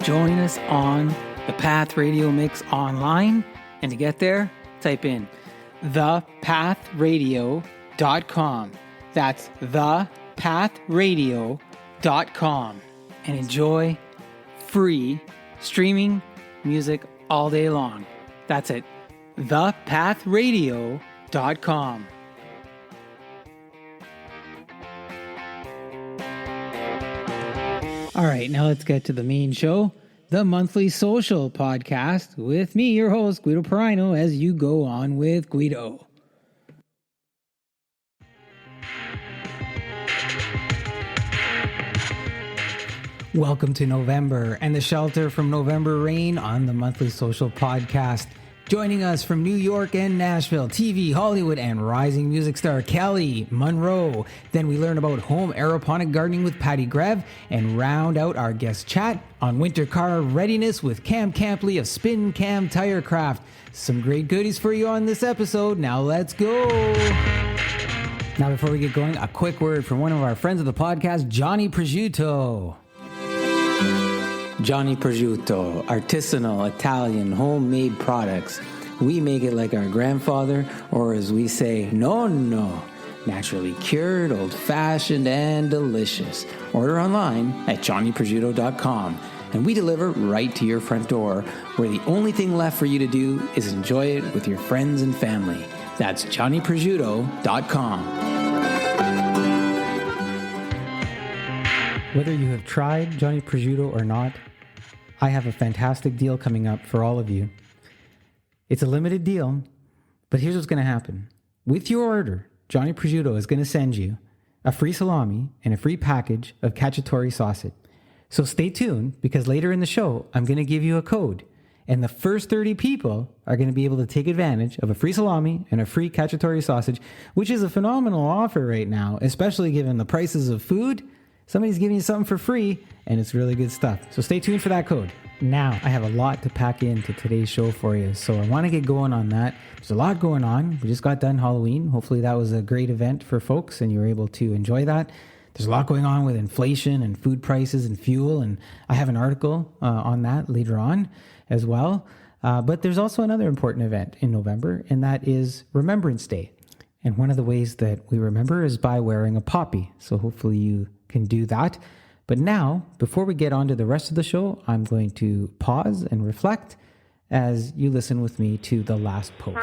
join us on the Path Radio Mix online. And to get there, type in thepathradio.com. That's thepathradio.com. And enjoy free streaming music all day long. That's it. thepathradio.com. All right, now let's get to the main show, the Monthly Social Podcast, with me, your host, Guido Perino, as you go on with Guido. Welcome to November and the shelter from November rain on the Monthly Social Podcast. Joining us from New York and Nashville, TV, Hollywood, and rising music star Kelly Monrow. Then we learn about home aeroponic gardening with Patty Grev and round out our guest chat on winter car readiness with Cam Campley of Spin Cam Tire Craft. Some great goodies for you on this episode. Now let's go. Now before we get going, a quick word from one of our friends of the podcast, Johnny Prosciutto. Johnny Prosciutto, artisanal Italian homemade products. We make it like our grandfather, or as we say, Nonno. Naturally cured, old-fashioned, and delicious. Order online at johnnyprosciutto.com, and we deliver right to your front door, where the only thing left for you to do is enjoy it with your friends and family. That's johnnyprosciutto.com. Whether you have tried Johnny Prosciutto or not, I have a fantastic deal coming up for all of you. It's a limited deal, but here's what's going to happen. With your order, Johnny Prosciutto is going to send you a free salami and a free package of cacciatore sausage. So stay tuned, because later in the show, I'm going to give you a code, and the first 30 people are going to be able to take advantage of a free salami and a free cacciatore sausage, which is a phenomenal offer right now, especially given the prices of food. Somebody's giving you something for free, and it's really good stuff. So stay tuned for that code. Now, I have a lot to pack into today's show for you, so I want to get going on that. There's a lot going on. We just got done Halloween. Hopefully that was a great event for folks, and you were able to enjoy that. There's a lot going on with inflation and food prices and fuel, and I have an article on that later on as well. But there's also another important event in November, and that is Remembrance Day. And one of the ways that we remember is by wearing a poppy. So hopefully you can do that. But now, before we get on to the rest of the show, I'm going to pause and reflect as you listen with me to the last post.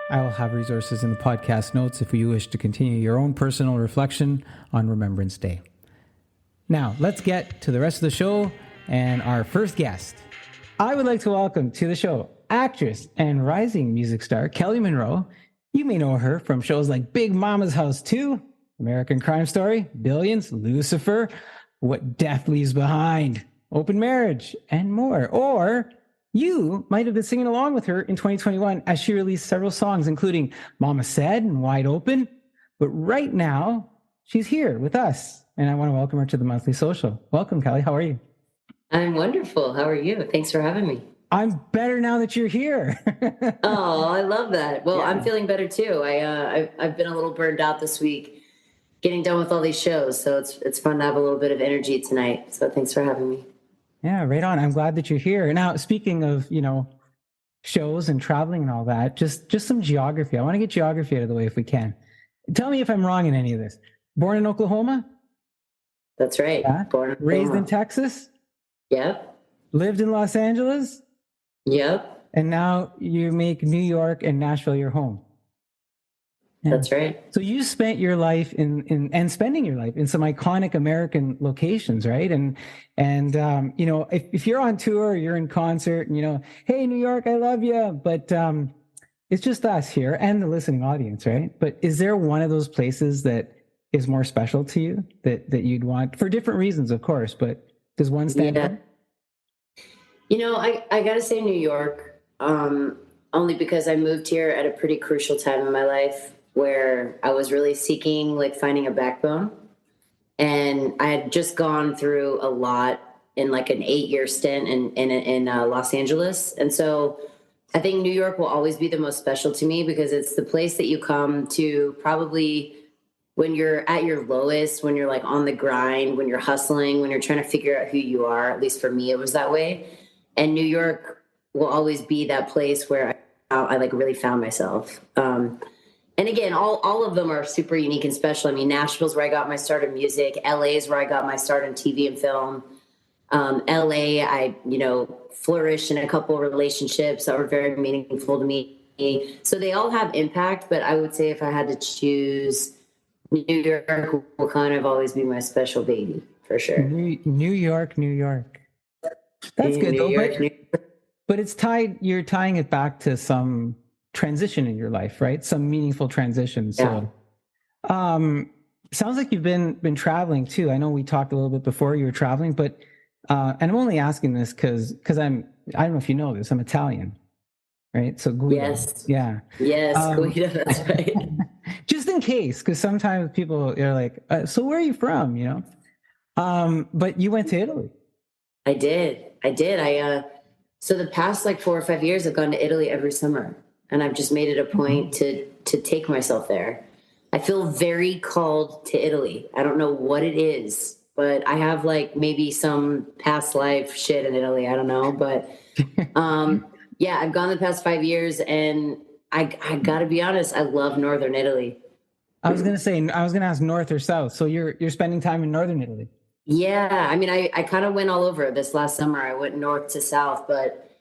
I will have resources in the podcast notes if you wish to continue your own personal reflection on Remembrance Day. Now, let's get to the rest of the show and our first guest. I would like to welcome to the show actress and rising music star Kelly Monrow. You may know her from shows like Big Mama's House 2, American Crime Story, Billions, Lucifer, What Death Leaves Behind, Open Marriage, and more. Or you might have been singing along with her in 2021 as she released several songs, including Mama Said and Wide Open. But right now, she's here with us, and I want to welcome her to the Monthly Social. Welcome, Kelly. How are you? I'm wonderful. How are you? Thanks for having me. I'm better now that you're here. Oh, I love that. Well, I'm Yeah. feeling better too. I've been a little burned out this week, getting done with all these shows. So it's fun to have a little bit of energy tonight. So thanks for having me. Yeah, right on. I'm glad that you're here. Now, speaking of, shows and traveling and all that, just some geography. I want to get geography out of the way if we can. Tell me if I'm wrong in any of this. Born in Oklahoma? That's Yeah. right. Born in Raised in Oklahoma. Texas? Yep. Lived in Los Angeles? Yep. And now you make New York and Nashville your home. Yeah. That's right. So you spent your life and spending your life in some iconic American locations, right? And if you're on tour, you're in concert, and hey, New York, I love you, but it's just us here and the listening audience, right? But is there one of those places that is more special to you that you'd want for different reasons, of course? But does one stand out? Yeah. I gotta say New York, only because I moved here at a pretty crucial time in my life where I was really seeking, like, finding a backbone. And I had just gone through a lot in like an 8-year stint in Los Angeles, and so I think New York will always be the most special to me because it's the place that you come to probably when you're at your lowest, when you're like on the grind, when you're hustling, when you're trying to figure out who you are. At least for me, it was that way. And New York will always be that place where I like really found myself. And again, all of them are super unique and special. I mean, Nashville's where I got my start in music. LA is where I got my start in TV and film. LA, flourished in a couple of relationships that were very meaningful to me. So they all have impact, but I would say if I had to choose, New York will kind of always be my special baby for sure. New York, New York. That's good New though, York, New York. but you're tying it back to some transition in your life, right? Some meaningful transition. Yeah. So, sounds like you've been traveling too. I know we talked a little bit before you were traveling, but and I'm only asking this because I don't know if you know this, I'm Italian, right? So Guido. Yes. Yeah. Yes, Guido, that's right. Just in case, because sometimes people are like, so where are you from? But you went to Italy. I did. So the past like 4 or 5 years, I've gone to Italy every summer, and I've just made it a point to take myself there. I feel very called to Italy. I don't know what it is, but I have like maybe some past life shit in Italy. I don't know, but yeah, I've gone the past 5 years, and I got to be honest, I love Northern Italy. I was gonna ask north or south. So you're spending time in northern Italy. Yeah, I mean, I kind of went all over this last summer. I went north to south, but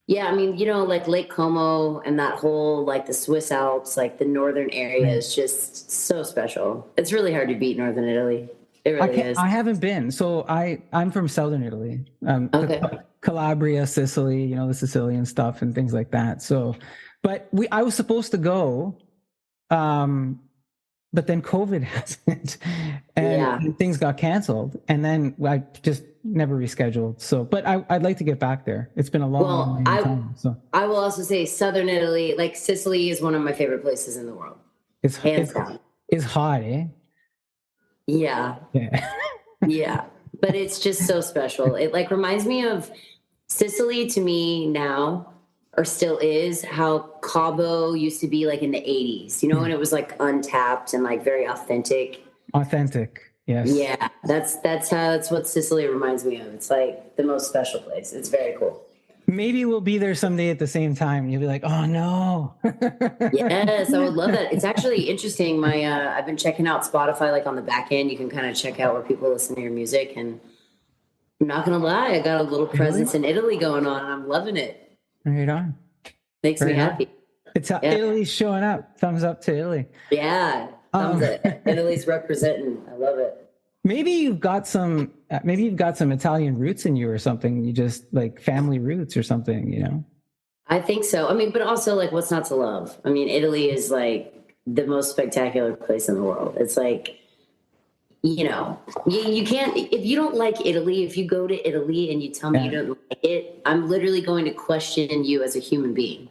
yeah, I mean, like Lake Como and that whole like the Swiss Alps, like the northern area is just so special. It's really hard to beat Northern Italy. It really is. I haven't been. So I'm from southern Italy. Okay. Calabria, Sicily, the Sicilian stuff and things like that. So, but I was supposed to go, but then COVID happened and things got canceled, and then I just never rescheduled. So, but I'd like to get back there. It's been a long time. So I will also say Southern Italy, like Sicily, is one of my favorite places in the world. It's hands down. It's hot, eh? Yeah. Yeah. But it's just so special. It like reminds me of Sicily to me now, or still is, how Cabo used to be like in the 80s, when it was like untapped and like very authentic. Authentic. Yes. Yeah. That's what Sicily reminds me of. It's like the most special place. It's very cool. Maybe we'll be there someday at the same time. You'll be like, oh no. Yes, I would love that. It's actually interesting. I've been checking out Spotify, like on the back end. You can kind of check out where people listen to your music. And I'm not going to lie, I got a little presence in Italy going on, and I'm loving it. Right on. Makes me happy. It's how Italy's showing up. Thumbs up to Italy. Yeah. Thumbs up. Italy's representing. I love it. Maybe you've got some Italian roots in you or something. You just like family roots or something, I think so. I mean, but also like, what's not to love? I mean, Italy is like the most spectacular place in the world. It's like, you can't, if you don't like Italy, if you go to Italy and you tell me you don't like it, I'm literally going to question you as a human being.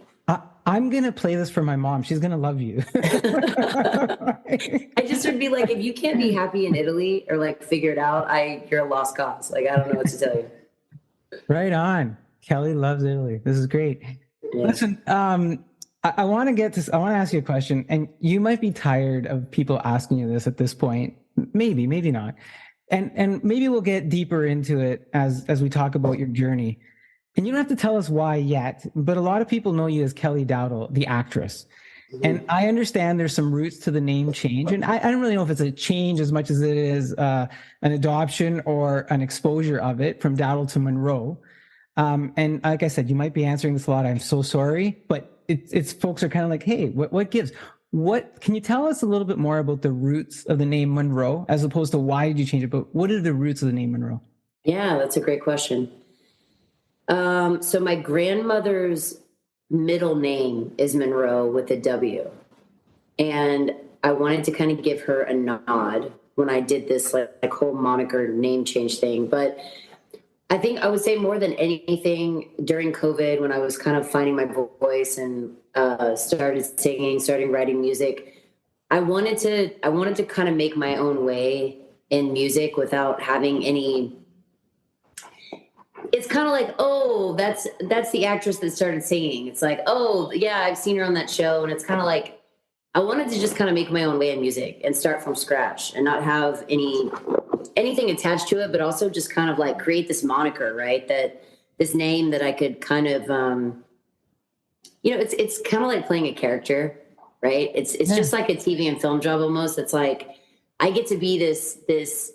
I'm going to play this for my mom. She's going to love you. I just would be like, if you can't be happy in Italy or like figure it out, you're a lost cause. Like, I don't know what to tell you. Right on. Kelly loves Italy. This is great. Yeah. Listen, I want to get to, I want to ask you a question, and you might be tired of people asking you this at this point. Maybe, maybe not. And maybe we'll get deeper into it as we talk about your journey. And you don't have to tell us why yet, but a lot of people know you as Kelly Dowdle, the actress. And Mhm. I understand there's some roots to the name change. And I don't really know if it's a change as much as it is an adoption or an exposure of it from Dowdle to Monroe. And like I said, you might be answering this a lot. I'm so sorry, but it's folks are kind of like, hey, what gives? What can you tell us a little bit more about the roots of the name Monroe, as opposed to why did you change it? But what are the roots of the name Monroe? Yeah, that's a great question. So my grandmother's middle name is Monroe with a W. And I wanted to kind of give her a nod when I did this like whole moniker name change thing. But I think I would say more than anything during COVID, when I was kind of finding my voice and started singing, starting writing music, I wanted to kind of make my own way in music without having any. It's kind of like, oh, that's the actress that started singing. It's like, oh yeah, I've seen her on that show, and it's kind of like I wanted to just kind of make my own way in music and start from scratch and not have anything attached to it, but also just kind of like create this moniker, right? That this name that I could kind of, it's kind of like playing a character, right? It's Yeah. just like a TV and film job almost. It's like I get to be this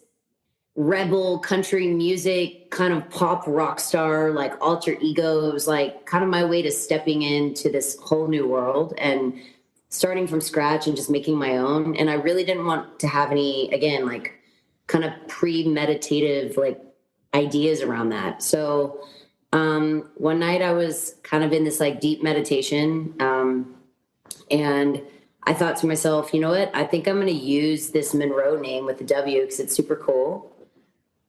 rebel country music kind of pop rock star, like alter ego. It was like kind of my way to stepping into this whole new world and starting from scratch and just making my own. And I really didn't want to have any, again, like kind of premeditative like ideas around that. So one night I was kind of in this like deep meditation, and I thought to myself, you know what? I think I'm going to use this Monroe name with the W because it's super cool.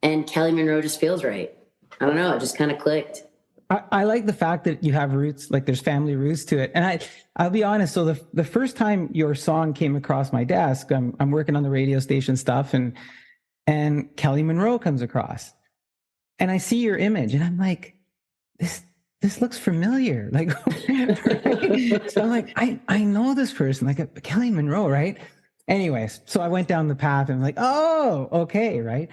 And Kelly Monroe just feels right. I don't know. It just kind of clicked. I like the fact that you have roots, like there's family roots to it. And I'll be honest. So the first time your song came across my desk, I'm working on the radio station stuff, and Kelly Monroe comes across, and I see your image, and I'm like, this this looks familiar. Like, right? So I'm like, I know this person, like Kelly Monroe, right? Anyways, so I went down the path and I'm like, oh, okay, right.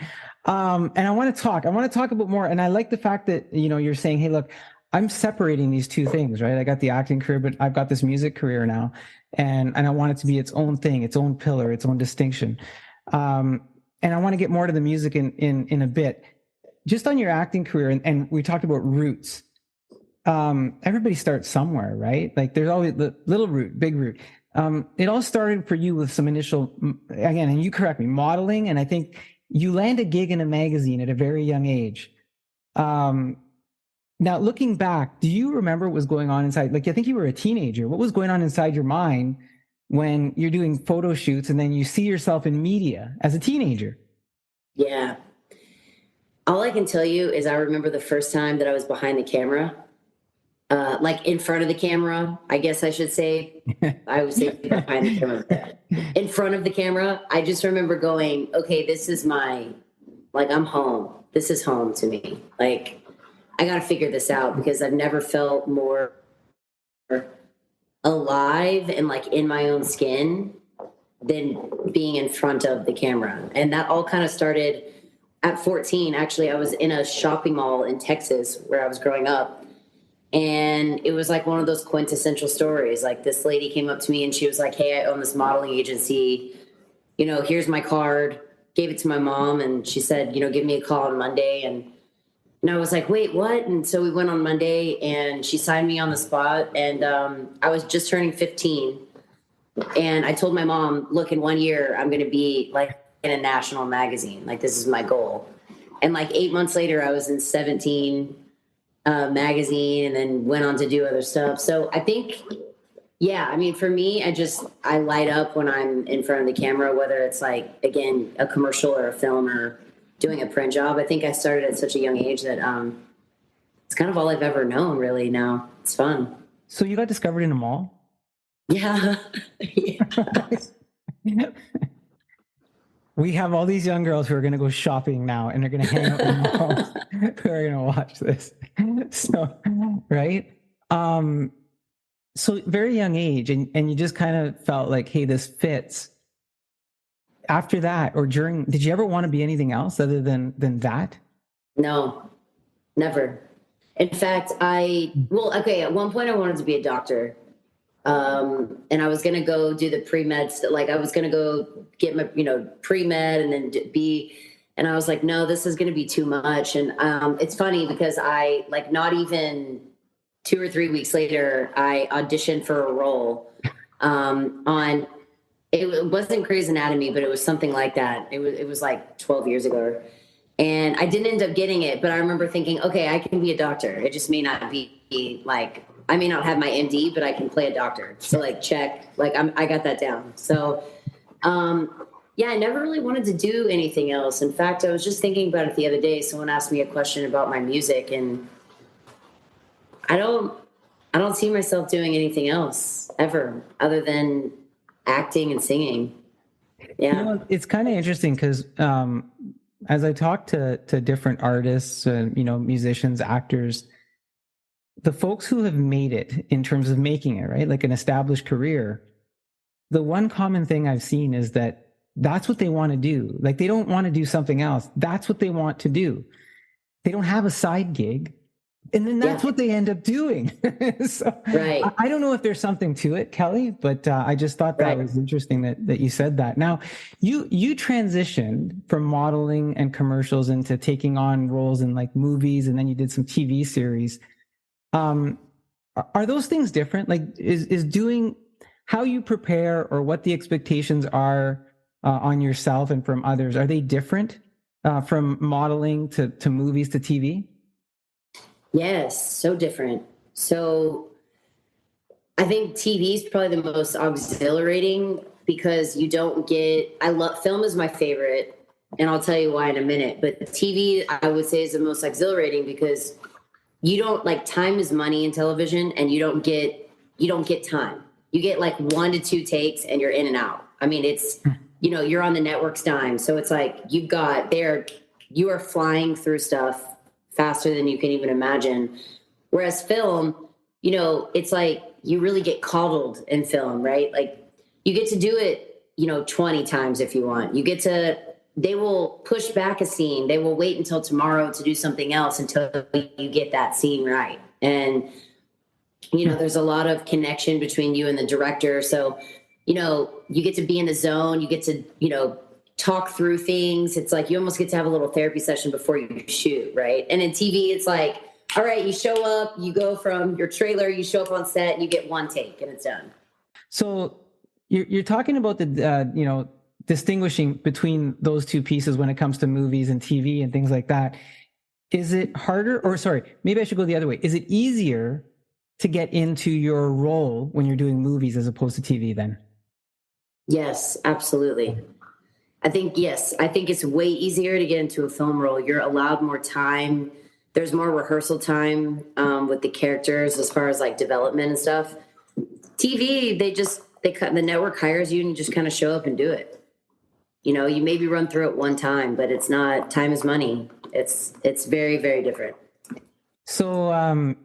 And I want to talk about more. And I like the fact that you're saying, hey, look, I'm separating these two things, right? I got the acting career, but I've got this music career now, and I want it to be its own thing, its own pillar, its own distinction. And I want to get more to the music in a bit. Just on your acting career, and we talked about roots. Everybody starts somewhere, right? Like there's always the little root, big root. It all started for you with some initial, again, and you correct me, modeling. And I think you land a gig in a magazine at a very young age. Um, Now, looking back, do you remember what was going on inside? Like, I think you were a teenager. What was going on inside your mind when you're doing photo shoots and then you see yourself in media as a teenager? Yeah. All I can tell you is I remember the first time that I was behind the camera, like in front of the camera, I guess I should say. I would say behind the camera. In front of the camera, I just remember going, okay, this is like, I'm home. This is home to me. Like, I got to figure this out because I've never felt more alive and like in my own skin than being in front of the camera. And that all kind of started at 14. Actually, I was in a shopping mall in Texas where I was growing up. And it was like one of those quintessential stories. Like this lady came up to me and she was like, hey, I own this modeling agency. Here's my card. Gave it to my mom. And she said, give me a call on Monday. And I was like, wait, what? And so we went on Monday and she signed me on the spot. And I was just turning 15. And I told my mom, look, in 1 year, I'm going to be like in a national magazine. Like, this is my goal. And like 8 months later, I was in 17 magazine and then went on to do other stuff. So I think, yeah, I mean, for me, I light up when I'm in front of the camera, whether it's like, again, a commercial or a film or doing a print job. I think I started at such a young age that it's kind of all I've ever known really now. It's fun. So you got discovered in a mall? Yeah. Yeah. we have all these young girls who are going to go shopping now and they're going to hang out in malls who are going to watch this. So, right. So very young age, and you just kind of felt like, hey, this fits. After that or during, did you ever want to be anything else other than that? No, never. In fact, at one point I wanted to be a doctor. And I was going to go do the pre-med, like I was going to go get my, pre-med and then and I was like, no, this is going to be too much. And it's funny because I, like, not even 2 or 3 weeks later, I auditioned for a role it wasn't Grey's Anatomy, but it was something like that. It was like 12 years ago. And I didn't end up getting it, but I remember thinking, okay, I can be a doctor. It just may not be like, I may not have my MD, but I can play a doctor. So like, check, like I got that down. So, yeah, I never really wanted to do anything else. In fact, I was just thinking about it the other day. Someone asked me a question about my music, and I don't see myself doing anything else ever other than acting and singing. Yeah. It's kind of interesting because as I talk to different artists, musicians, actors, the folks who have made it in terms of making it, right, like an established career, the one common thing I've seen is that that's what they want to do. Like, they don't want to do something else. That's what they want to do. They don't have a side gig. And then that's what they end up doing. So right. I don't know if there's something to it, Kelly, but I just thought that was interesting that you said that. Now, you transitioned from modeling and commercials into taking on roles in like movies, and then you did some TV series. Are those things different? Like, is doing how you prepare or what the expectations are on yourself and from others, are they different from modeling to movies to TV? Yes, so different. So I think TV is probably the most exhilarating because you don't get, film is my favorite, and I'll tell you why in a minute, but TV I would say is the most exhilarating because you don't, like, time is money in television, and you don't get time. You get like 1 to 2 takes and you're in and out. I mean, it's, you're on the network's dime. So it's like, you are flying through stuff faster than you can even imagine. Whereas film, it's like you really get coddled in film, right? Like, you get to do it, 20 times if you want. They will push back a scene. They will wait until tomorrow to do something else until you get that scene right. And, there's a lot of connection between you and the director. So, you get to be in the zone. You get to, talk through things. It's like you almost get to have a little therapy session before you shoot, right? And in TV, it's like, all right, you show up, you go from your trailer, you show up on set, and you get 1 take, and it's done. So you're talking about the distinguishing between those two pieces when it comes to movies and TV and things like that. Is it harder, or sorry, maybe I should go the other way. Is it easier to get into your role when you're doing movies as opposed to TV then? Yes, absolutely. I think it's way easier to get into a film role. You're allowed more time. There's more rehearsal time with the characters as far as like development and stuff. TV, the network hires you and you just kind of show up and do it. You maybe run through it one time, but it's not, time is money. It's very, very different. So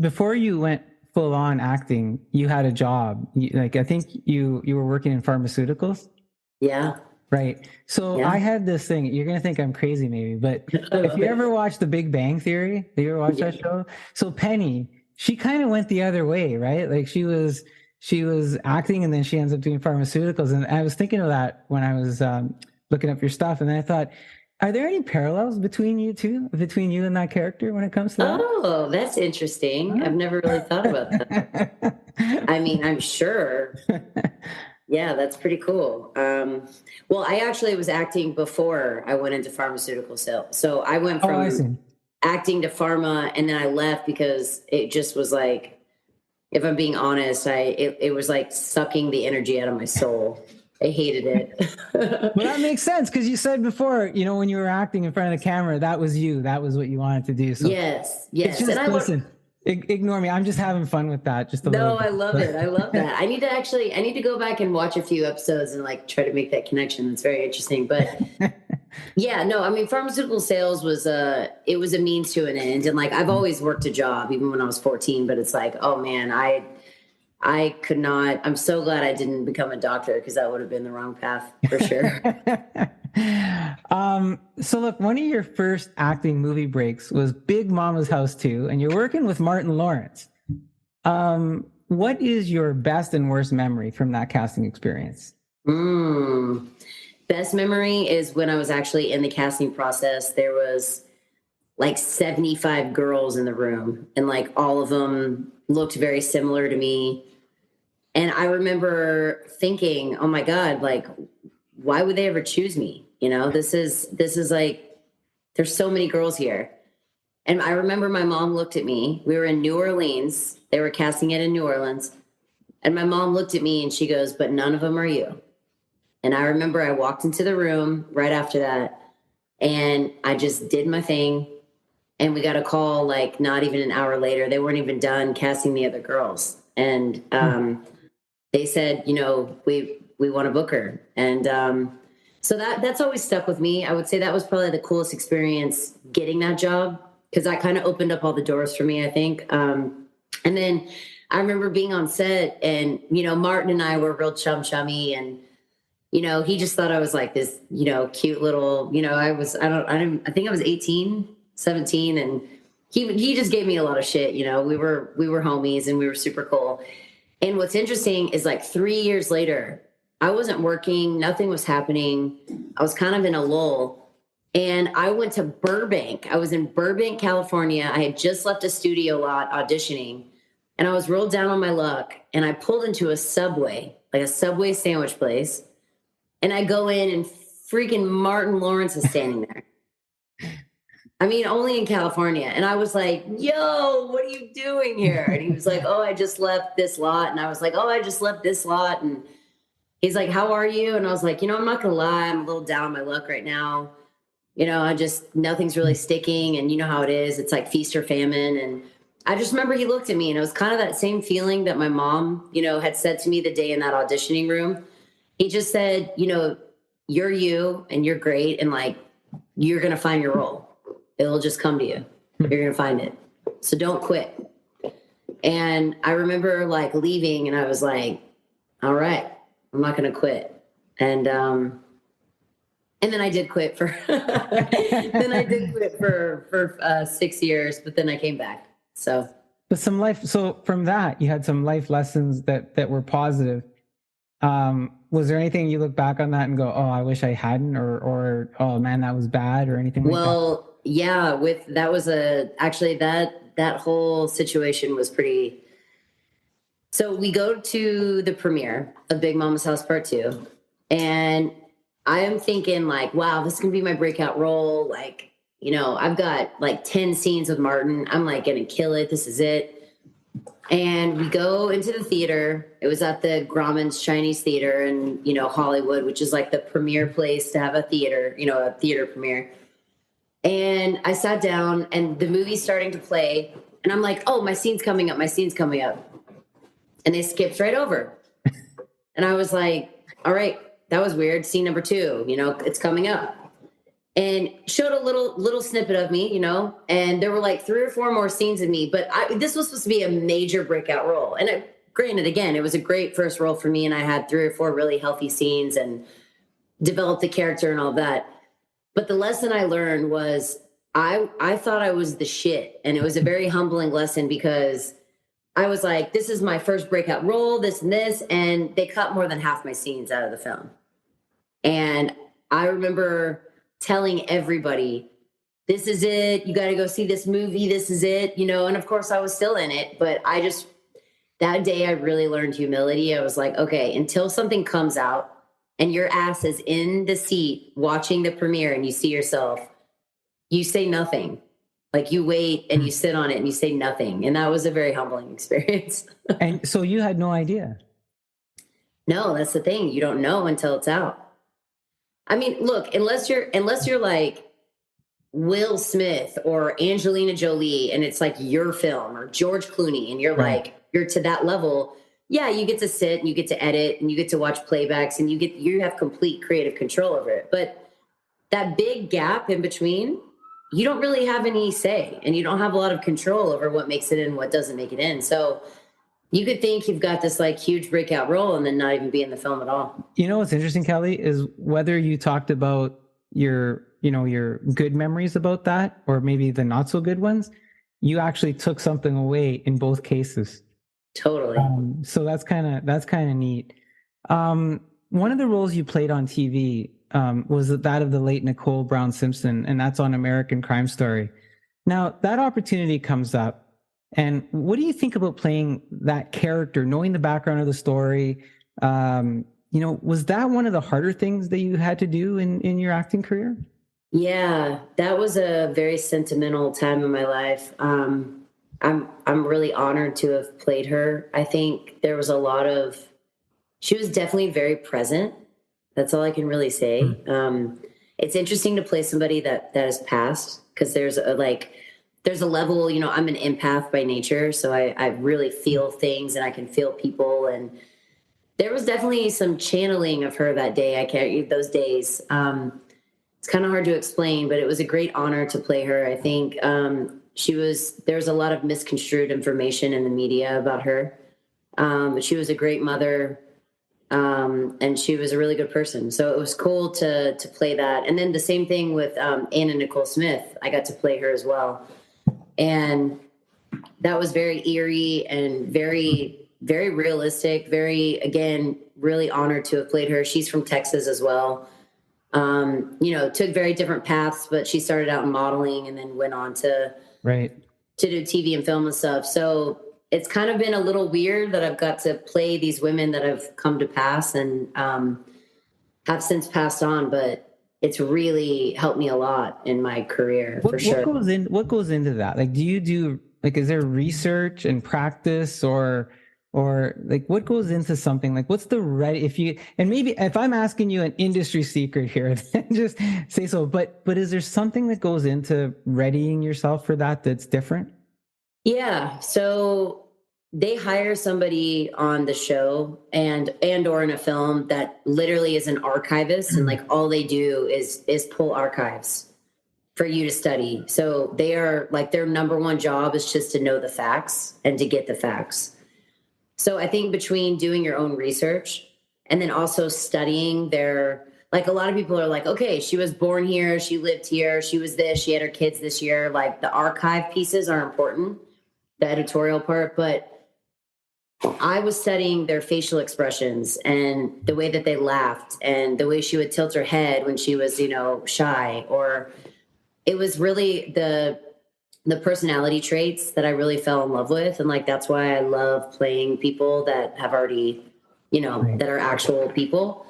before you went full on acting, you had a job. I think you were working in pharmaceuticals. Yeah. Right. So I had this thing, you're going to think I'm crazy maybe, but if you ever watched The Big Bang Theory, do you ever watch that show? So Penny, she kind of went the other way, right? Like she was acting and then she ends up doing pharmaceuticals. And I was thinking of that when I was looking up your stuff. And then I thought, are there any parallels between you and that character when it comes to that? Oh, that's interesting. I've never really thought about that. I mean, I'm sure. Yeah, that's pretty cool. Well, I actually was acting before I went into pharmaceutical sales. So I went from acting to pharma, and then I left because it just was like, if I'm being honest, it was like sucking the energy out of my soul. I hated it. Well, that makes sense because you said before, when you were acting in front of the camera, that was you. That was what you wanted to do. So yes. It's just, listen, Ignore me. I'm just having fun with that. Just a little No, bit. I love it. I love that. I need to go back and watch a few episodes and like try to make that connection. It's very interesting. But yeah, no, I mean, pharmaceutical sales was it was a means to an end. And like, I've always worked a job, even when I was 14, but it's like, oh man, I could not, I'm so glad I didn't become a doctor because that would have been the wrong path for sure. So look, one of your first acting movie breaks was Big Mama's House 2, and you're working with Martin Lawrence. What is your best and worst memory from that casting experience? Best memory is when I was actually in the casting process. There was like 75 girls in the room, and like all of them looked very similar to me. And I remember thinking, oh my God, like, why would they ever choose me? You know, this is like, there's so many girls here. And I remember my mom looked at me. We were in New Orleans. They were casting it in New Orleans. And my mom looked at me and she goes, but none of them are you. And I remember I walked into the room right after that and I just did my thing. And we got a call like not even an hour later. They weren't even done casting the other girls. And they said, you know, we want to book her. And so that's always stuck with me. I would say that was probably the coolest experience getting that job because that kind of opened up all the doors for me, I think. And then I remember being on set and, you know, Martin and I were real chummy and, you know, he just thought I was like this, you know, cute little, you know, I think I was 18, 17 and he just gave me a lot of shit. You know, we were homies and we were super cool. And what's interesting is like 3 years later, I wasn't working. Nothing was happening. I was kind of in a lull. And I went to Burbank. I was in Burbank, California. I had just left a studio lot auditioning. And I was real down on my luck. And I pulled into a Subway, like a Subway sandwich place. And I go in and freaking Martin Lawrence is standing there. I mean, only in California. And I was like, yo, what are you doing here? And he was like, oh, I just left this lot. And I was like, oh, I just left this lot. And he's like, how are you? And I was like, you know, I'm not going to lie. I'm a little down on my luck right now. You know, nothing's really sticking. And you know how it is. It's like feast or famine. And I just remember he looked at me and it was kind of that same feeling that my mom, you know, had said to me the day in that auditioning room. He just said, you know, you're you and you're great. And like, you're going to find your role. It'll just come to you. You're going to find it. So don't quit. And I remember like leaving and I was like, all right, I'm not going to quit. And then I did quit for, for 6 years, but then I came back. So, but so from that, you had some life lessons that were positive. Was there anything you look back on that and go, oh, I wish I hadn't, or oh man, that was bad, or anything like that? Well, yeah, that whole situation was pretty. So we go to the premiere of Big Mama's House Part 2, and I am thinking like, wow, this is gonna be my breakout role. Like, you know, I've got like 10 scenes with Martin. I'm like gonna kill it. This is it. And we go into the theater. It was at the Grauman's Chinese Theater in, you know, Hollywood, which is like the premier place to have a theater, you know, a theater premiere. And I sat down and the movie's starting to play. And I'm like, oh, my scene's coming up. My scene's coming up. And they skipped right over. And I was like, all right, that was weird. Scene number 2, you know, it's coming up. And showed a little snippet of me, you know, and there were like 3 or 4 more scenes of me, but this was supposed to be a major breakout role. And granted, again, it was a great first role for me. And I had 3 or 4 really healthy scenes and developed the character and all that. But the lesson I learned was I thought I was the shit. And it was a very humbling lesson because I was like, this is my first breakout role, this and this. And they cut more than half my scenes out of the film. And I remember telling everybody, this is it. You got to go see this movie. This is it, you know? And of course I was still in it, but that day I really learned humility. I was like, okay, until something comes out and your ass is in the seat watching the premiere and you see yourself, you say nothing. Like you wait and you sit on it and you say nothing. And that was a very humbling experience. And so you had no idea? No, that's the thing. You don't know until it's out. I mean, look, unless you're like Will Smith or Angelina Jolie, and it's like your film, or George Clooney, and you're Right. like, you're to that level. Yeah, you get to sit and you get to edit and you get to watch playbacks and you have complete creative control over it. But that big gap in between, you don't really have any say, and you don't have a lot of control over what makes it in and what doesn't make it in. So you could think you've got this like huge breakout role and then not even be in the film at all. You know what's interesting, Kelly, is whether you talked about your good memories about that, or maybe the not so good ones, you actually took something away in both cases. Totally. So that's kind of neat. One of the roles you played on TV was that of the late Nicole Brown Simpson, and that's on American Crime Story. Now that opportunity comes up, and what do you think about playing that character, knowing the background of the story? Was that one of the harder things that you had to do in your acting career? Yeah, that was a very sentimental time in my life. I'm really honored to have played her. I think there was a lot of, she was definitely very present. That's all I can really say. It's interesting to play somebody that has passed, because there's a level, I'm an empath by nature, so I really feel things and I can feel people. And there was definitely some channeling of her that day. I can't those days. It's kind of hard to explain, but it was a great honor to play her. I think there's a lot of misconstrued information in the media about her. But she was a great mother, and she was a really good person. So it was cool to play that. And then the same thing with Anna Nicole Smith. I got to play her as well. And that was very eerie and very, very realistic. Again, really honored to have played her. She's from Texas as well. Took very different paths, but she started out in modeling and then went on to Right. do TV and film and stuff. So it's kind of been a little weird that I've got to play these women that have come to pass and have since passed on, but it's really helped me a lot in my career for sure. What goes into that? Like, do you do, like, is there research and practice, or like what goes into something? Like, what's the and maybe if I'm asking you an industry secret here, then just say so. But is there something that goes into readying yourself for that's different? Yeah. So they hire somebody on the show or in a film that literally is an archivist, and like all they do is pull archives for you to study. So they are like, their number one job is just to know the facts and to get the facts. So I think between doing your own research and then also studying like a lot of people are like, okay, she was born here, she lived here, she was this, she had her kids this year. Like the archive pieces are important, the editorial part, but I was studying their facial expressions and the way that they laughed and the way she would tilt her head when she was, shy, or it was really the personality traits that I really fell in love with. And like, that's why I love playing people that have already, that are actual people.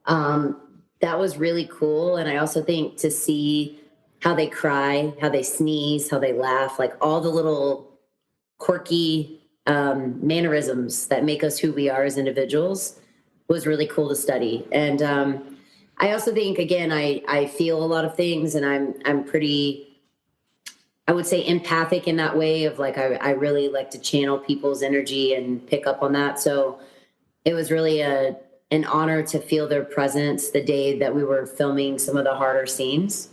That was really cool. And I also think to see how they cry, how they sneeze, how they laugh, like all the little quirky mannerisms that make us who we are as individuals was really cool to study. And I also think, again, I feel a lot of things, and I'm pretty, I would say, empathic in that way of like, I really like to channel people's energy and pick up on that. So it was really an honor to feel their presence the day that we were filming some of the harder scenes.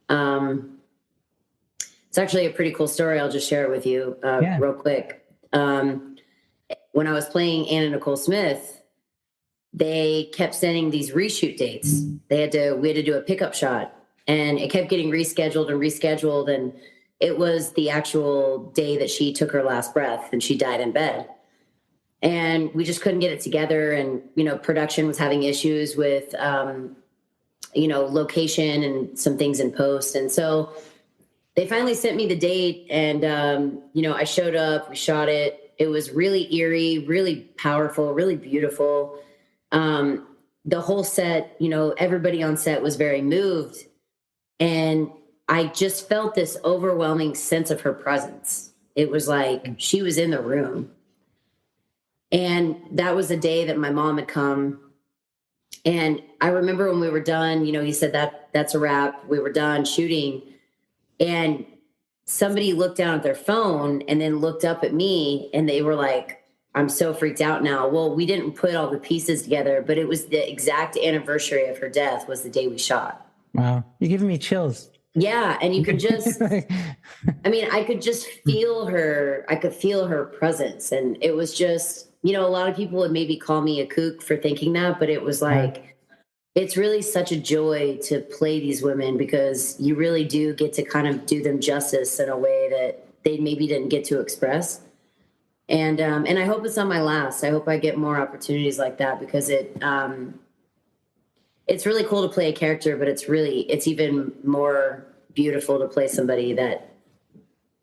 It's actually a pretty cool story. I'll just share it with you real quick. When I was playing Anna Nicole Smith, they kept sending these reshoot dates. We had to do a pickup shot, and it kept getting rescheduled and rescheduled. And it was the actual day that she took her last breath and she died in bed. And we just couldn't get it together. And, production was having issues with, location and some things in post. And so they finally sent me the date, and, I showed up, we shot it. It was really eerie, really powerful, really beautiful. The whole set, everybody on set was very moved. And I just felt this overwhelming sense of her presence. It was like she was in the room. And that was the day that my mom had come. And I remember when we were done, he said that's a wrap. We were done shooting. And somebody looked down at their phone and then looked up at me, and they were like, I'm so freaked out now. Well, we didn't put all the pieces together, but it was the exact anniversary of her death was the day we shot. Wow. You're giving me chills. Yeah. And you could just, I mean, I could just feel her. I could feel her presence. And it was just, you know, a lot of people would maybe call me a kook for thinking that, but it was like, it's really such a joy to play these women because you really do get to kind of do them justice in a way that they maybe didn't get to express. And I hope it's not my last. I hope I get more opportunities like that because it's really cool to play a character, but it's even more beautiful to play somebody that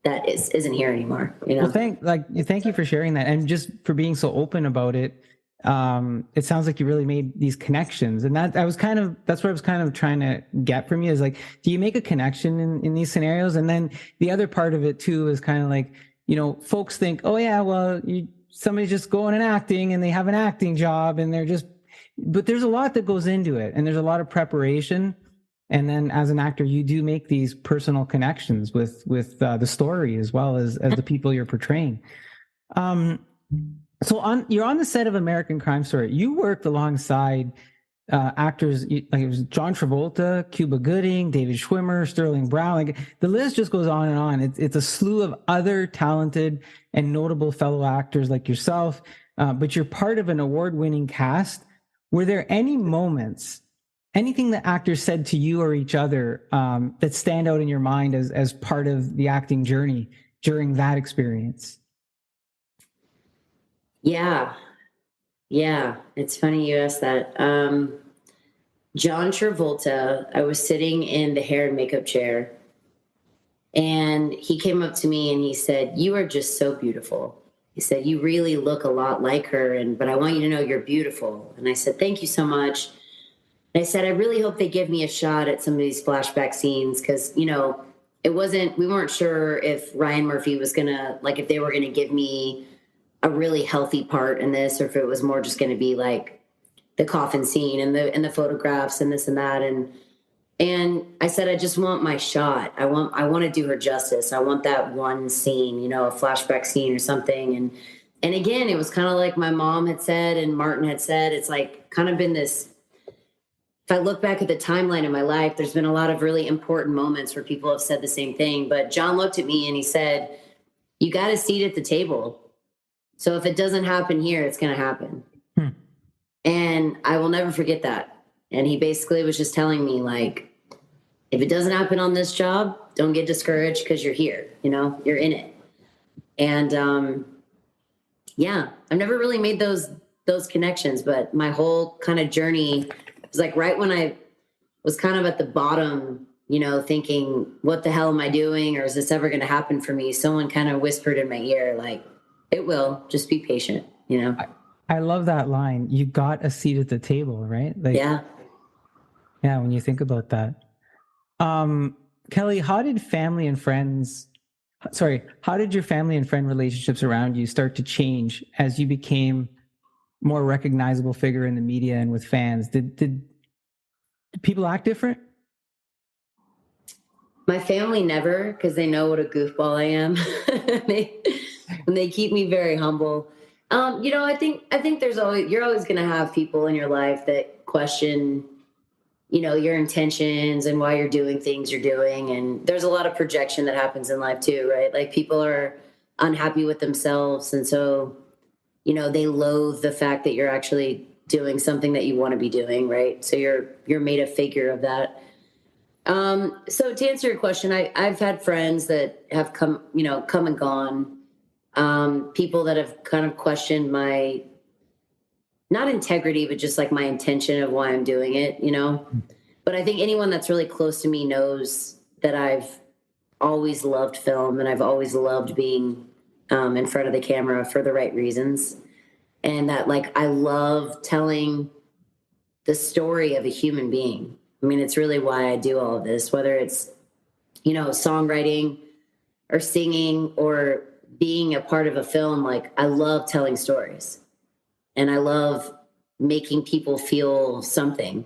isn't here anymore. You know? Well, thank you for sharing that and just for being so open about it. It sounds like you really made these connections, and that's what I was kind of trying to get from you is like, do you make a connection in these scenarios? And then the other part of it too is kind of like, you know, folks think, oh yeah, well, somebody's just going and acting and they have an acting job and but there's a lot that goes into it and there's a lot of preparation. And then as an actor, you do make these personal connections with the story as well as the people you're portraying. So you're on the set of American Crime Story. You worked alongside actors like it was John Travolta, Cuba Gooding, David Schwimmer, Sterling Brown. Like the list just goes on and on. It's a slew of other talented and notable fellow actors like yourself. But you're part of an award-winning cast. Were there any moments, anything that actors said to you or each other that stand out in your mind as part of the acting journey during that experience? Yeah. It's funny you asked that. John Travolta, I was sitting in the hair and makeup chair and he came up to me and he said, "You are just so beautiful." He said, "You really look a lot like her, but I want you to know you're beautiful." And I said, "Thank you so much." And I said, "I really hope they give me a shot at some of these flashback scenes because, you know, we weren't sure if Ryan Murphy was gonna, like, if they were gonna give me a really healthy part in this, or if it was more just going to be like the coffin scene and the photographs and this and that. And I said, I just want my shot. I want to do her justice. I want that one scene, you know, a flashback scene or something. And again, it was kind of like my mom had said, and Martin had said, it's like kind of been this, if I look back at the timeline in my life, there's been a lot of really important moments where people have said the same thing. But John looked at me and he said, "You got a seat at the table. So if it doesn't happen here, it's going to happen." And I will never forget that. And he basically was just telling me, like, if it doesn't happen on this job, don't get discouraged because you're here, you know, you're in it. And yeah, I've never really made those connections, but my whole kind of journey was like right when I was kind of at the bottom, you know, thinking, what the hell am I doing? Or is this ever going to happen for me? Someone kind of whispered in my ear, like, "It will, just be patient," you know? I love that line. You got a seat at the table, right? Like, yeah. Yeah, when you think about that. Kelly, how did your family and friend relationships around you start to change as you became more recognizable figure in the media and with fans? Did people act different? My family never, because they know what a goofball I am. they keep me very humble. You know, I think you're always going to have people in your life that question, you know, your intentions and why you're doing things you're doing. And there's a lot of projection that happens in life too, right? Like people are unhappy with themselves. And so, you know, they loathe the fact that you're actually doing something that you want to be doing, right? So you're made a figure of that. So to answer your question, I've had friends that have come and gone. People that have kind of questioned my, not integrity, but just like my intention of why I'm doing it, you know? But I think anyone that's really close to me knows that I've always loved film and I've always loved being in front of the camera for the right reasons. And that, like, I love telling the story of a human being. I mean, it's really why I do all of this, whether it's, you know, songwriting or singing or being a part of a film. Like, I love telling stories and I love making people feel something,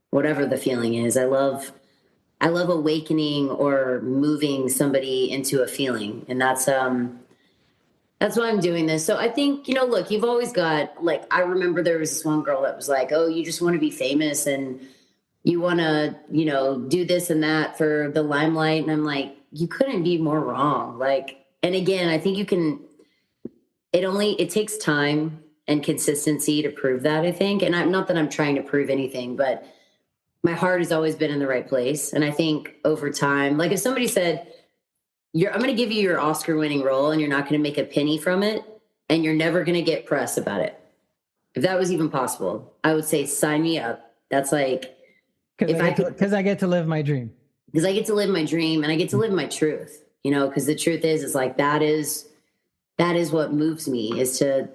whatever the feeling is. I love I love awakening or moving somebody into a feeling. And that's why I'm doing this. So I think, look, you've always got, like, I remember there was this one girl that was like, oh, you just want to be famous and you want to, do this and that for the limelight. And I'm like, you couldn't be more wrong. Like, and again, I think it takes time and consistency to prove that, I think. And I'm not that I'm trying to prove anything, but my heart has always been in the right place. And I think over time, like if somebody said, I'm going to give you your Oscar winning role and you're not going to make a penny from it and you're never going to get press about it. If that was even possible, I would say, sign me up. That's like, because I get to live my dream. Because I get to live my dream and I get to live my truth, because the truth is like, that is what moves me is to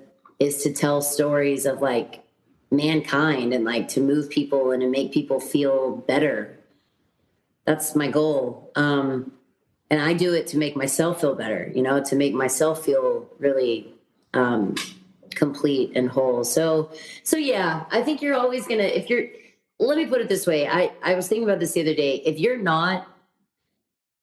tell stories of like mankind and like to move people and to make people feel better. That's my goal. And I do it to make myself feel better, to make myself feel really complete and whole. So yeah, I think you're always going to, let me put it this way. I was thinking about this the other day. If you're not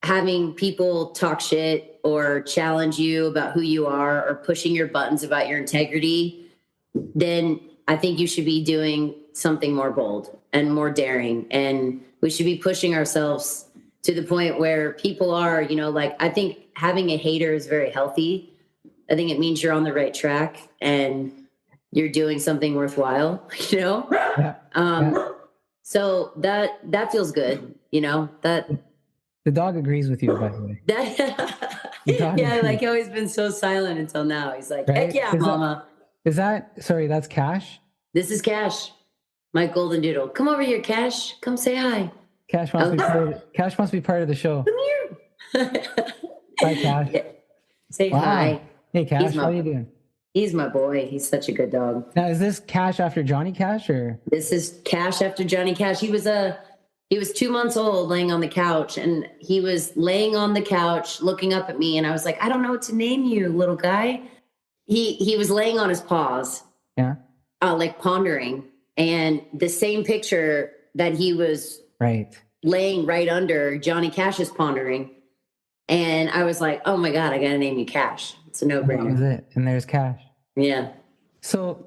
having people talk shit or challenge you about who you are or pushing your buttons about your integrity, then I think you should be doing something more bold and more daring. And we should be pushing ourselves to the point where people are, like, I think having a hater is very healthy. I think it means you're on the right track and you're doing something worthwhile, Yeah. So that feels good, that The dog agrees with you, by the way. Yeah, like he's always been so silent until now. He's like, right? heck yeah, mama. Sorry, that's Cash? This is Cash, my golden doodle. Come over here, Cash. Come say hi. Cash wants to be part of the show. Come here. Hi, Cash. Yeah. Say hi. Hey, Cash, how are you doing? He's my boy. He's such a good dog. Now, is this Cash after Johnny Cash or? This is Cash after Johnny Cash. He was 2 months old laying on the couch, and he was laying on the couch looking up at me, and I was like, I don't know what to name you, little guy. He was laying on his paws. Yeah. Like pondering. And the same picture that he was laying right under, Johnny Cash is pondering. And I was like, oh my God, I got to name you Cash. It's a no-brainer. That was it. And there's Cash. Yeah. So,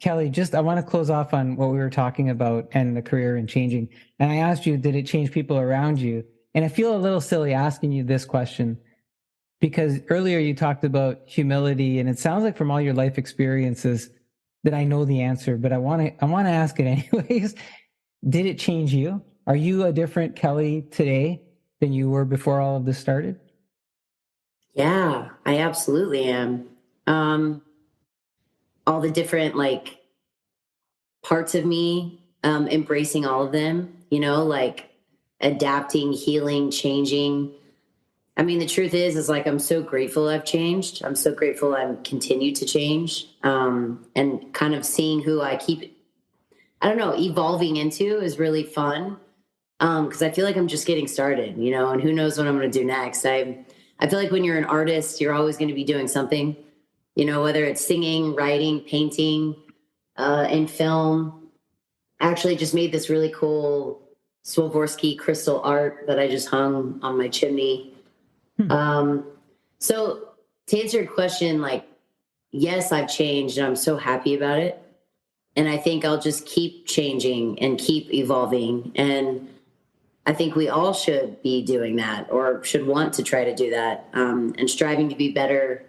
Kelly, I want to close off on what we were talking about and the career and changing. And I asked you, did it change people around you? And I feel a little silly asking you this question because earlier you talked about humility, and it sounds like from all your life experiences that I know the answer, but I want to ask it anyways. Did it change you? Are you a different Kelly today than you were before all of this started? Yeah, I absolutely am. All the different like parts of me, embracing all of them, like adapting, healing, changing. I mean, the truth is like, I'm so grateful I've changed. I'm so grateful I'm continued to change. And kind of seeing who I keep, I don't know, evolving into is really fun. Cause I feel like I'm just getting started, and who knows what I'm going to do next. I feel like when you're an artist, you're always going to be doing something, whether it's singing, writing, painting, in film. I actually just made this really cool Swarovski crystal art that I just hung on my chimney. So to answer your question, like, yes, I've changed and I'm so happy about it. And I think I'll just keep changing and keep evolving. And I think we all should be doing that or should want to try to do that, and striving to be better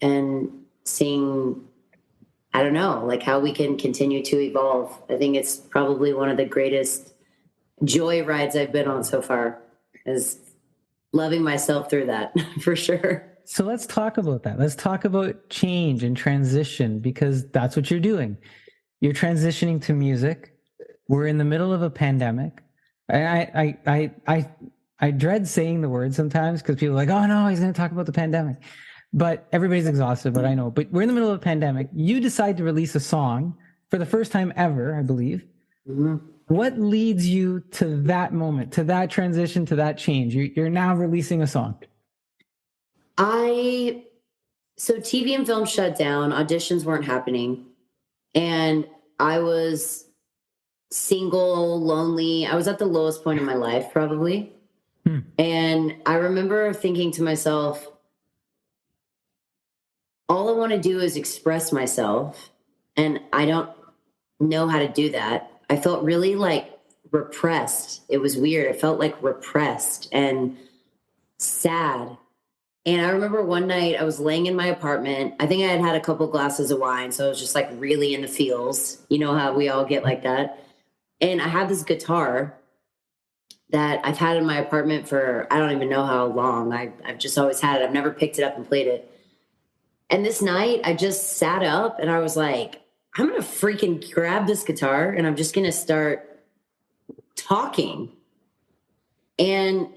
and seeing, I don't know, like how we can continue to evolve. I think it's probably one of the greatest joy rides I've been on so far, is loving myself through that for sure. So let's talk about that. Let's talk about change and transition, because that's what you're doing. You're transitioning to music. We're in the middle of a pandemic. I dread saying the word sometimes because people are like, oh no, he's going to talk about the pandemic. But everybody's exhausted, but I know. But we're in the middle of a pandemic. You decide to release a song for the first time ever, I believe. Mm-hmm. What leads you to that moment, to that transition, to that change? You're now releasing a song. So TV and film shut down, auditions weren't happening. And I was single, lonely. I was at the lowest point in my life, probably. Hmm. And I remember thinking to myself, all I want to do is express myself. And I don't know how to do that. I felt really like repressed. It was weird. I felt like repressed and sad. And I remember one night I was laying in my apartment. I think I had had a couple glasses of wine. So I was just like really in the feels. You know how we all get like that. And I had this guitar that I've had in my apartment for I don't even know how long. I've just always had it. I've never picked it up and played it. And this night I just sat up and I was like, I'm going to freaking grab this guitar and I'm just going to start talking. And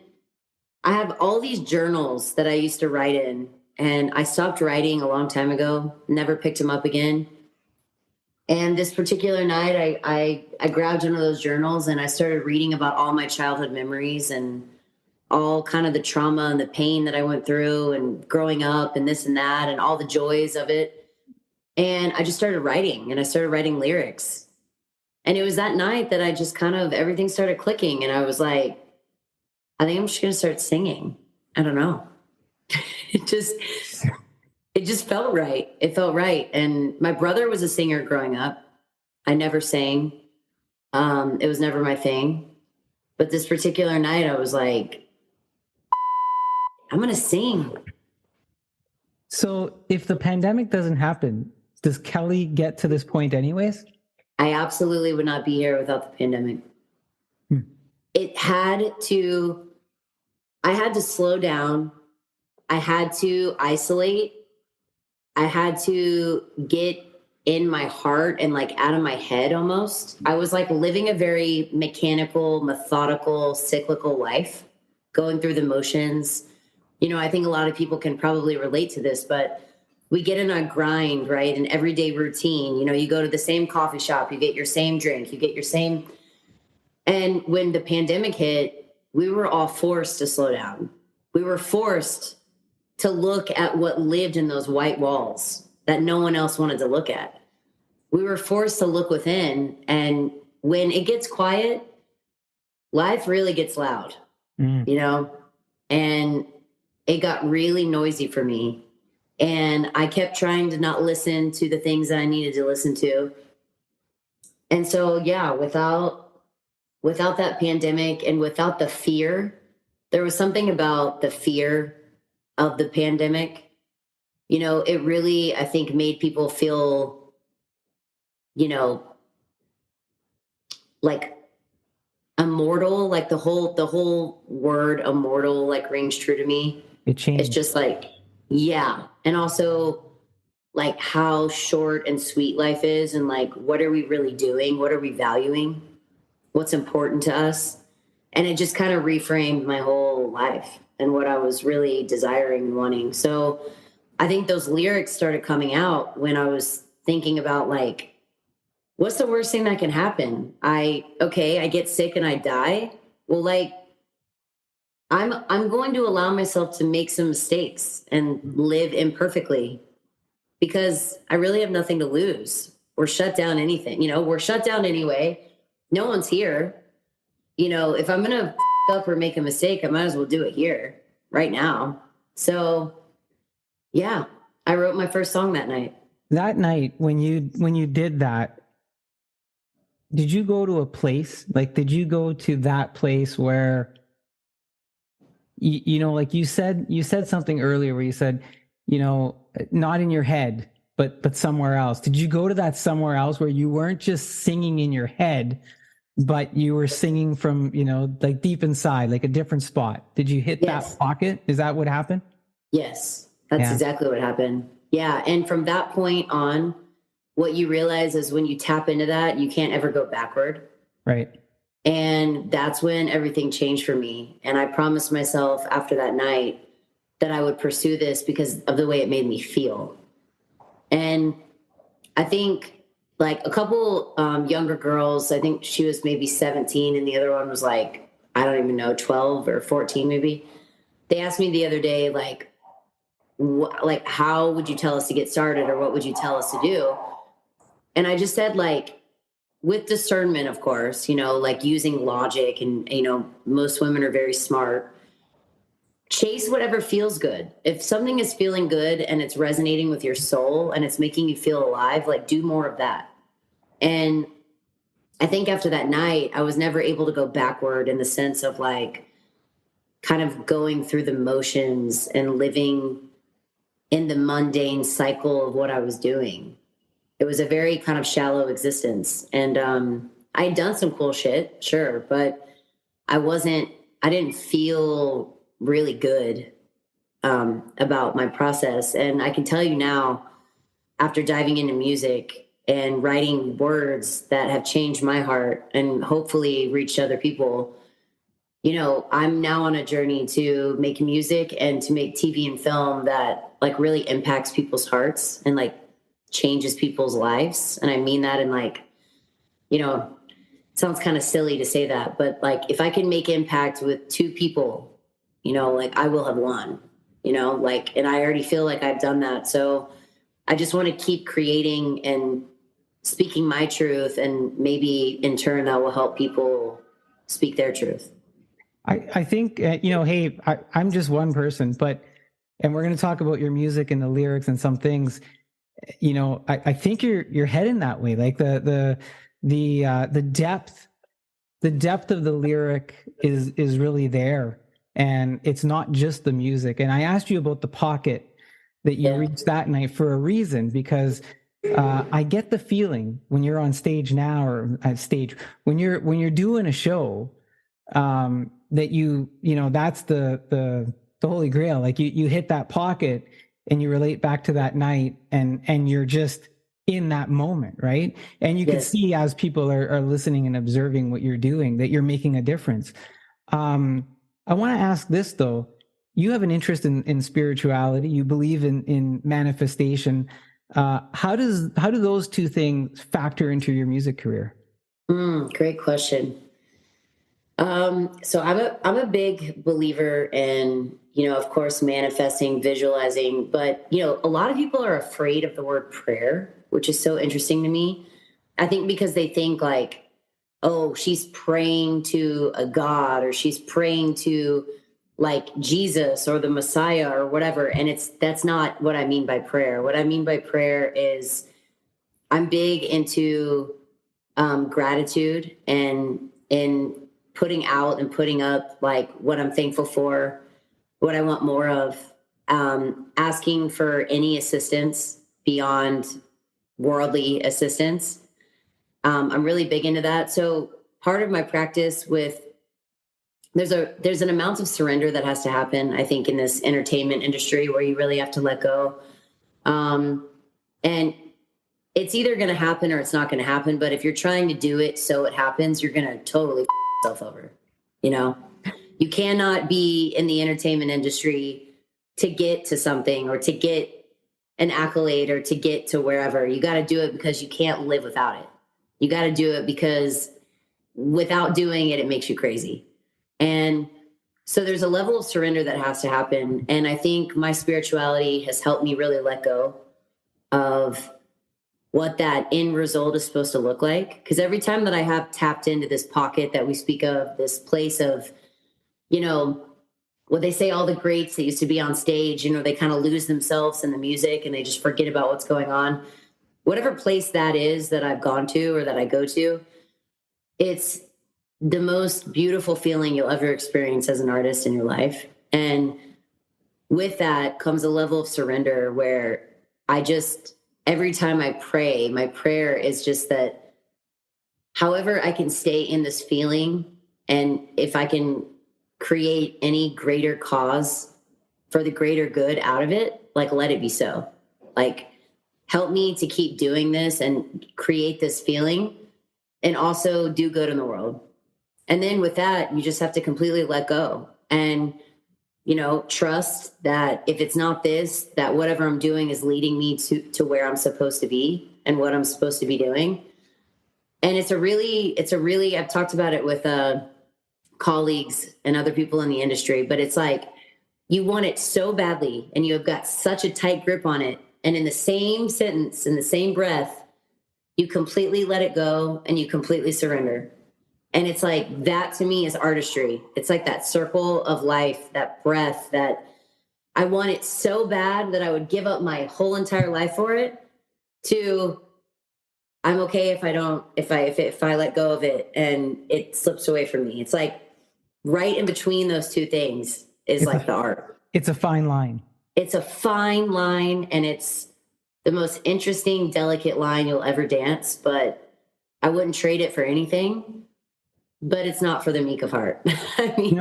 I have all these journals that I used to write in, and I stopped writing a long time ago, never picked them up again. And this particular night, I grabbed one of those journals and I started reading about all my childhood memories and all kind of the trauma and the pain that I went through and growing up and this and that and all the joys of it. And I just started writing and I started writing lyrics. And it was that night that I just kind of, everything started clicking. And I was like, I think I'm just going to start singing. I don't know. it just, it just felt right. It felt right. And my brother was a singer growing up. I never sang. It was never my thing. But this particular night, I was like, I'm going to sing. So if the pandemic doesn't happen, does Kelly get to this point anyways? I absolutely would not be here without the pandemic. It had to, I had to slow down. I had to isolate. I had to get in my heart and like out of my head almost. I was like living a very mechanical, methodical, cyclical life, going through the motions. You know, I think a lot of people can probably relate to this, but we get in a grind, right? An everyday routine. You know, you go to the same coffee shop, you get your same drink, you get your same. And when the pandemic hit, we were all forced to slow down. We were forced to look at what lived in those white walls that no one else wanted to look at. We were forced to look within. And when it gets quiet, life really gets loud, you know? And it got really noisy for me. And I kept trying to not listen to the things that I needed to listen to. And so, yeah, without that pandemic and without the fear, there was something about the fear of the pandemic. You know, it really, I think, made people feel, you know, like immortal, like the whole word immortal, like rings true to me. It changed. It's just like, yeah. And also like how short and sweet life is and like, what are we really doing? What are we valuing? What's important to us? And it just kind of reframed my whole life and what I was really desiring and wanting. So I think those lyrics started coming out when I was thinking about like, what's the worst thing that can happen? I get sick and I die. Well, like, I'm going to allow myself to make some mistakes and live imperfectly because I really have nothing to lose or shut down anything. You know, we're shut down anyway. No one's here. You know, if I'm going to up or make a mistake, I might as well do it here right now. So yeah, I wrote my first song that night. That night when you did that, did you go to a place? Like, did you go to that place where you know, like you said something earlier where you said, you know, not in your head, but somewhere else. Did you go to that somewhere else where you weren't just singing in your head, but you were singing from, you know, like deep inside, like a different spot? Did you hit Yes. that pocket? Is that what happened? Yes, that's exactly what happened. Yeah. And from that point on, what you realize is when you tap into that, you can't ever go backward. Right. And that's when everything changed for me. And I promised myself after that night that I would pursue this because of the way it made me feel. And I think like a couple younger girls, I think she was maybe 17 and the other one was like, I don't even know, 12 or 14 maybe. They asked me the other day, like how would you tell us to get started or what would you tell us to do? And I just said, like, with discernment, of course, like using logic, and, most women are very smart. Chase whatever feels good. If something is feeling good and it's resonating with your soul and it's making you feel alive, like do more of that. And I think after that night, I was never able to go backward in the sense of like kind of going through the motions and living in the mundane cycle of what I was doing. It was a very kind of shallow existence. And I had done some cool shit, sure, but I didn't feel really good about my process. And I can tell you now, after diving into music and writing words that have changed my heart and hopefully reached other people, I'm now on a journey to make music and to make TV and film that like really impacts people's hearts and like changes people's lives. And I mean that in like, it sounds kind of silly to say that, but like if I can make impact with two people, like I will have won, like, and I already feel like I've done that. So I just want to keep creating and speaking my truth, and maybe in turn that will help people speak their truth. I think, hey, I'm just one person, and we're going to talk about your music and the lyrics and some things, I think you're heading that way. Like the depth of the lyric is really there. And it's not just the music. And I asked you about the pocket that you reached that night for a reason, because I get the feeling when you're on stage now, or at stage, when you're doing a show, that that's the holy grail. Like you hit that pocket and you relate back to that night, and you're just in that moment, right? And you can see as people are listening and observing what you're doing, that you're making a difference. I want to ask this though. You have an interest in spirituality. You believe in manifestation. How do those two things factor into your music career? Great question. So I'm a big believer in, of course, manifesting, visualizing, but, a lot of people are afraid of the word prayer, which is so interesting to me. I think because they think like, oh, she's praying to a God, or she's praying to like Jesus or the Messiah or whatever. And that's not what I mean by prayer. What I mean by prayer is I'm big into gratitude and in putting out and putting up like what I'm thankful for, what I want more of, asking for any assistance beyond worldly assistance. I'm really big into that. So part of my practice there's an amount of surrender that has to happen, I think, in this entertainment industry, where you really have to let go. And it's either going to happen or it's not going to happen. But if you're trying to do it so it happens, you're going to totally yourself over. You cannot be in the entertainment industry to get to something, or to get an accolade, or to get to wherever. You got to do it because you can't live without it. You got to do it because without doing it, it makes you crazy. And so there's a level of surrender that has to happen. And I think my spirituality has helped me really let go of what that end result is supposed to look like. Because every time that I have tapped into this pocket that we speak of, this place of, what they say, all the greats that used to be on stage, they kind of lose themselves in the music and they just forget about what's going on. Whatever place that is that I've gone to or that I go to, it's the most beautiful feeling you'll ever experience as an artist in your life. And with that comes a level of surrender where every time I pray, my prayer is just that however I can stay in this feeling, and if I can create any greater cause for the greater good out of it, like let it be so. Like help me to keep doing this and create this feeling, and also do good in the world. And then with that, you just have to completely let go and, trust that if it's not this, that whatever I'm doing is leading me to where I'm supposed to be and what I'm supposed to be doing. And it's a really, I've talked about it with colleagues and other people in the industry, but it's like, you want it so badly and you have got such a tight grip on it. And in the same sentence, in the same breath, you completely let it go and you completely surrender. And it's like, that to me is artistry. It's like that circle of life, that breath, that I want it so bad that I would give up my whole entire life for it, to I'm okay if I don't, if I let go of it and it slips away from me. It's like right in between those two things is like the art. It's a fine line. It's a fine line, and it's the most interesting, delicate line you'll ever dance, but I wouldn't trade it for anything. But it's not for the meek of heart. I mean,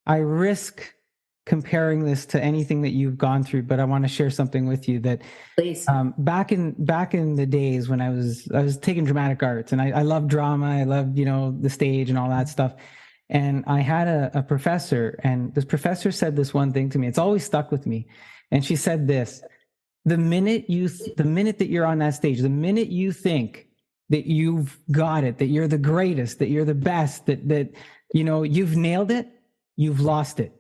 I risk comparing this to anything that you've gone through, but I want to share something with you that please. Back in the days when I was taking dramatic arts, and I loved drama, I loved, the stage and all that stuff. And I had a professor, and this professor said this one thing to me. It's always stuck with me. And she said this: the minute that you're on that stage, the minute you think that you've got it, that you're the greatest, that you're the best, that you've nailed it, you've lost it.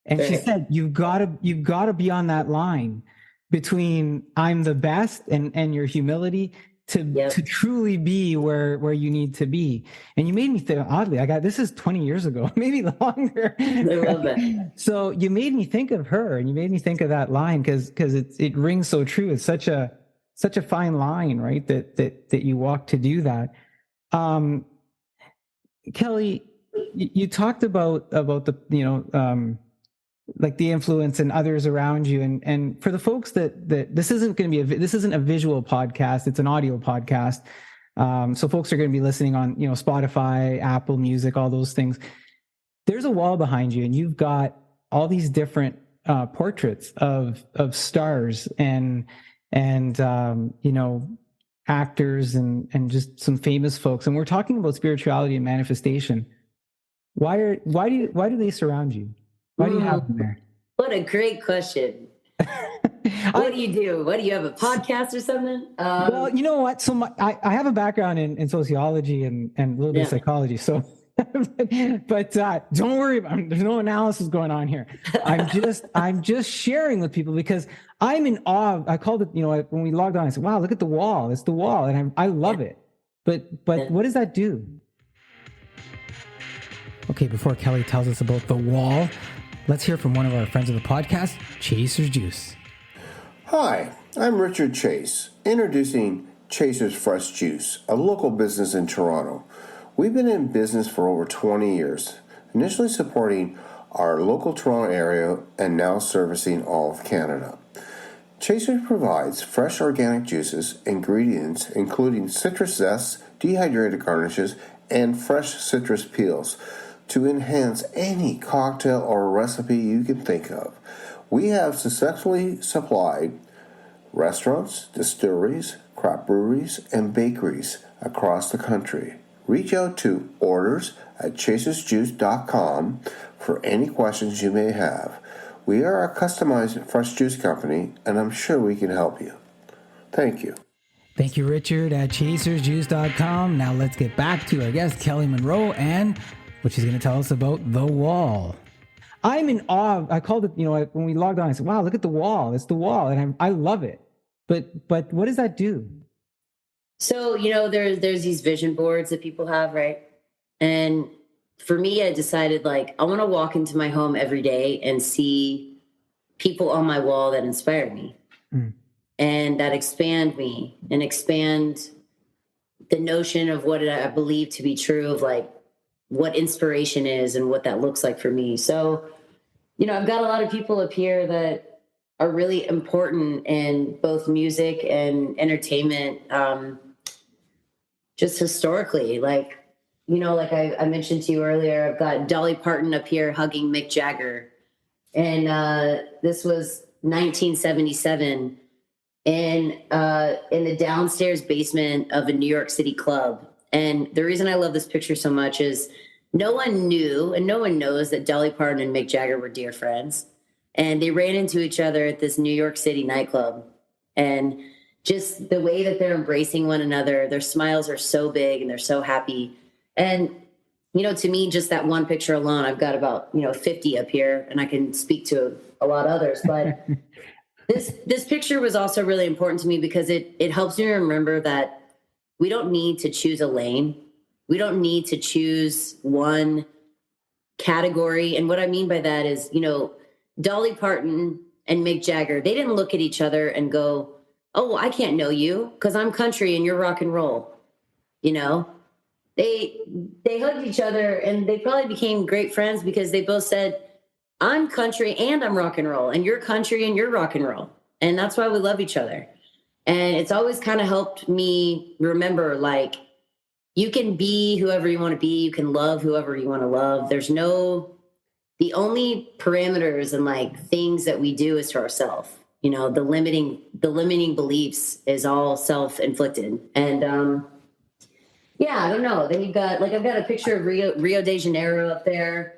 And she said, you've got to be on that line between I'm the best and your humility to truly be where you need to be. And you made me think, oddly, this is 20 years ago, maybe longer. I love that. So you made me think of her, and you made me think of that line because it rings so true. It's such a fine line, right? That you walk to do that. Kelly, you talked about the, like the influence and others around you. And for the folks that this isn't going to be this isn't a visual podcast, it's an audio podcast. So folks are going to be listening on, Spotify, Apple Music, all those things. There's a wall behind you, and you've got all these different portraits of stars and actors and just some famous folks. And we're talking about spirituality and manifestation. Why do they surround you? Why do you have them there? What a great question. What do you do? What do you have, a podcast or something? Well, you know what? So I have a background in sociology and a little bit of psychology. So, but don't worry about it. There's no analysis going on here. I'm just sharing with people because I'm in awe. I called it, when we logged on, I said, wow, look at the wall. It's the wall. And I love it. But what does that do? Okay, before Kelly tells us about the wall, let's hear from one of our friends of the podcast, Chaser's Juice. Hi, I'm Richard Chase, introducing Chaser's Fresh Juice, a local business in Toronto. We've been in business for over 20 years, initially supporting our local Toronto area and now servicing all of Canada. Chaser provides fresh organic juices, ingredients including citrus zest, dehydrated garnishes, and fresh citrus peels to enhance any cocktail or recipe you can think of. We have successfully supplied restaurants, distilleries, craft breweries, and bakeries across the country. Reach out to orders@chasersjuice.com for any questions you may have. We are a customized fresh juice company, and I'm sure we can help you. Thank you. Thank you, Richard, at chasersjuice.com. Now let's get back to our guest, Kelly Monroe, and what she's going to tell us about the wall. I'm in awe. I called it, when we logged on, I said, wow, look at the wall. It's the wall. And I love it. But what does that do? So, there's these vision boards that people have, right? And for me, I decided, I want to walk into my home every day and see people on my wall that inspire me and that expand me and expand the notion of what I believe to be true of what inspiration is and what that looks like for me. So, I've got a lot of people up here that are really important in both music and entertainment. Just historically, I mentioned to you earlier, I've got Dolly Parton up here hugging Mick Jagger. And this was 1977 in the downstairs basement of a New York City club. And the reason I love this picture so much is no one knew and no one knows that Dolly Parton and Mick Jagger were dear friends. And they ran into each other at this New York City nightclub. And just the way that they're embracing one another, their smiles are so big and they're so happy. And, to me, just that one picture alone, I've got about, 50 up here, and I can speak to a lot of others. But This picture was also really important to me because it helps me remember that we don't need to choose a lane. We don't need to choose one category. And what I mean by that is, Dolly Parton and Mick Jagger, they didn't look at each other and go, "Oh, well, I can't know you because I'm country and you're rock and roll." You know, they hugged each other and they probably became great friends because they both said, "I'm country and I'm rock and roll, and you're country and you're rock and roll." And that's why we love each other. And it's always kind of helped me remember, like, you can be whoever you want to be. You can love whoever you want to love. The only parameters and like things that we do is to ourselves. The limiting beliefs is all self-inflicted. And yeah, I don't know. Then you've got, like, I've got a picture of Rio de Janeiro up there,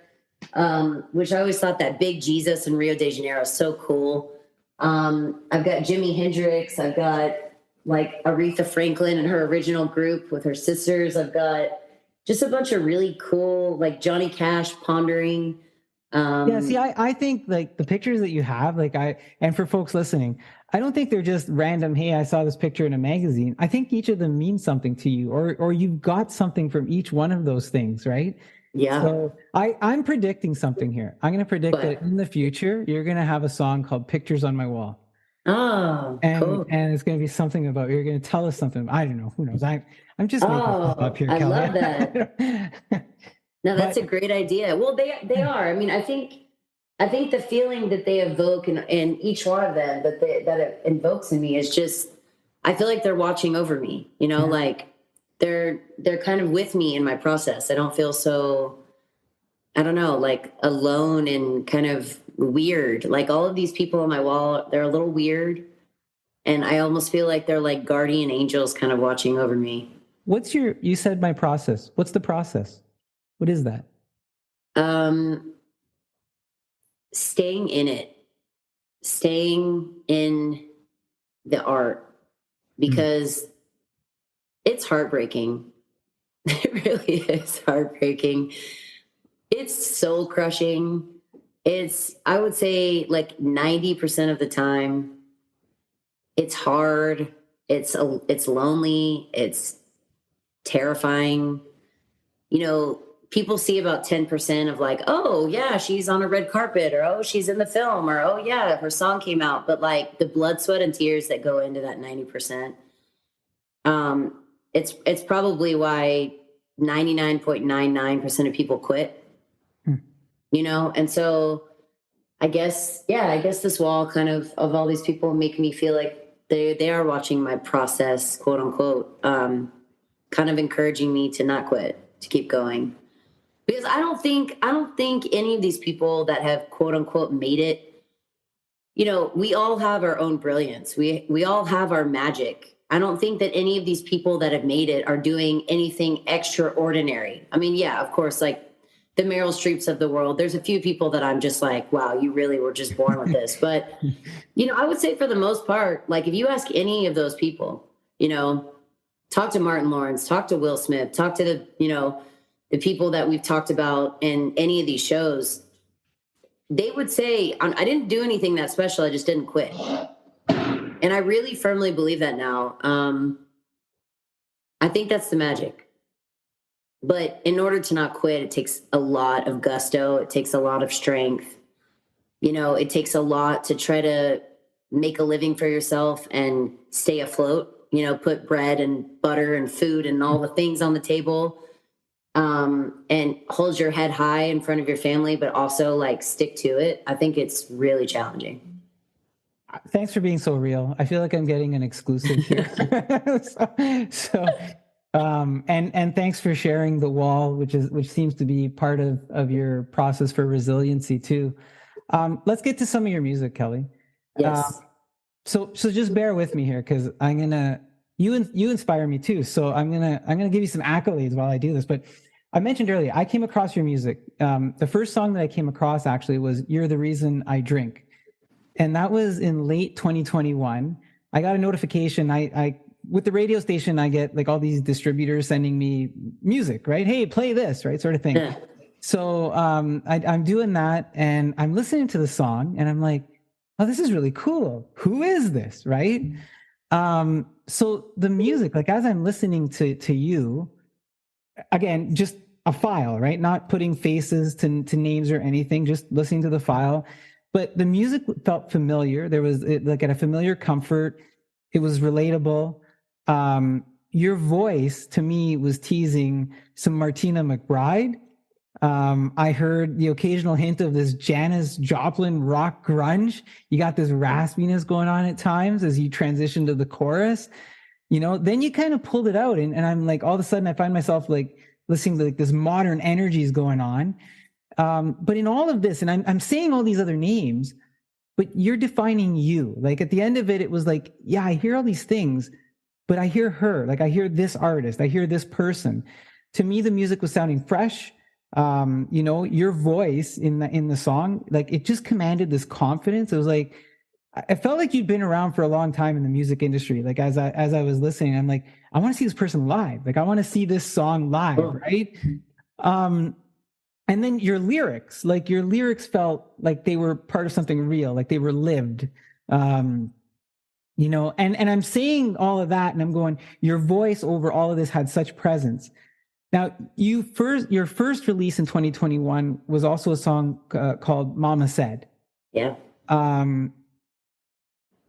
which I always thought that big Jesus in Rio de Janeiro is so cool. I've got Jimi Hendrix. I've got like Aretha Franklin and her original group with her sisters. I've got just a bunch of really cool, like Johnny Cash pondering. Yeah, see, I think like the pictures that you have, and for folks listening, I don't think they're just random, "Hey, I saw this picture in a magazine." I think each of them means something to you, or you've got something from each one of those things, right? Yeah. So I'm predicting something here. I'm going to predict that in the future, you're going to have a song called "Pictures on My Wall." Oh, cool. And it's going to be something about, you're going to tell us something. I don't know. Who knows? I'm just making stuff up here, I Kelly. love that. No, that's a great idea. Well, they are. I mean, I think the feeling that they evoke in each one of them that it invokes in me is just, I feel like they're watching over me. Like they're kind of with me in my process. I don't feel so, I don't know, like alone and kind of weird. Like all of these people on my wall, they're a little weird, and I almost feel like they're like guardian angels kind of watching over me. You said my process. What's the process? What is that? Staying in it, staying in the art, because it's heartbreaking. It really is heartbreaking. It's soul crushing. I would say like 90% of the time, it's hard. It's lonely. It's terrifying. People see about 10% of like, "Oh yeah, she's on a red carpet," or "Oh, she's in the film," or "Oh yeah, her song came out." But like the blood, sweat, and tears that go into that 90%, it's probably why 99.99% of people quit. And so I guess this wall kind of all these people make me feel like they are watching my process, quote unquote, kind of encouraging me to not quit, to keep going. Because I don't think any of these people that have quote unquote made it, we all have our own brilliance. We all have our magic. I don't think that any of these people that have made it are doing anything extraordinary. I mean, yeah, of course, like the Meryl Streeps of the world, there's a few people that I'm just like, wow, you really were just born with this. But, I would say for the most part, like if you ask any of those people, talk to Martin Lawrence, talk to Will Smith, talk to the people that we've talked about in any of these shows, they would say, I didn't do anything that special. I just didn't quit. And I really firmly believe that now. I think that's the magic. But in order to not quit, it takes a lot of gusto. It takes a lot of strength. It takes a lot to try to make a living for yourself and stay afloat, put bread and butter and food and all the things on the table, and hold your head high in front of your family, but also like stick to it. I think it's really challenging. Thanks for being so real. I feel like I'm getting an exclusive here. And thanks for sharing the wall, which seems to be part of your process for resiliency too. Let's get to some of your music, Kelly. Yes. So just bear with me here, because you inspire me too. So I'm gonna give you some accolades while I do this. But I mentioned earlier, I came across your music. The first song that I came across actually was "You're the Reason I Drink." And that was in late 2021. I got a notification. I with the radio station, I get like all these distributors sending me music, right? "Hey, play this," right? Sort of thing. Yeah. So I'm doing that, and I'm listening to the song, and I'm like, oh, this is really cool. Who is this? Right. So the music, like as I'm listening to you, again, just a file, right? Not putting faces to names or anything, just listening to the file. But the music felt familiar. There was like a familiar comfort. It was relatable. Your voice to me was teasing some Martina McBride. I heard the occasional hint of this Janis Joplin rock grunge. You got this raspiness going on at times as you transition to the chorus. Then you kind of pulled it out, and I'm like, all of a sudden I find myself like listening to like this modern energies going on. But in all of this, and I'm saying all these other names, but you're defining you. Like at the end of it, it was like, yeah, I hear all these things, but I hear her. Like I hear this artist, I hear this person. To me, the music was sounding fresh. Your voice in the song, like it just commanded this confidence. It was like, I felt like you'd been around for a long time in the music industry. Like as I was listening, I'm like, I want to see this person live. Like I want to see this song live, right? And then your lyrics felt like they were part of something real, like they were lived. And I'm saying all of that, and I'm going, your voice over all of this had such presence. Now, your first release in 2021 was also a song called "Mama Said." Yeah.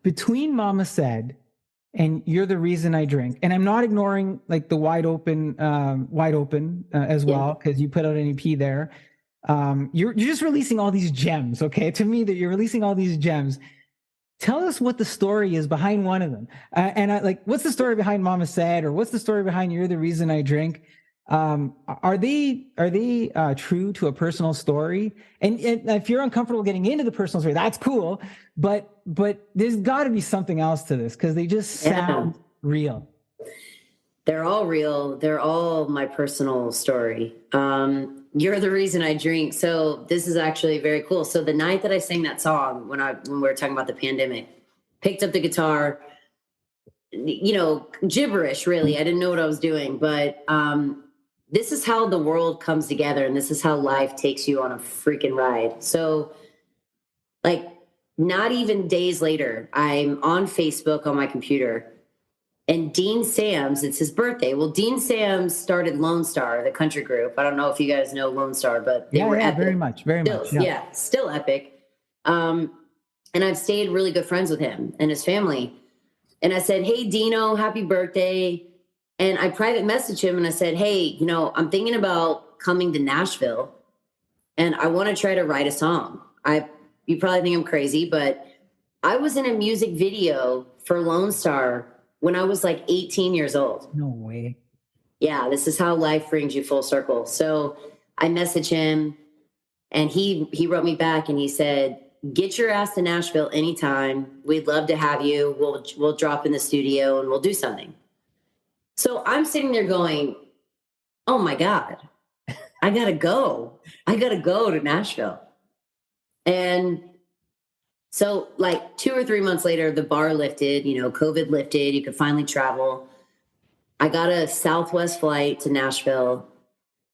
Between "Mama Said" and "You're the Reason I Drink," and I'm not ignoring like the wide open as well, because you put out an EP there. You're just releasing all these gems. Okay, to me, that you're releasing all these gems. Tell us what the story is behind one of them, what's the story behind "Mama Said," or what's the story behind "You're the Reason I Drink"? Are they true to a personal story? And if you're uncomfortable getting into the personal story, that's cool. But there's got to be something else to this, because they just sound real. They're all real. They're all my personal story. You're the Reason I Drink. So this is actually very cool. So the night that I sang that song, when we were talking about the pandemic, picked up the guitar, gibberish, really. I didn't know what I was doing, but this is how the world comes together, and this is how life takes you on a freaking ride. So like not even days later, I'm on Facebook on my computer, and Dean Sams, it's his birthday. Well, Dean Sams started Lone Star, the country group. I don't know if you guys know Lone Star, but they were epic. Very much. Yeah, still epic. And I've stayed really good friends with him and his family. And I said, hey, Dino, happy birthday. And I private messaged him and I said, hey, I'm thinking about coming to Nashville and I want to try to write a song. You probably think I'm crazy, but I was in a music video for Lone Star when I was like 18 years old. No way. Yeah, this is how life brings you full circle. So I messaged him and he wrote me back and he said, get your ass to Nashville anytime. We'd love to have you. We'll drop in the studio and we'll do something. So I'm sitting there going, oh my God, I gotta go. I gotta go to Nashville. And so like 2 or 3 months later, the bar lifted, COVID lifted, you could finally travel. I got a Southwest flight to Nashville.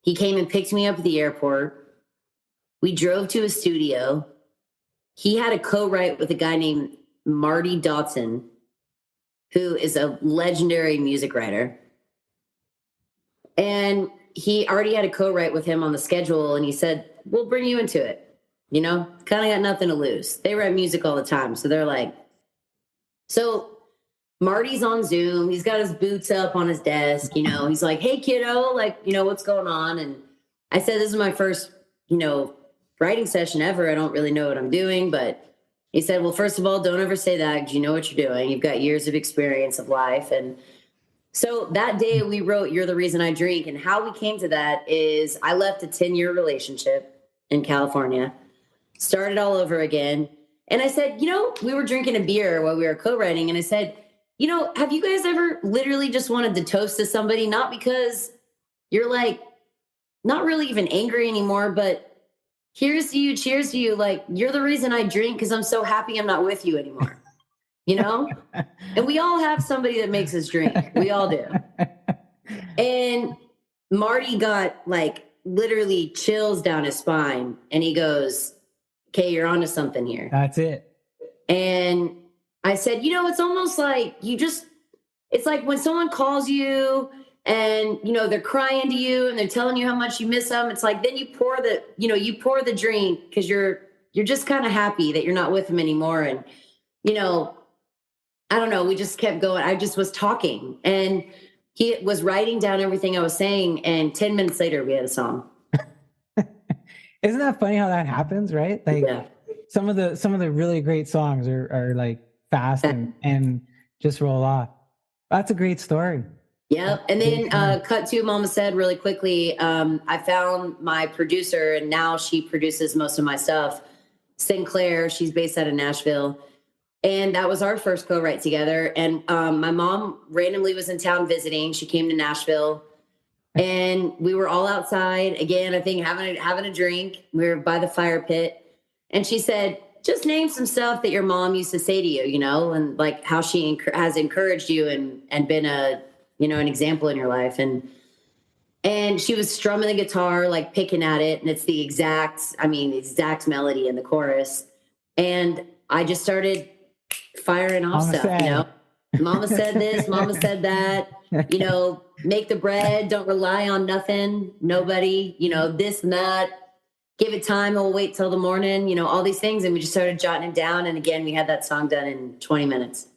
He came and picked me up at the airport. We drove to a studio. He had a co-write with a guy named Marty Dotson, who is a legendary music writer. And he already had a co-write with him on the schedule. And he said, we'll bring you into it. Kind of got nothing to lose. They write music all the time. So they're like, so Marty's on Zoom. He's got his boots up on his desk. He's like, hey, kiddo, what's going on? And I said, this is my first, writing session ever. I don't really know what I'm doing, but he said, well, first of all, don't ever say that because you know what you're doing. You've got years of experience of life. And so that day we wrote You're the Reason I Drink. And how we came to that is I left a 10-year relationship in California, started all over again. And I said, we were drinking a beer while we were co-writing. And I said, have you guys ever literally just wanted to toast to somebody? Not because you're like, not really even angry anymore, but here's to you, cheers to you. Like, you're the reason I drink because I'm so happy I'm not with you anymore. And we all have somebody that makes us drink. We all do. And Marty got like literally chills down his spine. And he goes, okay, you're onto something here. That's it. And I said, it's almost like it's like when someone calls you and, they're crying to you and they're telling you how much you miss them. It's like, then you pour the drink because you're just kind of happy that you're not with them anymore. And, I don't know. We just kept going. I just was talking and he was writing down everything I was saying. And 10 minutes later, we had a song. Isn't that funny how that happens, right? Like Yeah. some of the really great songs are like fast and just roll off. That's a great story. Yep. And then cut to Mama Said really quickly. I found my producer and now she produces most of my stuff. Sinclair, she's based out of Nashville. And that was our first co-write together. And my mom randomly was in town visiting. She came to Nashville and we were all outside again, I think having a drink. We were by the fire pit. And she said, just name some stuff that your mom used to say to you, and like how she has encouraged you and been an example in your life. And she was strumming the guitar, like picking at it. And it's the exact melody in the chorus. And I just started firing off Mama stuff, said. Mama said this, Mama said that, make the bread, don't rely on nothing, nobody, this and that. Give it time, we'll wait till the morning, all these things. And we just started jotting it down. And again, we had that song done in 20 minutes.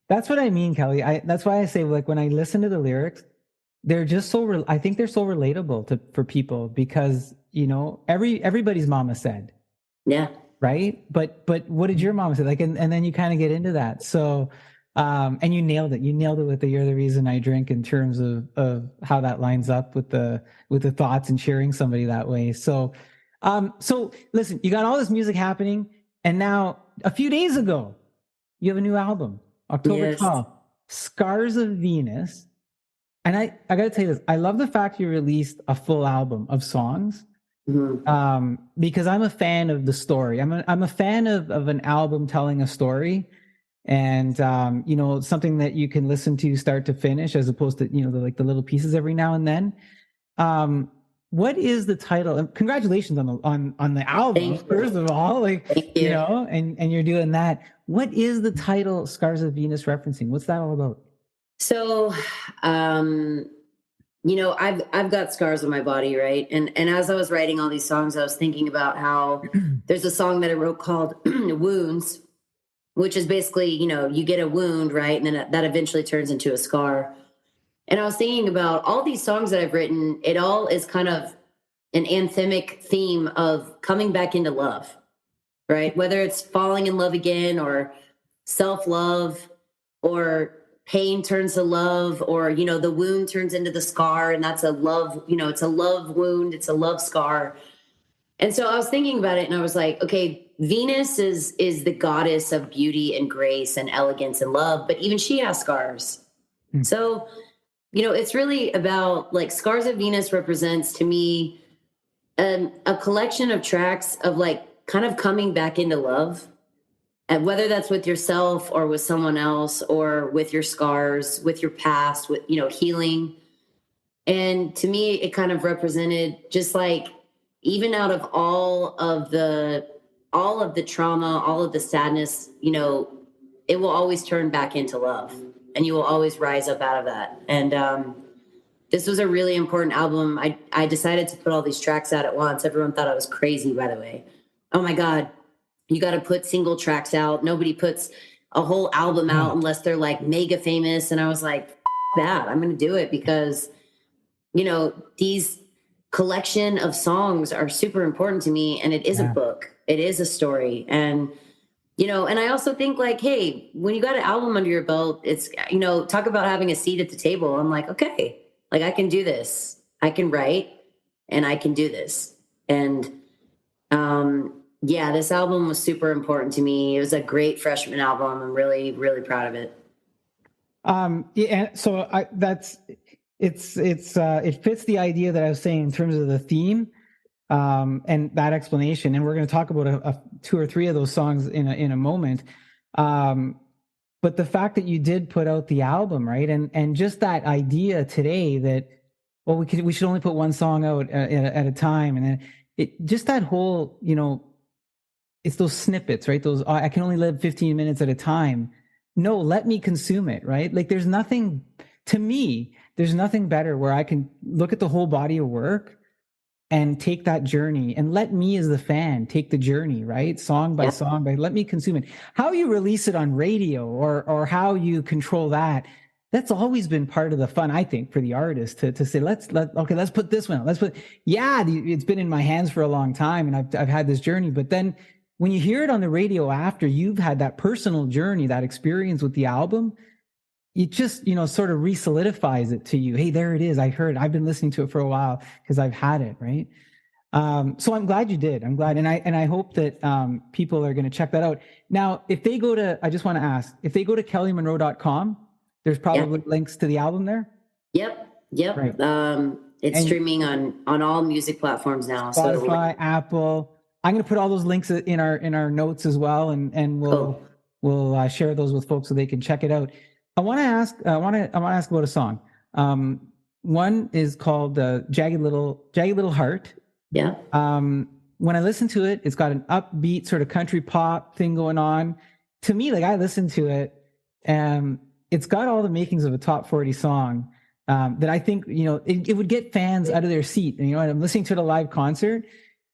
That's what I mean, Kelly. That's why I say, like, when I listen to the lyrics, they're just I think they're so relatable for people because, everybody's mama said. Yeah. Right. But what did your mama say? Like, and then you kind of get into that. So, and you nailed it. You nailed it with "You're the reason I drink" in terms of how that lines up with the thoughts and sharing somebody that way. So, so listen, you got all this music happening, and now a few days ago, you have a new album, October 12th, Scars of Venus. And I got to tell you this, I love the fact you released a full album of songs, because I'm a fan of the story. I'm a fan of an album telling a story, and something that you can listen to start to finish, as opposed to the little pieces every now and then. What is the title? And congratulations on the album, first of all. Like, and you're doing that. What is the title Scars of Venus referencing? What's that all about? So, I've got scars on my body, right? And as I was writing all these songs, I was thinking about how there's a song that I wrote called Wounds, which is basically, you get a wound, right? And then that eventually turns into a scar. And I was thinking about all these songs that I've written, it all is kind of an anthemic theme of coming back into love, right? Whether it's falling in love again or self-love or pain turns to love, or, the wound turns into the scar. And that's a love, it's a love wound. It's a love scar. And so I was thinking about it and I was like, okay, Venus is the goddess of beauty and grace and elegance and love, but even she has scars. So, it's really about, like, Scars of Venus represents to me a collection of tracks of, like, kind of coming back into love. And whether that's with yourself or with someone else or with your scars, with your past, with, healing. And to me, it kind of represented just like, even out of all of the trauma, all of the sadness, it will always turn back into love and you will always rise up out of that. And this was a really important album. I decided to put all these tracks out at once. Everyone thought I was crazy, by the way. Oh my God, you got to put single tracks out. Nobody puts a whole album out unless they're like mega famous. And I was like, that I'm going to do it because, these collection of songs are super important to me. And it is a book. It is a story. And, and I also think, like, hey, when you got an album under your belt, it's, talk about having a seat at the table. I'm like, okay, like, I can do this. I can write and I can do this. And, this album was super important to me. It was a great freshman album. I'm really, really proud of it. So it fits the idea that I was saying in terms of the theme, and that explanation. And we're going to talk about a two or three of those songs in a moment. But the fact that you did put out the album, right? And just that idea today that, well, we should only put one song out at a time. And then just that whole, it's those snippets, right? Those, I can only live 15 minutes at a time. No, let me consume it, right? Like there's nothing, to me, there's nothing better where I can look at the whole body of work and take that journey and let me as the fan take the journey, right? Song by song, by let me consume it. How you release it on radio or how you control that, that's always been part of the fun, I think, for the artist to say, let's put this one, it's been in my hands for a long time and I've had this journey. But then when you hear it on the radio after you've had that personal journey, that experience with the album, it just, sort of re-solidifies it to you. Hey, there it is. I heard, I've been listening to it for a while because I've had it, right? So I'm glad you did. I'm glad. And I hope that people are going to check that out. Now, if they go to, I just want to ask, if they go to kellymonroe.com, there's probably links to the album there? Yep. Right. It's streaming on all music platforms now. Spotify, Apple. I'm going to put all those links in our notes as well. And we'll share those with folks so they can check it out. I want to ask about a song. One is called Jagged Little Heart. Yeah. When I listen to it, it's got an upbeat sort of country pop thing going on. To me, like I listen to it, and it's got all the makings of a top 40 song that I think, it would get fans out of their seat. And, I'm listening to it at a live concert.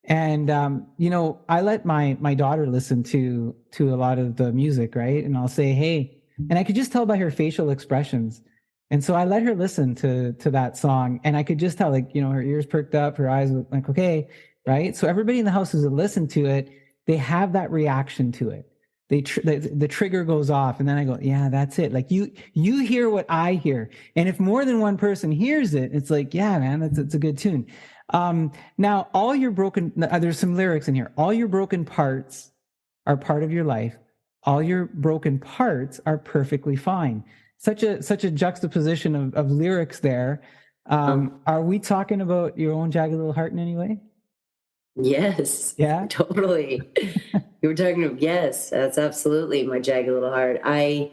And, I let my daughter listen to a lot of the music, right? And I'll say, hey, and I could just tell by her facial expressions. And so I let her listen to that song, and I could just tell, like, her ears perked up, her eyes were like, okay, right? So everybody in the house who's listened to it, they have that reaction to it. The trigger goes off, and then I go, yeah, that's it. Like you hear what I hear. And if more than one person hears it, it's like, yeah, man, it's a good tune. Now all your broken, there's some lyrics in here. All your broken parts are part of your life. All your broken parts are perfectly fine. Such a juxtaposition of lyrics there. Are we talking about your own jagged little heart in any way? Yes. Yeah. Totally. You were talking about, yes, that's absolutely my jagged little heart. I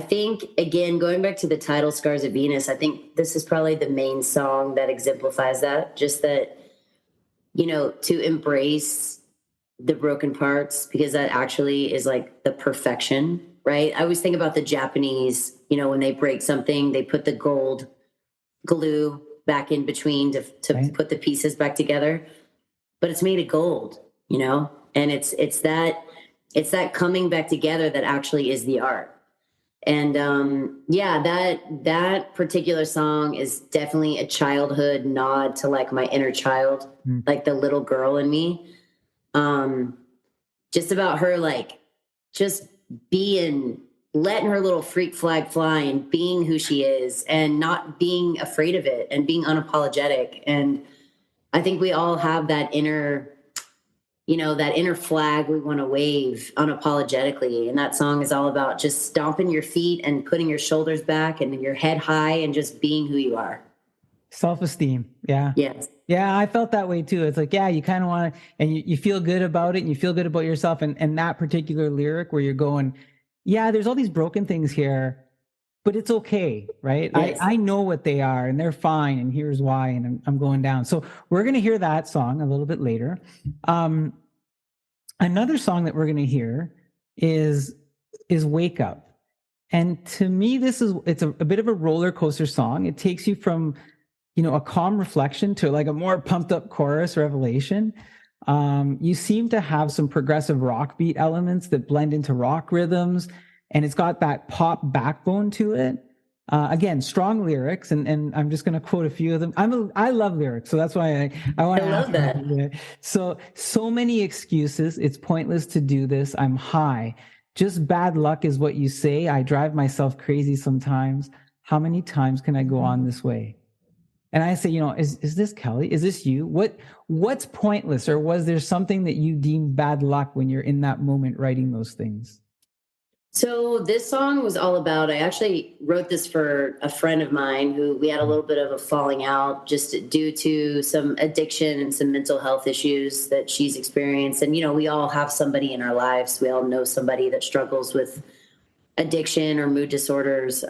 think, again, going back to the title Scars of Venus, I think this is probably the main song that exemplifies that. Just that, to embrace the broken parts, because that actually is like the perfection, right? I always think about the Japanese, when they break something, they put the gold glue back in between to right. Put the pieces back together, but it's made of gold, and it's that coming back together that actually is the art. And that particular song is definitely a childhood nod to like my inner child, like the little girl in me. Just about her, like just letting her little freak flag fly and being who she is and not being afraid of it and being unapologetic. And I think we all have that inner flag we want to wave unapologetically. And that song is all about just stomping your feet and putting your shoulders back and your head high and just being who you are. Self-esteem. Yeah. Yes. Yeah, I felt that way too. It's like, yeah, you kind of want to, and you feel good about it and you feel good about yourself. And that particular lyric where you're going, yeah, there's all these broken things here, but it's okay, right? Yes. I know what they are and they're fine. And here's why. And I'm going down. So we're going to hear that song a little bit later. Another song that we're going to hear is Wake Up. And to me, it's a bit of a roller coaster song. It takes you from a calm reflection to like a more pumped up chorus revelation. You seem to have some progressive rock beat elements that blend into rock rhythms, and it's got that pop backbone to it. Again, strong lyrics, and I'm just going to quote a few of them. I love lyrics, so that's why I want to love that. So many excuses. It's pointless to do this. I'm high. Just bad luck is what you say. I drive myself crazy sometimes. How many times can I go on this way? And I say, is this Kelly? Is this you? What's pointless? Or was there something that you deemed bad luck when you're in that moment writing those things? So this song was all about, I actually wrote this for a friend of mine who we had a little bit of a falling out just due to some addiction and some mental health issues that she's experienced. And, we all have somebody in our lives. We all know somebody that struggles with addiction or mood disorders.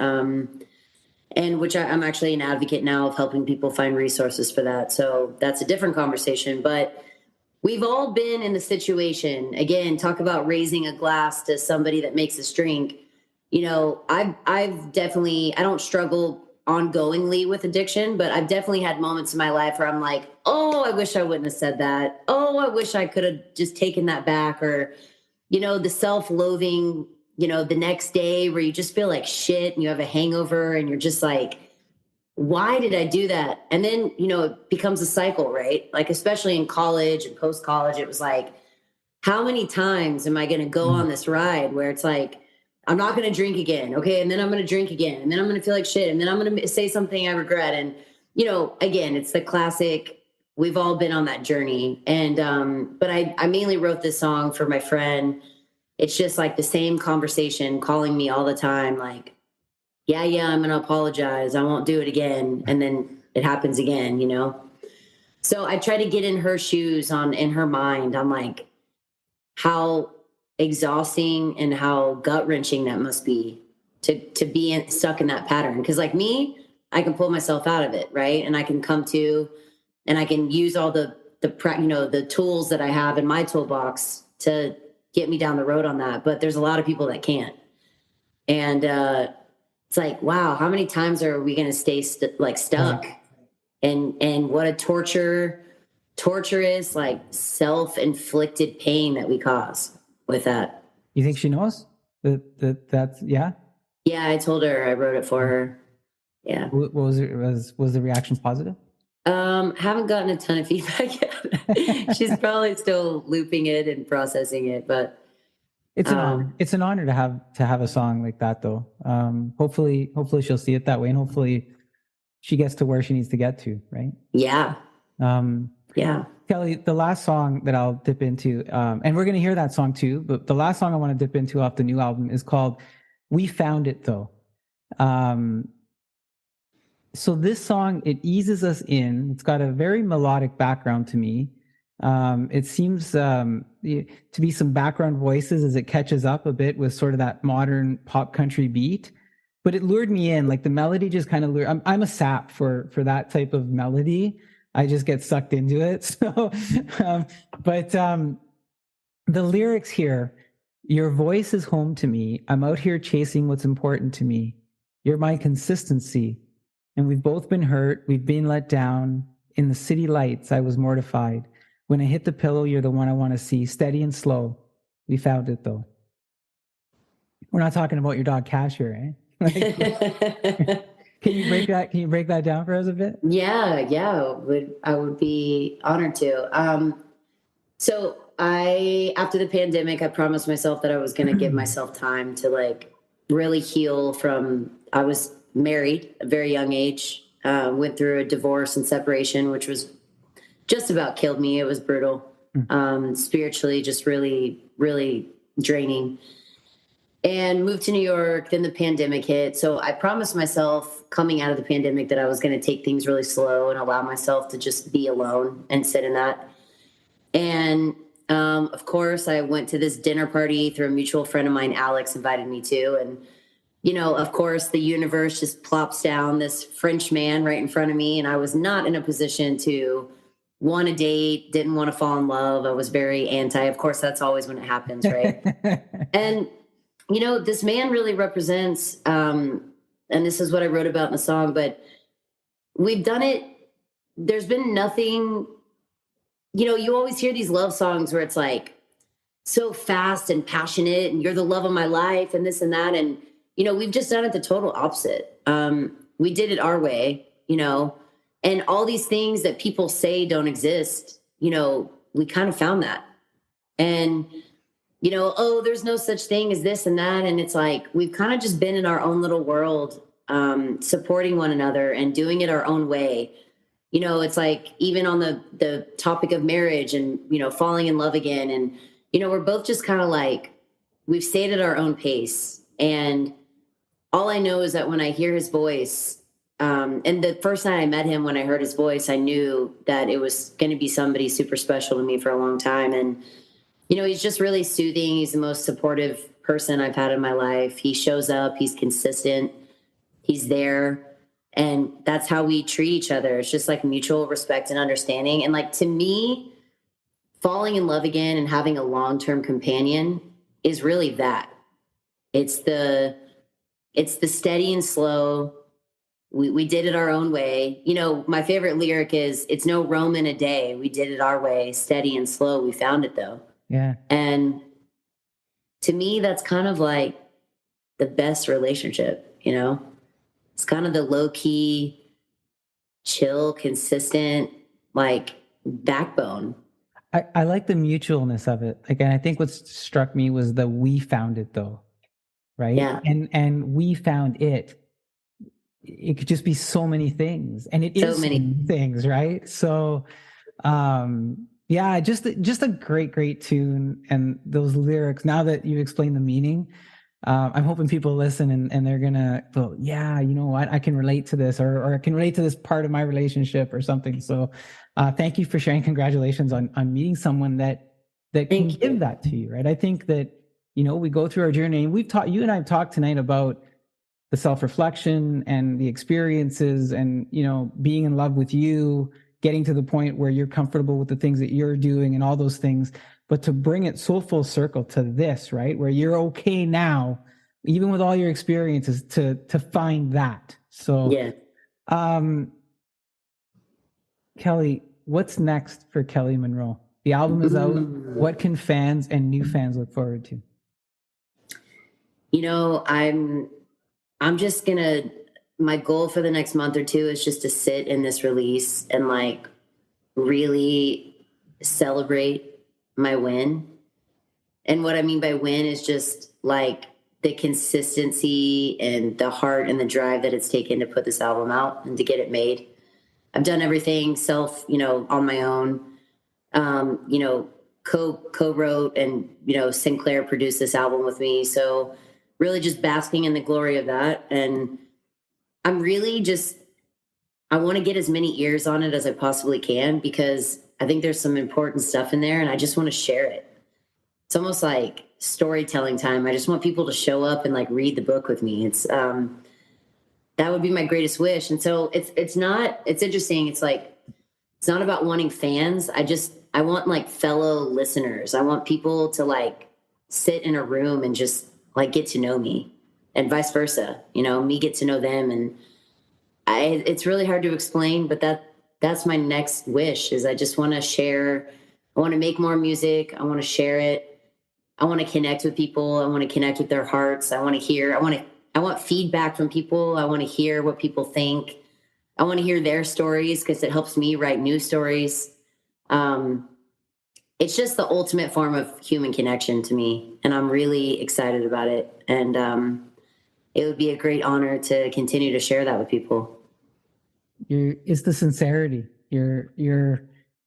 And which I'm actually an advocate now of helping people find resources for that. So that's a different conversation. But we've all been in the situation. Again, talk about raising a glass to somebody that makes us drink. You know, I've definitely, I don't struggle ongoingly with addiction, but I've definitely had moments in my life where I'm like, oh, I wish I wouldn't have said that. Oh, I wish I could have just taken that back. Or, you know, the self-loathing, you know, the next day where you just feel like shit and you have a hangover and you're just like, why did I do that? And then, you know, it becomes a cycle, right? Like, especially in college and post college, it was like, how many times am I going to go on this ride where it's like, I'm not going to drink again. Okay. And then I'm going to drink again. And then I'm going to feel like shit. And then I'm going to say something I regret. And, you know, again, it's the classic, we've all been on that journey. And, but I mainly wrote this song for my friend. It's just like the same conversation calling me all the time. Like, yeah, I'm going to apologize. I won't do it again. And then it happens again, you know? So I try to get in her shoes in her mind. I'm like, how exhausting and how gut wrenching that must be to be stuck in that pattern. Cause like me, I can pull myself out of it. Right. And I can come to, and I can use all the tools that I have in my toolbox to get me down the road on that. But there's a lot of people that can't. And, it's like, wow, how many times are we going to stay stuck? And what a torturous, like self-inflicted pain that we cause with that. You think she knows that's, yeah? Yeah, I told her, I wrote it for her. Yeah. What was it? Was the reaction positive? Haven't gotten a ton of feedback yet. She's probably still looping it and processing it, but it's an honor. It's an honor to have a song like that, though. Hopefully she'll see it that way, and hopefully she gets to where she needs to get to, right? Yeah. Yeah. Kelly, the last song that I'll dip into, and we're going to hear that song too, but the last song I want to dip into off the new album is called "We Found It," though. So this song, it eases us in. It's got a very melodic background to me. It seems to be some background voices as it catches up a bit with sort of that modern pop country beat, but it lured me in. Like the melody just kind of lured. I'm a sap for that type of melody. I just get sucked into it. So, but the lyrics here: your voice is home to me. I'm out here chasing what's important to me. You're my consistency, and we've both been hurt. We've been let down. In the city lights, I was mortified. When I hit the pillow, you're the one I want to see. Steady and slow. We found it, though. We're not talking about your dog Cash here, eh? Can you break that down for us a bit? Yeah. I would be honored to. So after the pandemic, I promised myself that I was going to give myself time to like really heal from, I was married at a very young age, went through a divorce and separation, which was just about killed me. It was brutal. Spiritually, just really, really draining. And moved to New York. Then the pandemic hit. So I promised myself coming out of the pandemic that I was going to take things really slow and allow myself to just be alone and sit in that. And of course, I went to this dinner party through a mutual friend of mine, Alex, invited me to. And, you know, of course, the universe just plops down this French man right in front of me. And I was not in a position to want to date, didn't want to fall in love. I was very anti. Of course, that's always when it happens, right? And, you know, this man really represents, and this is what I wrote about in the song, but we've done it. There's been nothing, you know, you always hear these love songs where it's like so fast and passionate and you're the love of my life and this and that. And, you know, we've just done it the total opposite. We did it our way, you know, and all these things that people say don't exist, you know, we kind of found that. And, you know, oh, there's no such thing as this and that. And it's like, we've kind of just been in our own little world, supporting one another and doing it our own way. You know, it's like, even on the topic of marriage and, you know, falling in love again. And, you know, we're both just kind of like, we've stayed at our own pace. And all I know is that when I hear his voice, and the first night I met him, when I heard his voice, I knew that it was going to be somebody super special to me for a long time. And, you know, he's just really soothing. He's the most supportive person I've had in my life. He shows up, he's consistent, he's there. And that's how we treat each other. It's just like mutual respect and understanding. And like, to me, falling in love again and having a long-term companion is really that. It's the steady and slow. We did it our own way. You know, my favorite lyric is, it's no Roman a day. We did it our way, steady and slow. We found it though. Yeah. And to me, that's kind of like the best relationship, you know? It's kind of the low key, chill, consistent, like backbone. I like the mutualness of it. Again, I think what struck me was the we found it though, right? Yeah. And we found it. It could just be so many things, and it So is many things, right? So, yeah, just a great tune, and those lyrics. Now that you explained the meaning, I'm hoping people listen and they're gonna go, yeah, you know what, I can relate to this, or I can relate to this part of my relationship or something. So, thank you for sharing. Congratulations on meeting someone that can give that to you, right? I think that, you know, we go through our journey, and you and I have talked tonight about the self-reflection and the experiences, and, you know, being in love with you, getting to the point where you're comfortable with the things that you're doing and all those things. But to bring it so full circle to this, right, where you're okay now, even with all your experiences, to find that. So, yeah. Kelly, what's next for Kelly Monroe? The album is out. What can fans and new fans look forward to? You know, I'm just gonna, my goal for the next month or two is just to sit in this release and like really celebrate my win. And what I mean by win is just like the consistency and the heart and the drive that it's taken to put this album out and to get it made. I've done everything self, you know, on my own. You know, co-wrote, and, you know, Sinclair produced this album with me. So really just basking in the glory of that. And I'm really just, I want to get as many ears on it as I possibly can, because I think there's some important stuff in there and I just want to share it. It's almost like storytelling time. I just want people to show up and like read the book with me. It's, that would be my greatest wish. And so it's interesting. It's like, it's not about wanting fans. I want like fellow listeners. I want people to like sit in a room and just like get to know me, and vice versa, you know, me get to know them. And it's really hard to explain, but that's my next wish, is I just want to share. I want to make more music. I want to share it. I want to connect with people. I want to connect with their hearts. I want feedback from people. I want to hear what people think. I want to hear their stories, because it helps me write new stories. It's just the ultimate form of human connection to me, and I'm really excited about it. And it would be a great honor to continue to share that with people. It's the sincerity. You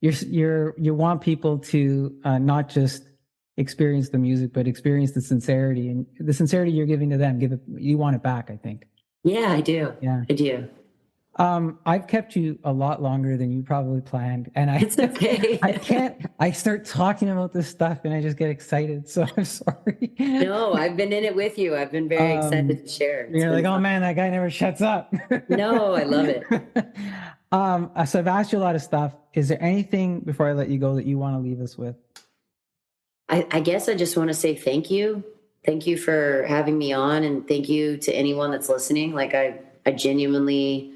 want people to not just experience the music, but experience the sincerity, and the sincerity you're giving to them. You want it back, I think. Yeah, I do. Yeah, I do. I've kept you a lot longer than you probably planned, and It's okay. I start talking about this stuff and I just get excited. So I'm sorry. No, I've been in it with you. I've been very excited to share. You're like, oh man, that guy never shuts up. No, I love it. So I've asked you a lot of stuff. Is there anything before I let you go that you want to leave us with? I guess I just want to say thank you. Thank you for having me on, and thank you to anyone that's listening. Like I genuinely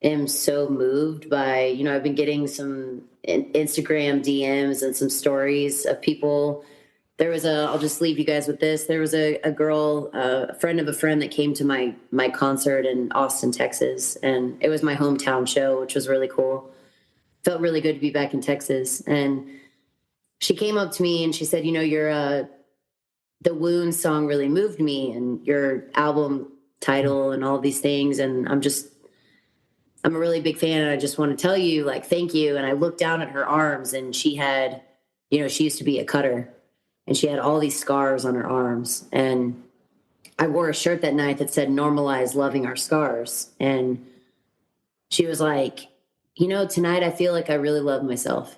am so moved by, you know, I've been getting some Instagram DMs and some stories of people. I'll just leave you guys with this. There was a girl, a friend of a friend, that came to my concert in Austin, Texas. And it was my hometown show, which was really cool. Felt really good to be back in Texas. And she came up to me and she said, you know, the Wound song really moved me, and your album title and all these things. And I'm a really big fan, and I just want to tell you, like, thank you. And I looked down at her arms, and she had, you know, she used to be a cutter, and she had all these scars on her arms. And I wore a shirt that night that said, normalize loving our scars. And she was like, you know, tonight I feel like I really love myself.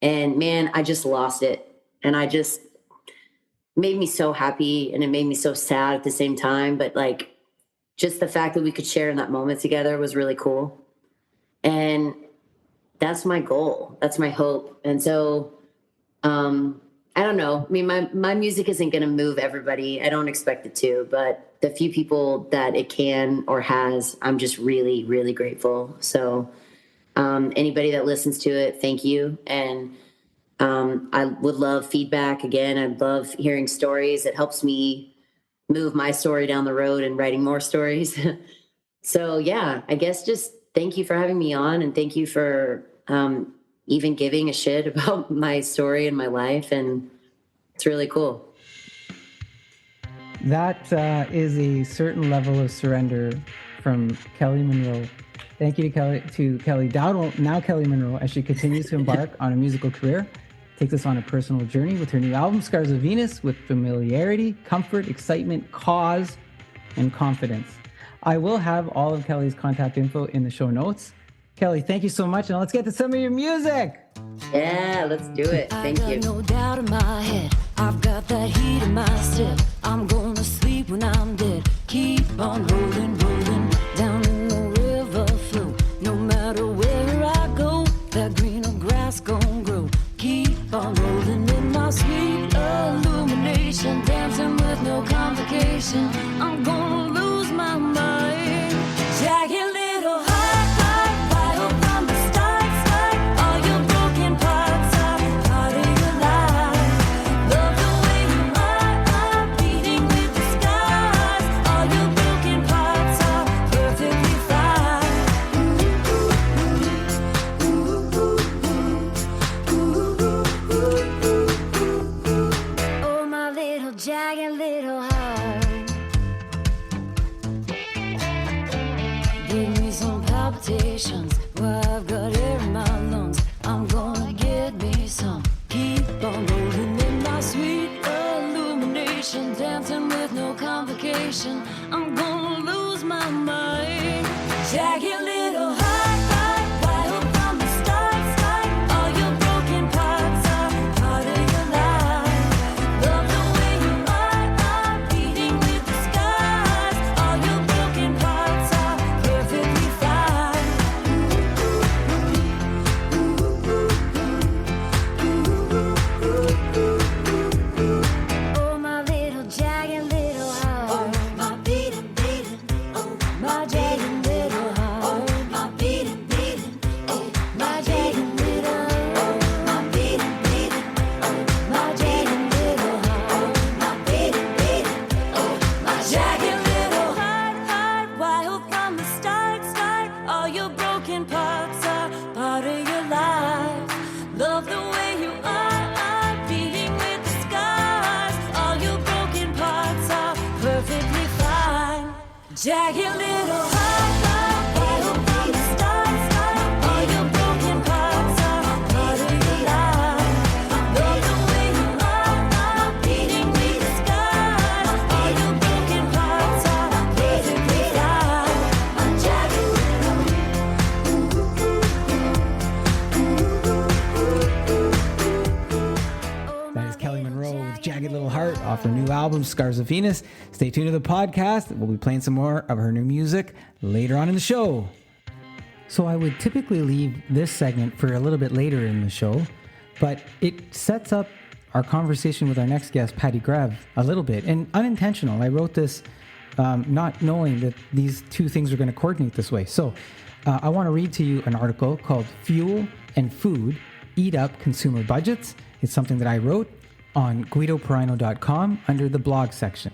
And man, I just lost it. And made me so happy, and it made me so sad at the same time. But like, just the fact that we could share in that moment together was really cool. And that's my goal. That's my hope. And so I don't know. I mean, my music isn't going to move everybody. I don't expect it to, but the few people that it can or has, I'm just really, really grateful. So, anybody that listens to it, thank you. And I would love feedback. Again, I love hearing stories. It helps me move my story down the road and writing more stories. So yeah, I guess just thank you for having me on, and thank you for even giving a shit about my story and my life. And it's really cool. That is a certain level of surrender from Kelly Monroe. Thank you to Kelly Dowdle, now Kelly Monroe, as she continues to embark on a musical career, takes us on a personal journey with her new album, Scars of Venus, with familiarity, comfort, excitement, cause, and confidence. I will have all of Kelly's contact info in the show notes. Kelly, thank you so much, and let's get to some of your music. Yeah, let's do it. Thank you. I got no doubt in my head. I've got that heat in my step. I'm gonna sleep when I'm dead. Keep on rolling, rolling down in the river flow. No matter where I go, that greener grass gon' grow. Keep on rolling in my sweet illumination, dancing with no complication. I'm gonna lose my mind. Jagged little heart, wide open the start. All your broken parts are part of your life. Love the way you are beating with the scars. All your broken parts are perfectly fine. Oh, my little jagged little heart. Give me some palpitations where I've got air in my lungs. I'm gonna get me some. Keep on rolling in my sweet illumination, dancing with no complication. I'm gonna lose my mind. Jagged little heart, wide open the start. All your broken parts are part of your life. Love the way you are beating with the scars. All your broken parts are perfectly fine. Oh, my little jagged little heart. Oh, my beating, beating. Oh, my jagged little heart. Oh, my beating, beating. Oh, my jagged little. Oh, my beating, beating. Oh, my jagged little heart. Oh, my beating, beating. Oh, my jagged little heart. Wild from the start. All your broken parts are part of your life. Love the way you are beating with the scars. All your broken parts are perfectly fine. Jagged little heart, wild from the start. All your broken parts are part of your life. Love the way you are beating with the scars. All your broken parts are perfectly fine. Jagged That is Kelly Monroe with Jagged Little Heart off her new album, Scars of Venus. Stay tuned to the podcast. We'll be playing some more of her new music later on in the show. So I would typically leave this segment for a little bit later in the show, but it sets up our conversation with our next guest, Patty Grev, a little bit, and unintentional. I wrote this not knowing that these two things are going to coordinate this way. So I want to read to you an article called Fuel and Food Eat Up Consumer Budgets. It's something that I wrote on guidoperino.com under the blog section.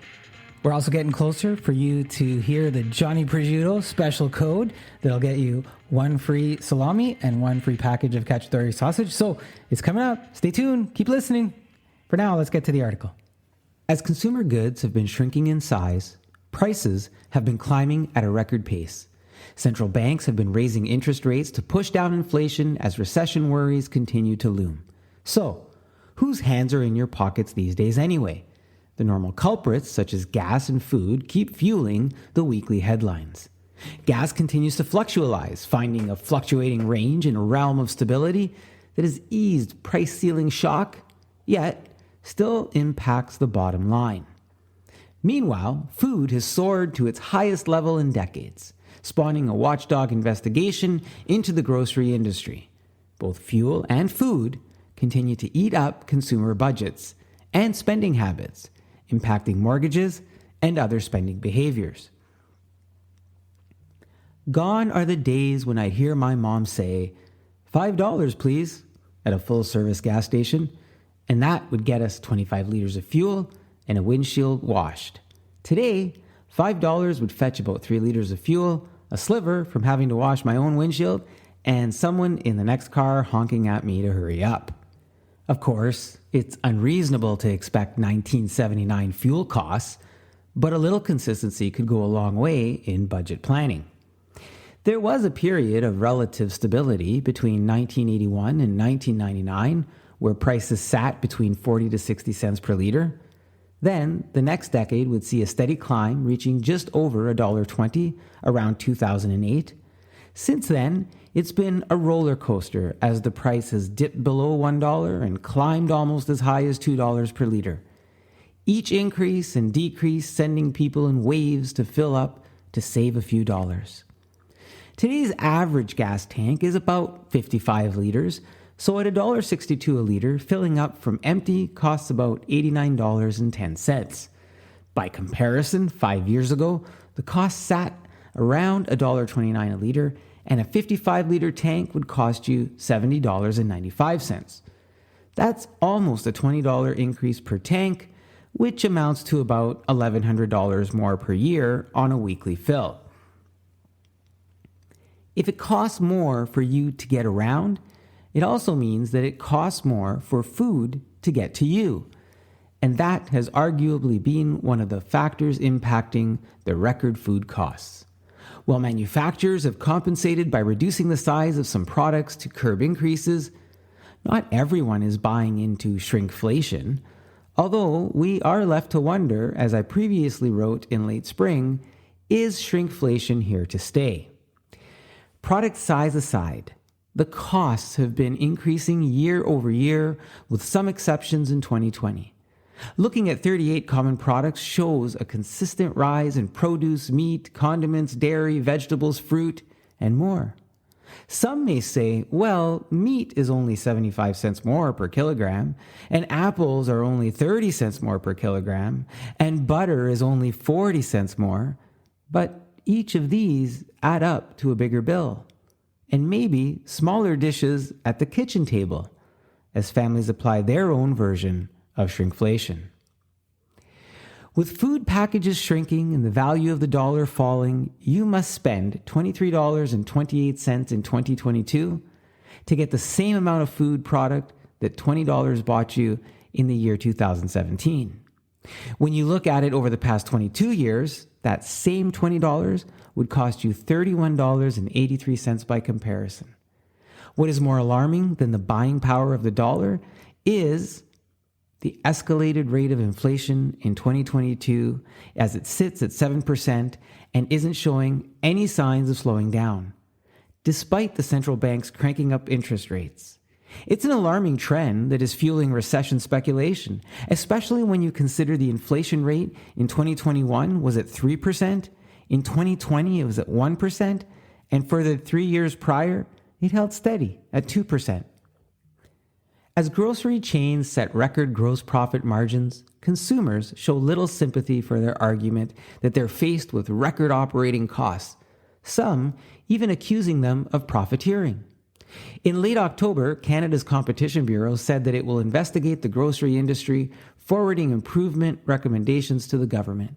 We're also getting closer for you to hear the Johnny Prosciutto special code that'll get you one free salami and one free package of cacciatore sausage. So it's coming up. Stay tuned. Keep listening. For now, let's get to the article. As consumer goods have been shrinking in size, prices have been climbing at a record pace. Central banks have been raising interest rates to push down inflation as recession worries continue to loom. So, whose hands are in your pockets these days anyway? The normal culprits, such as gas and food, keep fueling the weekly headlines. Gas continues to fluctualize, finding a fluctuating range in a realm of stability that has eased price ceiling shock, yet still impacts the bottom line. Meanwhile, food has soared to its highest level in decades, spawning a watchdog investigation into the grocery industry. Both fuel and food continue to eat up consumer budgets and spending habits, impacting mortgages and other spending behaviors. Gone are the days when I'd hear my mom say, $5 please, at a full-service gas station, and that would get us 25 liters of fuel and a windshield washed. Today, $5 would fetch about 3 liters of fuel, a sliver from having to wash my own windshield, and someone in the next car honking at me to hurry up. Of course, it's unreasonable to expect 1979 fuel costs, but a little consistency could go a long way in budget planning. There was a period of relative stability between 1981 and 1999 where prices sat between 40 to 60 cents per liter. Then, the next decade would see a steady climb reaching just over $1.20 around 2008. Since then, it's been a roller coaster as the price has dipped below $1 and climbed almost as high as $2 per liter. Each increase and decrease sending people in waves to fill up to save a few dollars. Today's average gas tank is about 55 liters, so at $1.62 a liter, filling up from empty costs about $89.10. By comparison, 5 years ago, the cost sat around $1.29 a liter, and a 55-liter tank would cost you $70.95. That's almost a $20 increase per tank, which amounts to about $1,100 more per year on a weekly fill. If it costs more for you to get around, it also means that it costs more for food to get to you. And that has arguably been one of the factors impacting the record food costs. While manufacturers have compensated by reducing the size of some products to curb increases, not everyone is buying into shrinkflation, although we are left to wonder, as I previously wrote in late spring, is shrinkflation here to stay? Product size aside, the costs have been increasing year over year, with some exceptions in 2020. Looking at 38 common products shows a consistent rise in produce, meat, condiments, dairy, vegetables, fruit, and more. Some may say, well, meat is only 75 cents more per kilogram, and apples are only 30 cents more per kilogram, and butter is only 40 cents more, but each of these add up to a bigger bill, and maybe smaller dishes at the kitchen table, as families apply their own version of shrinkflation. With food packages shrinking and the value of the dollar falling, you must spend $23.28 in 2022 to get the same amount of food product that $20 bought you in the year 2017. When you look at it over the past 22 years, that same $20 would cost you $31.83 by comparison. What is more alarming than the buying power of the dollar is the escalated rate of inflation in 2022 as it sits at 7% and isn't showing any signs of slowing down, despite the central banks cranking up interest rates. It's an alarming trend that is fueling recession speculation, especially when you consider the inflation rate in 2021 was at 3%, in 2020 it was at 1%, and for the 3 years prior, it held steady at 2%. As grocery chains set record gross profit margins, consumers show little sympathy for their argument that they're faced with record operating costs, some even accusing them of profiteering. In late October, Canada's Competition Bureau said that it will investigate the grocery industry, forwarding improvement recommendations to the government.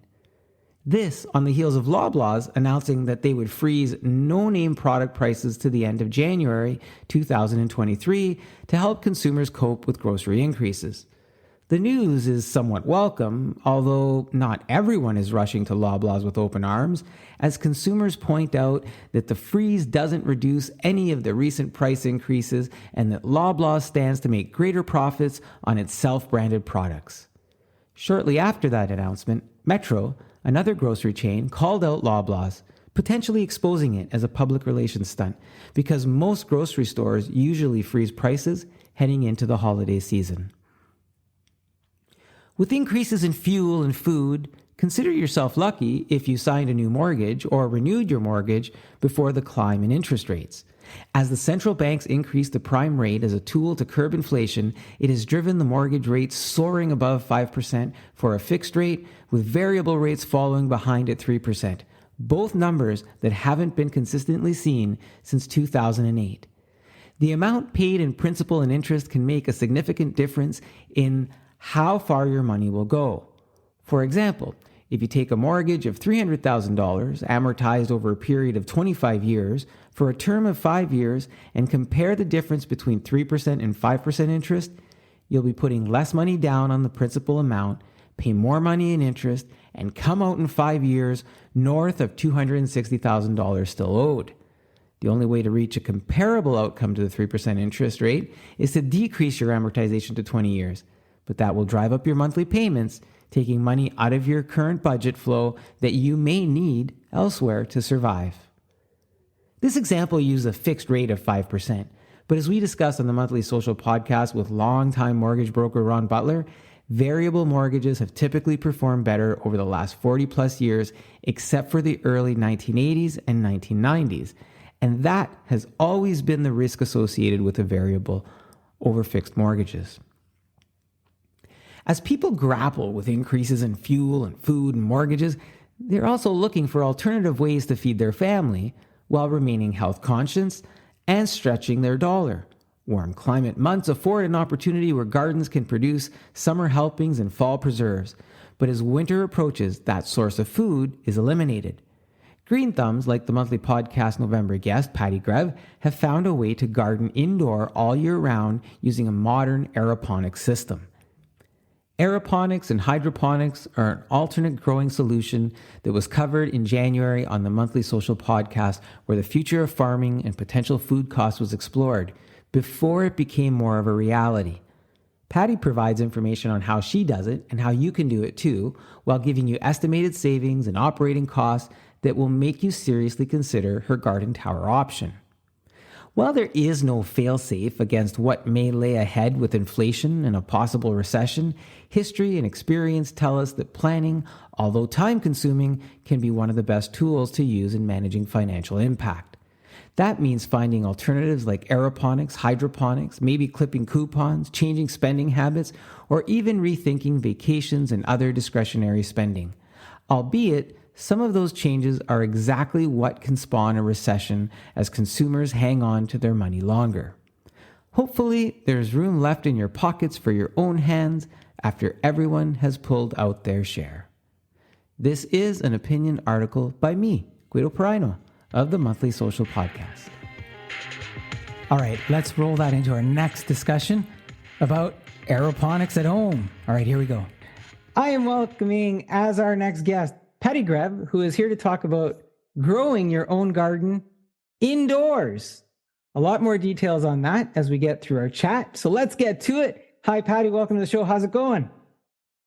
This on the heels of Loblaws announcing that they would freeze no-name product prices to the end of January 2023 to help consumers cope with grocery increases. The news is somewhat welcome, although not everyone is rushing to Loblaws with open arms, as consumers point out that the freeze doesn't reduce any of the recent price increases and that Loblaws stands to make greater profits on its self-branded products. Shortly after that announcement, Metro, another grocery chain, called out Loblaws, potentially exposing it as a public relations stunt because most grocery stores usually freeze prices heading into the holiday season. With increases in fuel and food, consider yourself lucky if you signed a new mortgage or renewed your mortgage before the climb in interest rates. As the central banks increase the prime rate as a tool to curb inflation, it has driven the mortgage rate soaring above 5% for a fixed rate, with variable rates following behind at 3%, both numbers that haven't been consistently seen since 2008. The amount paid in principal and interest can make a significant difference in how far your money will go. For example, if you take a mortgage of $300,000 amortized over a period of 25 years for a term of 5 years and compare the difference between 3% and 5% interest, you'll be putting less money down on the principal amount, pay more money in interest, and come out in 5 years north of $260,000 still owed. The only way to reach a comparable outcome to the 3% interest rate is to decrease your amortization to 20 years, but that will drive up your monthly payments, taking money out of your current budget flow that you may need elsewhere to survive. This example used a fixed rate of 5%, but as we discussed on the Monthly Social podcast with longtime mortgage broker Ron Butler, variable mortgages have typically performed better over the last 40 plus years, except for the early 1980s and 1990s. And that has always been the risk associated with a variable over fixed mortgages. As people grapple with increases in fuel and food and mortgages, they're also looking for alternative ways to feed their family while remaining health conscious and stretching their dollar. Warm climate months afford an opportunity where gardens can produce summer helpings and fall preserves. But as winter approaches, that source of food is eliminated. Green thumbs, like the monthly podcast November guest, Patty Grev, have found a way to garden indoor all year round using a modern aeroponics system. Aeroponics and hydroponics are an alternate growing solution that was covered in January on the Monthly Social podcast, where the future of farming and potential food costs was explored before it became more of a reality. Patty provides information on how she does it and how you can do it too, while giving you estimated savings and operating costs that will make you seriously consider her garden tower option. While there is no fail-safe against what may lay ahead with inflation and a possible recession, history and experience tell us that planning, although time-consuming, can be one of the best tools to use in managing financial impact. That means finding alternatives like aeroponics, hydroponics, maybe clipping coupons, changing spending habits, or even rethinking vacations and other discretionary spending. Albeit, some of those changes are exactly what can spawn a recession as consumers hang on to their money longer. Hopefully, there's room left in your pockets for your own hands after everyone has pulled out their share. This is an opinion article by me, Guido Perino, of the Monthly Social Podcast. All right, let's roll that into our next discussion about aeroponics at home. All right, here we go. I am welcoming as our next guest, Patty Grev, who is here to talk about growing your own garden indoors. A lot more details on that as we get through our chat. So let's get to it. Hi, Patty. Welcome to the show. How's it going?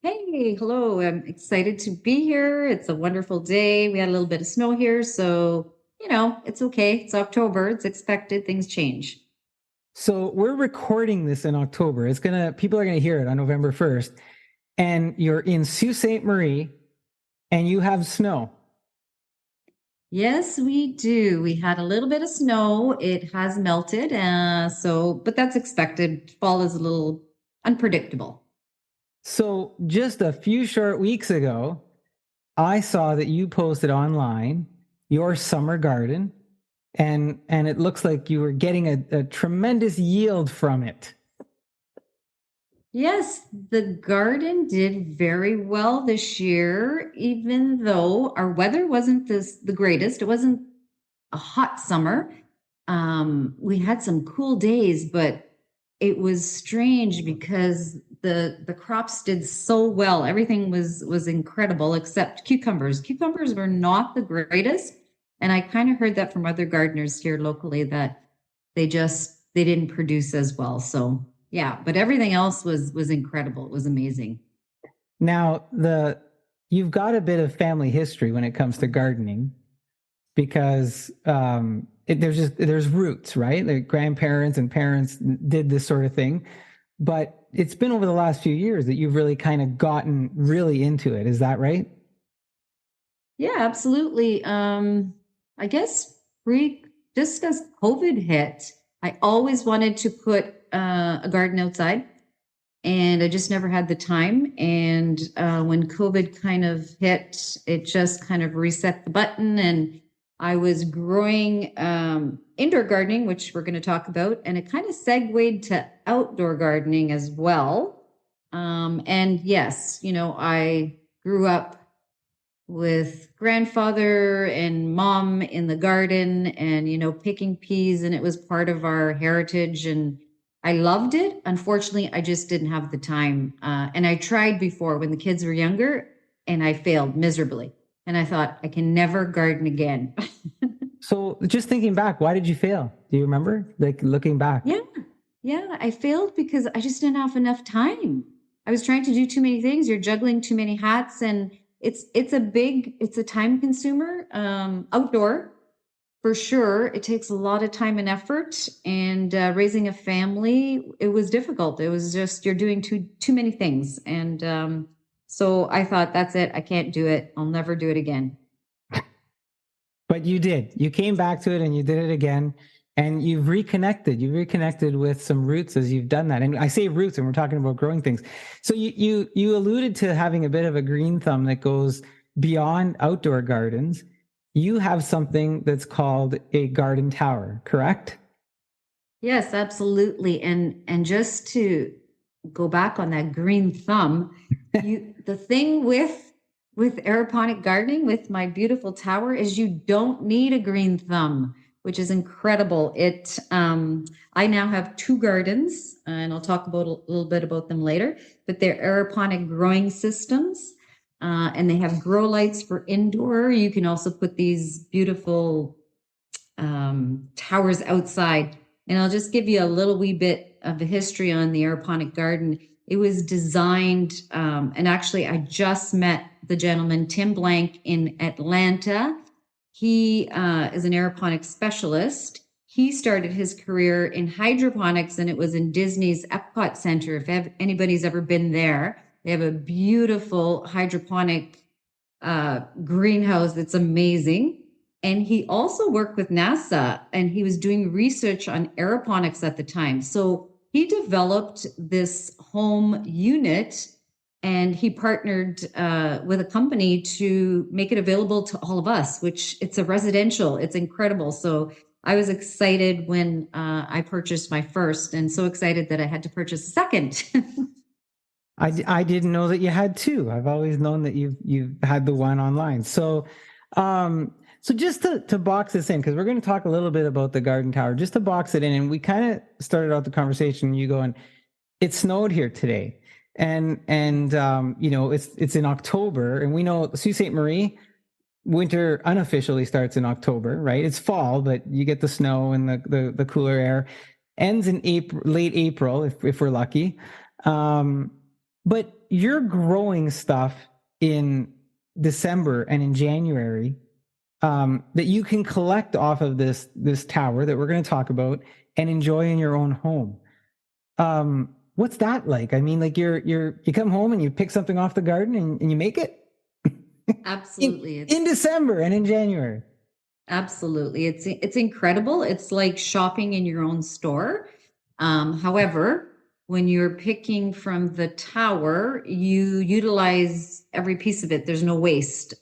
Hey, hello. I'm excited to be here. It's a wonderful day. We had a little bit of snow here, so, it's okay. It's October. It's expected. Things change. So we're recording this in October. People are going to hear it on November 1st. And you're in Sault Ste. Marie and you have snow. Yes, we do. We had a little bit of snow. It has melted. But that's expected. Fall is a little unpredictable. So just a few short weeks ago, I saw that you posted online your summer garden, and it looks like you were getting a tremendous yield from it. Yes, the garden did very well this year, even though our weather wasn't the greatest. It wasn't a hot summer. We had some cool days, but it was strange because the crops did so well. Everything was incredible except cucumbers. Cucumbers were not the greatest. And I kind of heard that from other gardeners here locally that they didn't produce as well. So yeah, but everything else was incredible. It was amazing. Now, you've got a bit of family history when it comes to gardening because there's roots, right? Like grandparents and parents did this sort of thing. but it's been over the last few years that you've really kind of gotten really into it. Is that right? Yeah, absolutely. I guess just as COVID hit, I always wanted to put a garden outside, and I just never had the time. And when COVID kind of hit, it just kind of reset the button. And I was growing indoor gardening, which we're going to talk about, and it kind of segued to outdoor gardening as well. And yes, I grew up with grandfather and mom in the garden and picking peas, and it was part of our heritage, and I loved it. Unfortunately, I just didn't have the time, and I tried before when the kids were younger, and I failed miserably, and I thought I can never garden again. So just thinking back, why did you fail? Do you remember? Like looking back? Yeah, I failed because I just didn't have enough time. I was trying to do too many things. You're juggling too many hats, and it's a time consumer. Outdoor for sure. It takes a lot of time and effort, and raising a family, it was difficult. It was just you're doing too many things, and so I thought that's it. I can't do it. I'll never do it again. But you did. You came back to it and you did it again. And you've reconnected. You've reconnected with some roots as you've done that. And I say roots, and we're talking about growing things. So you alluded to having a bit of a green thumb that goes beyond outdoor gardens. You have something that's called a garden tower, correct? Yes, absolutely. And just to go back on that green thumb, the thing with aeroponic gardening, with my beautiful tower, is you don't need a green thumb, which is incredible. I now have 2 gardens, and I'll talk about a little bit about them later, but they're aeroponic growing systems. And they have grow lights for indoor. You can also put these beautiful towers outside. And I'll just give you a little wee bit of the history on the aeroponic garden. It was designed, and actually I just met the gentleman, Tim Blank, in Atlanta. He is an aeroponics specialist. He started his career in hydroponics, and it was in Disney's Epcot Center. If anybody's ever been there, they have a beautiful hydroponic greenhouse that's amazing. And he also worked with NASA, and he was doing research on aeroponics at the time. So he developed this home unit, and he partnered with a company to make it available to all of us, which it's a residential. It's incredible. So I was excited when I purchased my first, and so excited that I had to purchase a second. I didn't know that you had 2. I've always known that you've had the one online. So so just to box this in, because we're going to talk a little bit about the garden tower, just to box it in, and we kind of started out the conversation, you going, it snowed here today. And it's in October, and we know Sault Ste. Marie, winter unofficially starts in October, right? It's fall, but you get the snow and the cooler air. Ends in late April, if we're lucky. But you're growing stuff in December and in January that you can collect off of this tower that we're going to talk about and enjoy in your own home. What's that like? I mean, like you come home and you pick something off the garden and you make it? Absolutely. in December and in January. Absolutely. It's incredible. It's like shopping in your own store. However, when you're picking from the tower, you utilize every piece of it. There's no waste.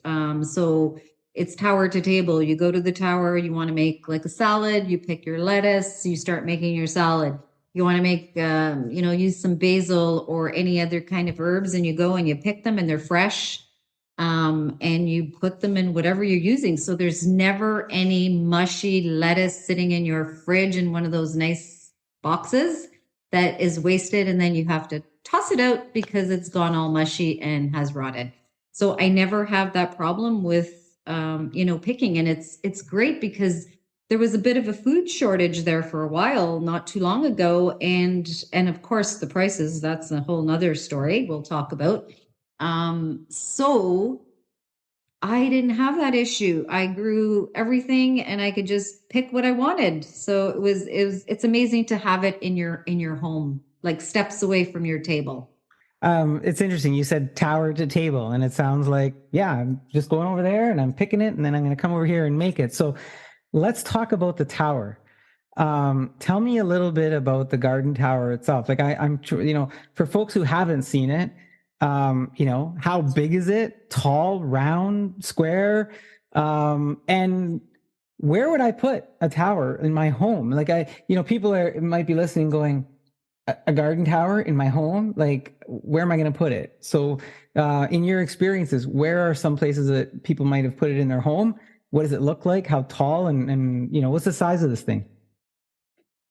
So it's tower to table. You go to the tower, you want to make like a salad, you pick your lettuce, you start making your salad. You want to make, use some basil or any other kind of herbs, and you go and you pick them, and they're fresh. And you put them in whatever you're using. So there's never any mushy lettuce sitting in your fridge in one of those nice boxes that is wasted, and then you have to toss it out because it's gone all mushy and has rotted. So I never have that problem with picking, and it's great because there was a bit of a food shortage there for a while not too long ago, and of course the prices, that's a whole nother story we'll talk about. So I didn't have that issue. I grew everything and I could just pick what I wanted. So it's amazing to have it in your home. like steps away from your table. It's interesting. You said tower to table, and it sounds like, yeah, I'm just going over there and I'm picking it, and then I'm going to come over here and make it. So let's talk about the tower. Tell me a little bit about the garden tower itself. Like I'm, for folks who haven't seen it, how big is it? Tall, round, square? And where would I put a tower in my home? Like people might be listening going, a garden tower in my home, like where am I going to put it? So in your experiences, where are some places that people might have put it in their home? What does it look like? How tall? And what's the size of this thing?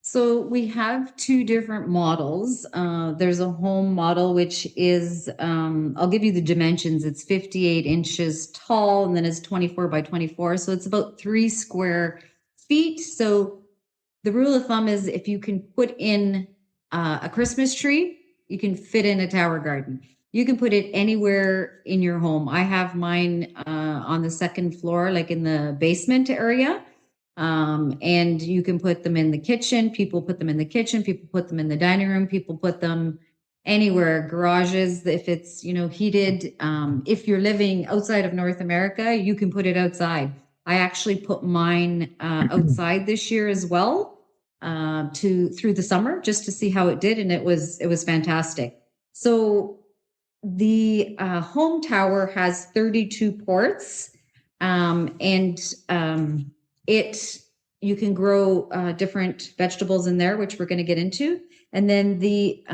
So we have two different models. There's a home model, which is, I'll give you the dimensions. It's 58 inches tall, and then it's 24 by 24. So it's about 3 square feet. So the rule of thumb is if you can put in a Christmas tree, you can fit in a tower garden. You can put it anywhere in your home. I have mine on the second floor, like in the basement area. And you can put them in the kitchen. People put them in the kitchen. People put them in the dining room. People put them anywhere, garages, if it's, heated. If you're living outside of North America, you can put it outside. I actually put mine outside this year as well, through the summer, just to see how it did, and it was fantastic. So the home tower has 32 ports, and you can grow different vegetables in there, which we're going to get into. And then the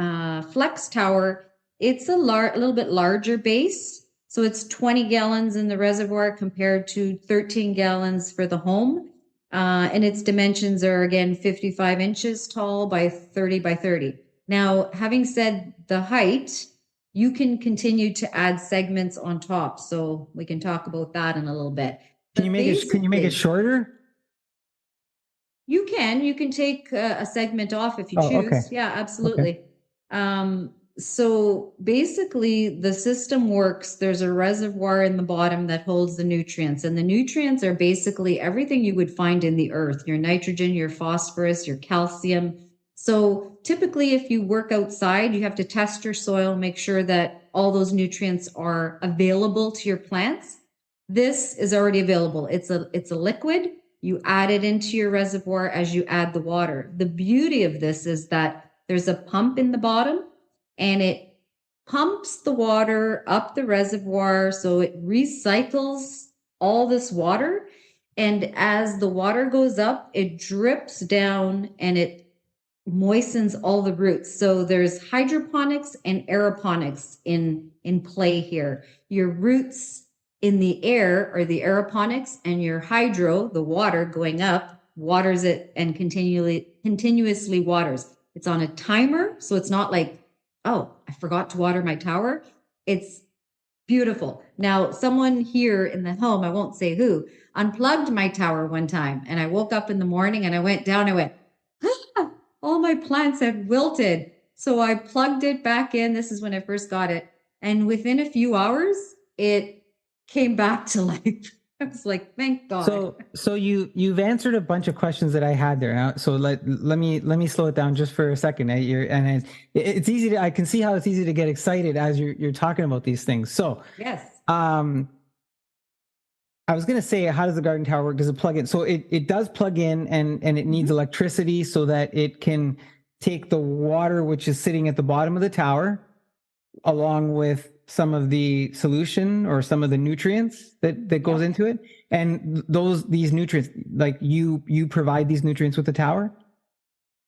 flex tower, it's a little bit larger base. So it's 20 gallons in the reservoir compared to 13 gallons for the home. And its dimensions are, again, 55 inches tall by 30 by 30. Now, having said the height, you can continue to add segments on top. So we can talk about that in a little bit. Can you make it shorter? You can take a segment off if you choose. Okay. Yeah, absolutely. Okay. So basically the system works. There's a reservoir in the bottom that holds the nutrients, and the nutrients are basically everything you would find in the earth, your nitrogen, your phosphorus, your calcium. So typically if you work outside, you have to test your soil, make sure that all those nutrients are available to your plants. This is already available. It's a liquid. You add it into your reservoir as you add the water. The beauty of this is that there's a pump in the bottom, and it pumps the water up the reservoir. So it recycles all this water. And as the water goes up, it drips down and it moistens all the roots. So there's hydroponics and aeroponics in play here. Your roots in the air are the aeroponics, and your hydro, the water going up, waters it and continuously waters. It's on a timer, so it's not like, oh, I forgot to water my tower. It's beautiful. Now, someone here in the home, I won't say who, unplugged my tower one time, and I woke up in the morning and I went down, I went, ah, all my plants had wilted. So I plugged it back in. This is when I first got it. And within a few hours, it came back to life. I was like, thank God. So you've answered a bunch of questions that I had there. Now, so let me slow it down just for a second. It's easy I can see how it's easy to get excited as you're talking about these things. So yes. I was going to say, how does the garden tower work? Does it plug in? So it does plug in, and it needs electricity so that it can take the water, which is sitting at the bottom of the tower, along with some of the solution or some of the nutrients that goes into it. And these nutrients, like you provide these nutrients with the tower?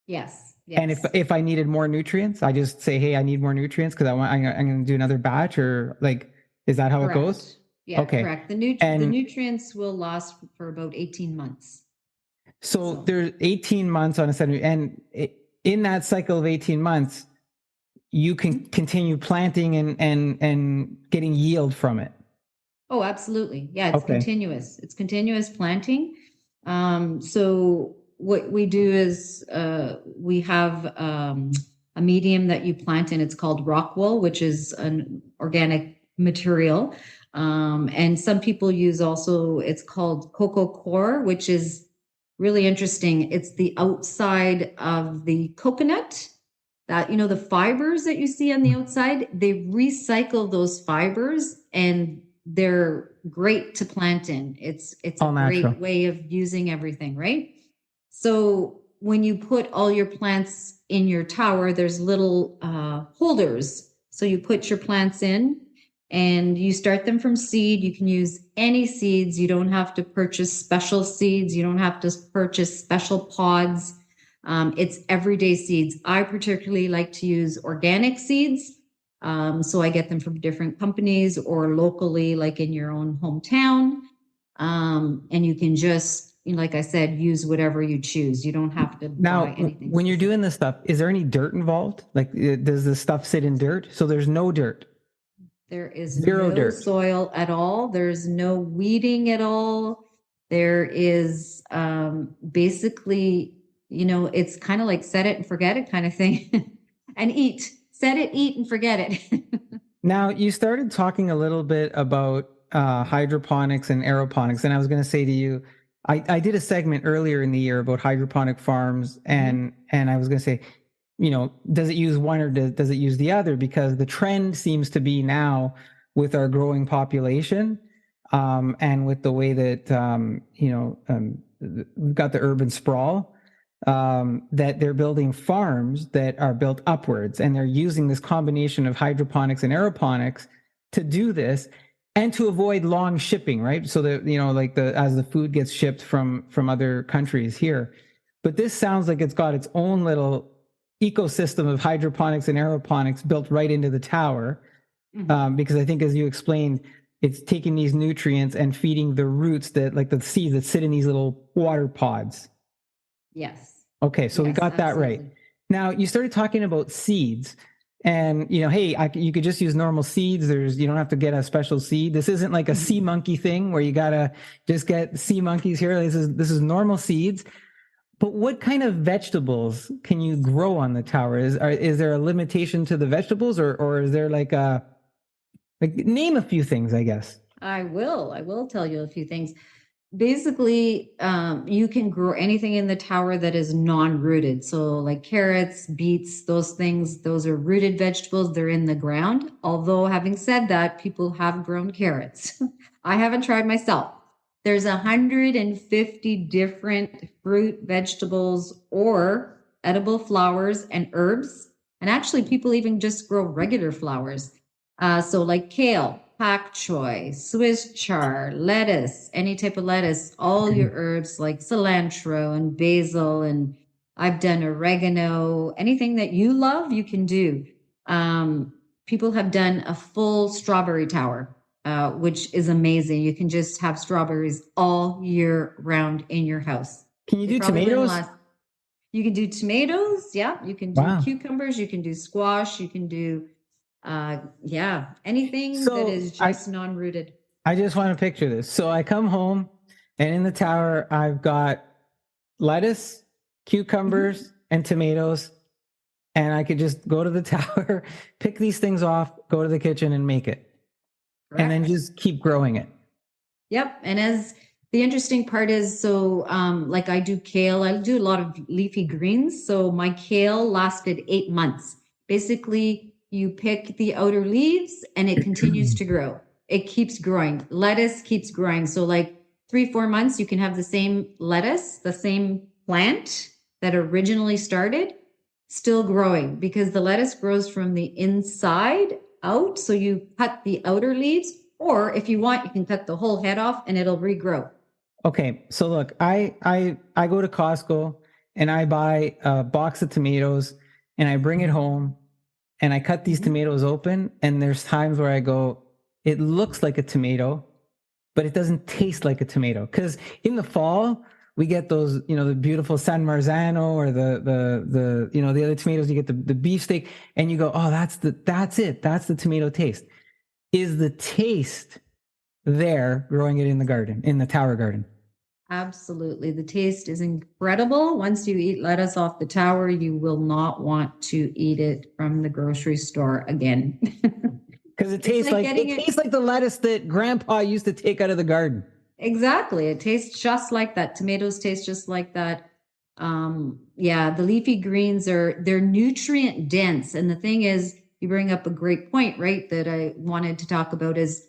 Yes. And if I needed more nutrients, I just say, hey, I need more nutrients because I'm going to do another batch, or like, is that how Correct. it goes? Yeah, okay. Correct. The nutrients will last for about 18 months. So there's 18 months on a set, and in that cycle of 18 months, you can continue planting and getting yield from it. Oh, absolutely. Yeah, it's continuous. It's continuous planting. So what we do is we have a medium that you plant in. It's called rock wool, which is an organic material. And some people use also, it's called cocoa core, which is really interesting. It's the outside of the coconut. that, the fibers that you see on the outside, they recycle those fibers and they're great to plant in. It's a All natural. great way of using everything, right? So when you put all your plants in your tower, there's little holders. So you put your plants in and you start them from seed. You can use any seeds. You don't have to purchase special seeds. You don't have to purchase special pods. It's everyday seeds. I particularly like to use organic seeds. So I get them from different companies or locally, like in your own hometown. And you can just, like I said, use whatever you choose. You don't have to Now, buy anything. when you're doing this stuff, is there any dirt involved? Like, does the stuff sit in dirt? So there's no dirt. There is Zero no dirt. soil at all. There's no weeding at all. There is basically, it's kind of like set it and forget it kind of thing. And eat. Set it, eat, and forget it. Now, you started talking a little bit about hydroponics and aeroponics, and I was going to say to you, I did a segment earlier in the year about hydroponic farms, and I was going to say, does it use one or does it use the other? Because the trend seems to be now with our growing population, and with the way that we've got the urban sprawl, that they're building farms that are built upwards, and they're using this combination of hydroponics and aeroponics to do this and to avoid long shipping, right? So that, as the food gets shipped from other countries here. But this sounds like it's got its own little ecosystem of hydroponics and aeroponics built right into the tower. Because I think, as you explained, it's taking these nutrients and feeding the roots that, like the seeds that sit in these little water pods. Yes. Okay, so we Yes, got that right. absolutely. Now, you started talking about seeds, and hey, you could just use normal seeds. You don't have to get a special seed. This isn't like a sea monkey thing where you gotta just get sea monkeys here. This is normal seeds. But what kind of vegetables can you grow on the tower? Is there a limitation to the vegetables, or is there like name a few things, I guess? I will tell you a few things. Basically, you can grow anything in the tower that is non-rooted. So like carrots, beets, those things, those are rooted vegetables. They're in the ground. Although having said that, people have grown carrots. I haven't tried myself. There's 150 different fruit, vegetables, or edible flowers and herbs. And actually, people even just grow regular flowers. So like kale, pak choy, Swiss chard, lettuce, any type of lettuce, all your herbs like cilantro and basil, and I've done oregano, anything that you love, you can do. People have done a full strawberry tower, which is amazing. You can just have strawberries all year round in your house. Can you They do probably learn tomatoes? last- You can do tomatoes. Yeah. You can do Wow. cucumbers. You can do squash. You can do anything So that is just non-rooted. I just want to picture this. So I come home, and in the tower, I've got lettuce, cucumbers, and tomatoes. And I could just go to the tower, pick these things off, go to the kitchen and make it. And then Correct. just keep growing it. Yep. And as the interesting part is, so like I do kale, I do a lot of leafy greens. So my kale lasted 8 months. Basically, you pick the outer leaves and it continues to grow. It keeps growing. Lettuce keeps growing. So like 3-4 months, you can have the same lettuce, the same plant that originally started, still growing, because the lettuce grows from the inside out. So you cut the outer leaves, or if you want, you can cut the whole head off and it'll regrow. Okay, so look, I go to Costco and I buy a box of tomatoes and I bring it home and I cut these tomatoes open, and there's times where I go, it looks like a tomato, but it doesn't taste like a tomato. Because in the fall, we get those, the beautiful San Marzano or the other tomatoes. You get the beefsteak, and you go, oh, that's it. That's the tomato taste. Is the taste there growing it in the garden, in the tower garden? Absolutely. The taste is incredible. Once you eat lettuce off the tower, you will not want to eat it from the grocery store again. Because it tastes like like getting it it- tastes like the lettuce that Grandpa used to take out of the garden. Exactly. It tastes just like that. Tomatoes taste just like that. Yeah, the leafy greens they're nutrient dense. And the thing is, you bring up a great point, right? That I wanted to talk about is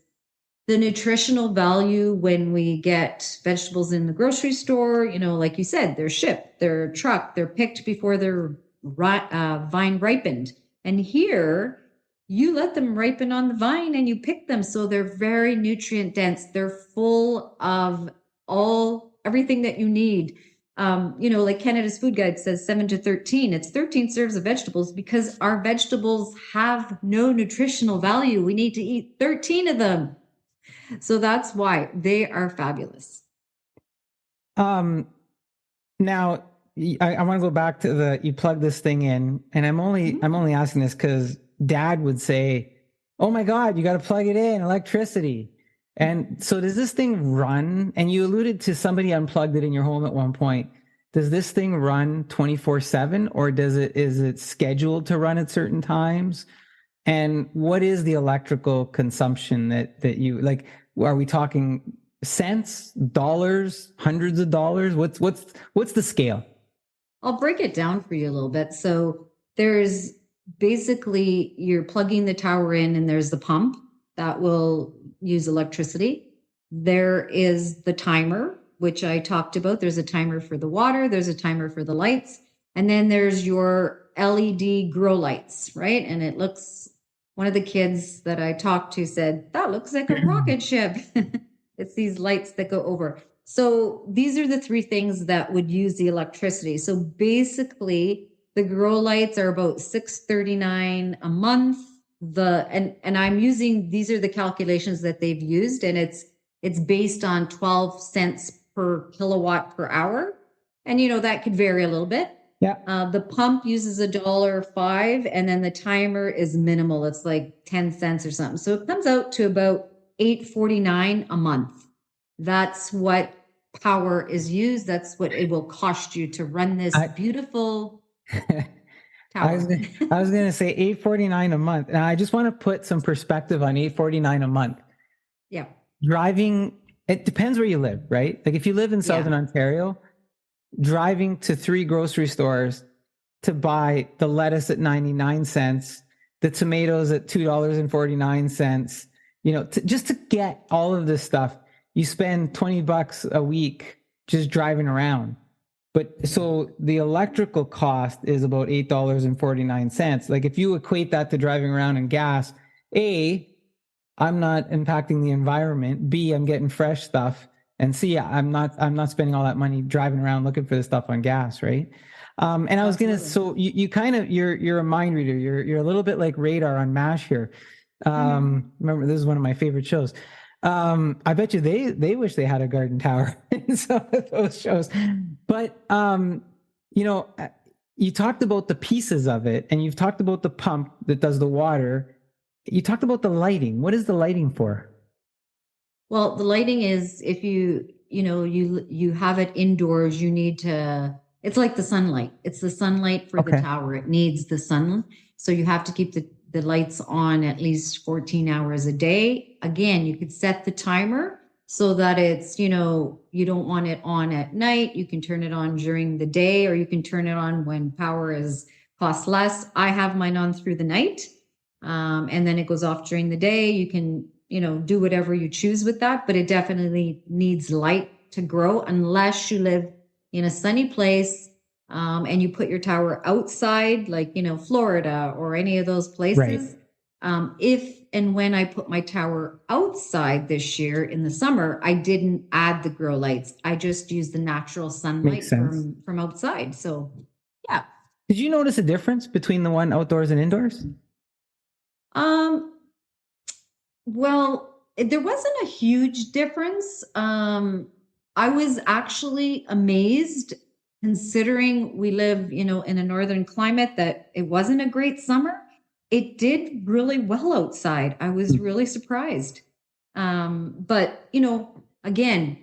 the nutritional value when we get vegetables in the grocery store. Like you said, they're shipped, they're trucked, they're picked before they're vine ripened. And here, you let them ripen on the vine and you pick them. So they're very nutrient dense. They're full of everything that you need. Like Canada's Food Guide says 7 to 13. It's 13 serves of vegetables because our vegetables have no nutritional value. We need to eat 13 of them. So that's why they are fabulous. Now I want to go back to you plug this thing in, and I'm only asking this because Dad would say, "Oh my God, you got to plug it in, electricity." And so does this thing run? And you alluded to somebody unplugged it in your home at one point. Does this thing run 24/7, or is it scheduled to run at certain times? And what is the electrical consumption that you like? Are we talking cents, dollars, hundreds of dollars? What's the scale? I'll break it down for you a little bit. So there's basically, you're plugging the tower in and there's the pump that will use electricity. There is the timer, which I talked about. There's a timer for the water. There's a timer for the lights. And then there's your LED grow lights, right? And one of the kids that I talked to said, that looks like a rocket ship. It's these lights that go over. So these are the three things that would use the electricity. So basically, the grow lights are about $6.39 a month. And I'm using, these are the calculations that they've used, and it's based on 12 cents per kilowatt per hour. And that could vary a little bit. Yeah. The pump uses $1.05, and then the timer is minimal. It's like 10 cents or something. So it comes out to about $8.49 a month. That's what power is used. That's what it will cost you to run this beautiful tower. I was going to say $8.49 a month. Now I just want to put some perspective on $8.49 a month. Yeah. Driving, it depends where you live, right? Like if you live in Southern Ontario, driving to 3 grocery stores to buy the lettuce at 99 cents, the tomatoes at $2.49, just to get all of this stuff, you spend $20 a week just driving around. But so the electrical cost is about $8.49. Like if you equate that to driving around in gas, A, I'm not impacting the environment. B, I'm getting fresh stuff. And C, I'm not spending all that money driving around looking for the stuff on gas, right? And I was gonna, so you kind of, you're a mind reader. You're a little bit like Radar on MASH here. Remember, this is one of my favorite shows. I bet you they wish they had a garden tower in some of those shows. But you talked about the pieces of it, and you've talked about the pump that does the water. You talked about the lighting. What is the lighting for? Well, the lighting is, if you have it indoors, you need to, it's like the sunlight. It's the sunlight for the tower. It needs the sun. So you have to keep the lights on at least 14 hours a day. Again, you could set the timer so that it's, you don't want it on at night. You can turn it on during the day, or you can turn it on when power costs less. I have mine on through the night. And then it goes off during the day. You can, do whatever you choose with that, but it definitely needs light to grow unless you live in a sunny place, and you put your tower outside, like, Florida or any of those places. Right. If and when I put my tower outside this year in the summer, I didn't add the grow lights. I just used the natural sunlight from outside. So, yeah. Did you notice a difference between the one outdoors and indoors? Well, there wasn't a huge difference. I was actually amazed, considering we live, in a northern climate, that it wasn't a great summer. It did really well outside. I was really surprised. But, again,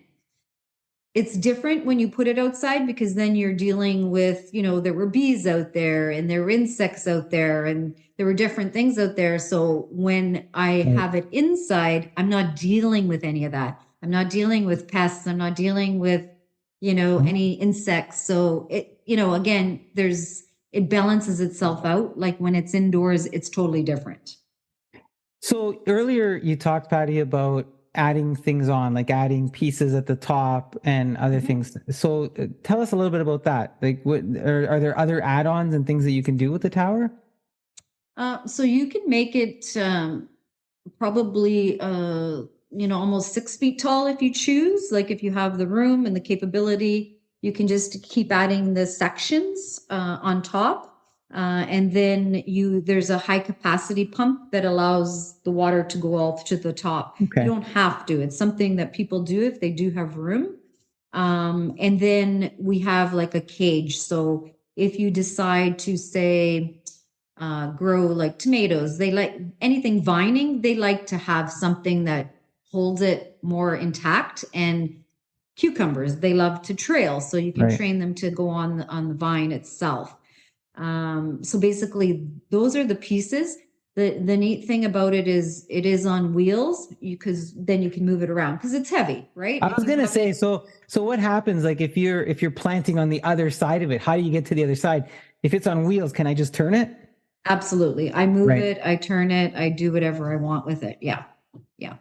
it's different when you put it outside, because then you're dealing with, there were bees out there and there were insects out there and there were different things out there. So when I have it inside, I'm not dealing with any of that. I'm not dealing with pests. I'm not dealing with, any insects. So again, it balances itself out. Like when it's indoors, it's totally different. So earlier you talked, Patty, about adding things on, like adding pieces at the top and other things. So tell us a little bit about that. Like, what are there other add-ons and things that you can do with the tower? So you can make it probably almost 6 feet tall if you choose. Like if you have the room and the capability, you can just keep adding the sections on top. And then there's a high capacity pump that allows the water to go all to the top. Okay. You don't have to. It's something that people do if they do have room. And then we have like a cage. So if you decide to say grow like tomatoes, they like anything vining, they like to have something that holds it more intact. And cucumbers, they love to trail. So you can Right. train them to go on the vine itself. So basically those are the pieces. The neat thing about it is on wheels, because then you can move it around because it's heavy, right? I was gonna say, so what happens, like if you're planting on the other side of it, how do you get to the other side? If it's on wheels, can I just turn it? Absolutely. I move Right. it, I turn it, I do whatever I want with it. Yeah. Yeah.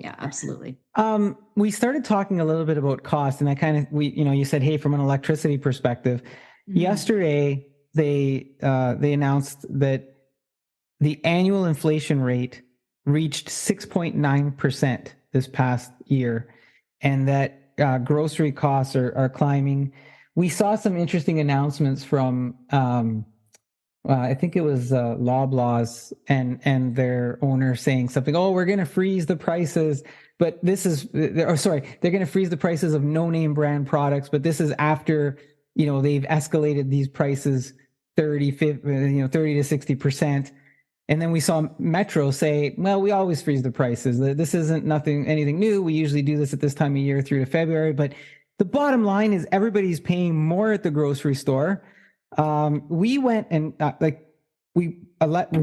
Yeah, absolutely. We started talking a little bit about cost, and you said, hey, from an electricity perspective, yesterday they announced that the annual inflation rate reached 6.9% this past year, and that grocery costs are climbing. We saw some interesting announcements from I think it was Loblaws and their owner saying something. Oh, we're going to freeze the prices, but this is, they're going to freeze the prices of no-name brand products. But this is after they've escalated these prices 30 to 60%. And then we saw Metro say, well, we always freeze the prices. This isn't anything new. We usually do this at this time of year through to February. But the bottom line is everybody's paying more at the grocery store. We went and we've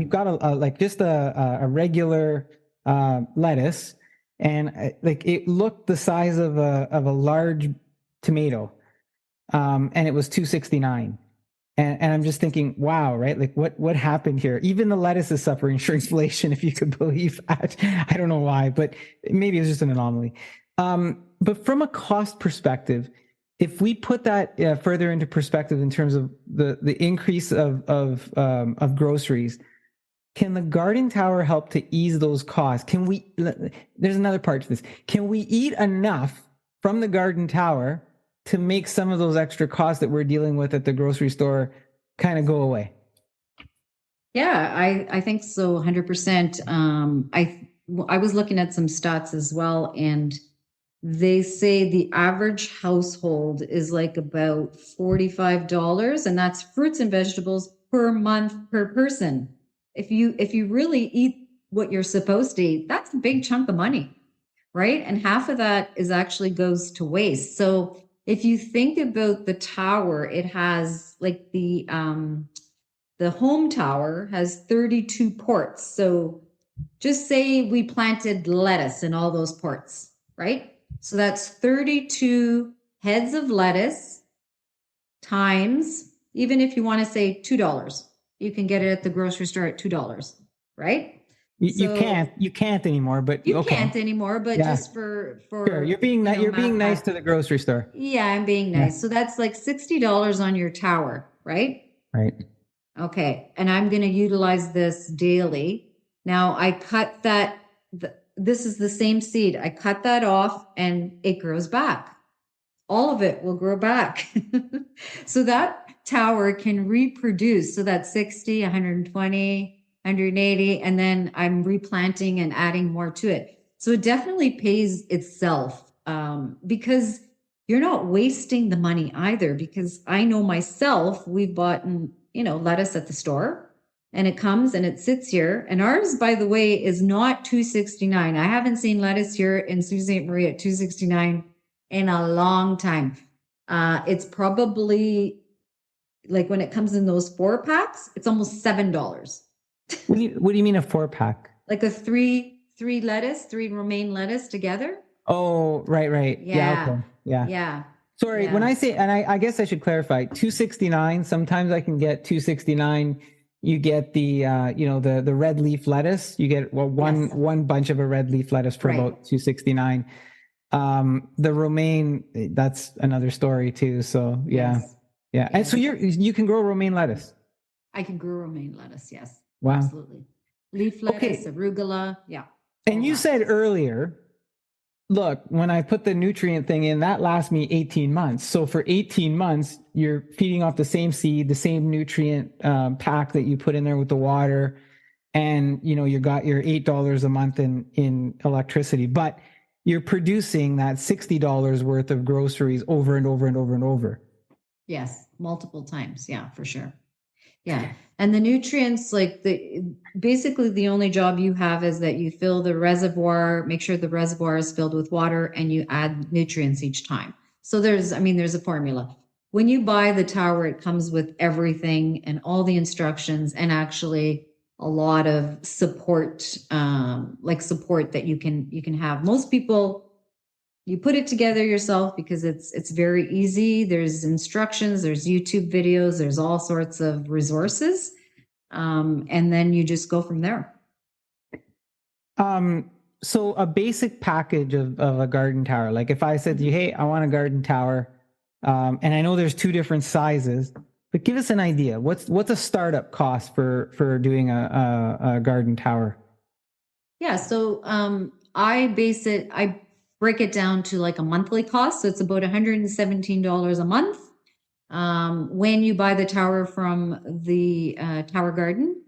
got a regular lettuce, and it looked the size of a large tomato, and it was $2.69. And I'm just thinking, wow, right? Like what happened here? Even the lettuce is suffering shrinkflation, if you could believe that. I don't know why, but maybe it was just an anomaly. But from a cost perspective, if we put that further into perspective in terms of the increase of groceries, can the garden tower help to ease those costs? There's another part to this. Can we eat enough from the garden tower to make some of those extra costs that we're dealing with at the grocery store kind of go away? Yeah, I think so, 100%. I was looking at some stats as well, and they say the average household is like about $45, and that's fruits and vegetables per month per person. If you really eat what you're supposed to eat, that's a big chunk of money, right? And half of that actually goes to waste. So if you think about the tower, it has like the home tower has 32 ports. So just say we planted lettuce in all those ports, right? So that's 32 heads of lettuce times, even if you want to say $2, you can get it at the grocery store at $2, right? You can't anymore, but you okay. can't anymore, but Yeah. just for Sure, you're being nice to the grocery store. Yeah, I'm being nice. So that's like $60 on your tower, right? Right. Okay. And I'm going to utilize this daily. Now I cut that. This is the same seed. I cut that off and it grows back. All of it will grow back. So that tower can reproduce. So that's 60, 120, 180. And then I'm replanting and adding more to it. So it definitely pays itself because you're not wasting the money either. Because I know myself, we've bought lettuce at the store, and it comes and it sits here. And ours, by the way, is not $2.69. I haven't seen lettuce here in Sault Ste. Marie at $2.69 in a long time. It's probably like when it comes in those 4-packs, it's almost $7. What do you mean a 4-pack? Like a three romaine lettuce together. Oh, right. Yeah. Okay. Yeah. Yeah. Sorry, when Yeah. I say, and I guess I should clarify, 269. Sometimes I can get 269. You get the the red leaf lettuce. You get Yes. one bunch of a red leaf lettuce for Right. about 269. The romaine, that's another story too. So yeah, Yes. yeah. And so you can grow romaine lettuce. I can grow romaine lettuce. Yes. Wow. Absolutely. Leaf lettuce, Okay. arugula. Yeah. And all you that. said earlier, look, when I put the nutrient thing in, that lasts me 18 months. So for 18 months, you're feeding off the same seed, the same nutrient pack that you put in there with the water. And, you got your $8 a month in electricity, but you're producing that $60 worth of groceries over and over and over and over. Yes. Multiple times. Yeah, for sure. Yeah. And the nutrients, like basically the only job you have is that you fill the reservoir, make sure the reservoir is filled with water, and you add nutrients each time. So there's a formula. When you buy the tower, it comes with everything and all the instructions, and actually a lot of support, like support that you can have. Most people, you put it together yourself because it's very easy. There's instructions, there's YouTube videos, there's all sorts of resources, and then you just go from there. So a basic package of a garden tower, like if I said to you, hey, I want a garden tower, and I know there's two different sizes, but give us an idea. What's a startup cost for doing a garden tower? Yeah, so I break it down to like a monthly cost. So it's about $117 a month. When you buy the tower from the Tower Garden,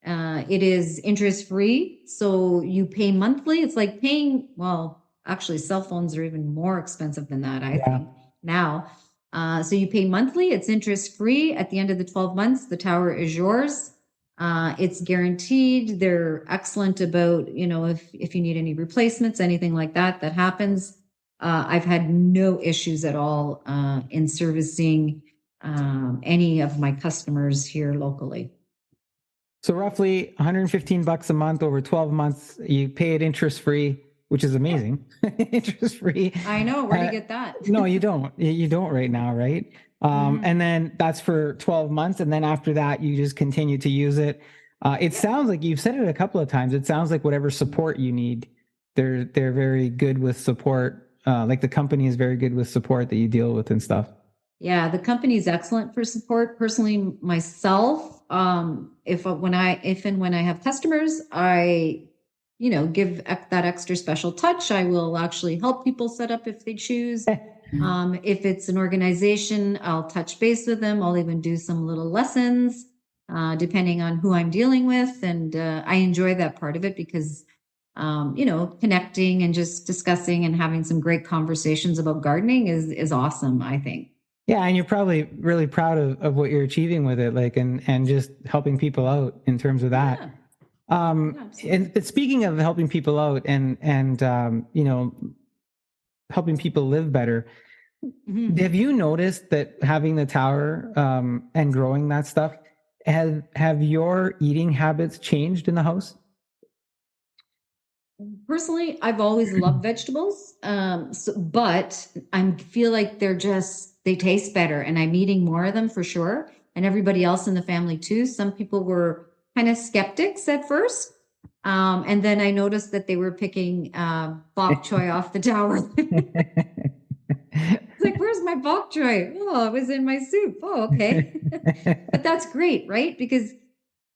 it is interest free. So you pay monthly. It's like paying, well, actually, cell phones are even more expensive than that, I think, now. So you pay monthly, it's interest free. At the end of the 12 months, the tower is yours. It's guaranteed. They're excellent about, if you need any replacements, anything like that happens. I've had no issues at all in servicing any of my customers here locally. So roughly $115 a month over 12 months. You pay it interest free, which is amazing. Interest free. I know. Where do you get that? No, you don't. You don't right now, right? And then that's for 12 months. And then after that, you just continue to use it. It sounds like you've said it a couple of times. It sounds like whatever support you need, they're very good with support. Like the company is very good with support that you deal with and stuff. Yeah, the company is excellent for support. Personally, myself, if and when I have customers, I give that extra special touch. I will actually help people set up if they choose. If it's an organization, I'll touch base with them. I'll even do some little lessons, depending on who I'm dealing with. And I enjoy that part of it because, connecting and just discussing and having some great conversations about gardening is awesome, I think. Yeah, and you're probably really proud of what you're achieving with it, like and just helping people out in terms of that. Yeah. And speaking of helping people out and helping people live better, have you noticed that having the tower and growing that stuff, have your eating habits changed in the house? Personally, I've always loved vegetables, but I feel like they taste better, and I'm eating more of them for sure. And everybody else in the family too. Some people were kind of skeptics at first, and then I noticed that they were picking bok choy off the tower. It's like, where's my bok choy? Oh, it was in my soup. Oh, okay. But that's great, right? Because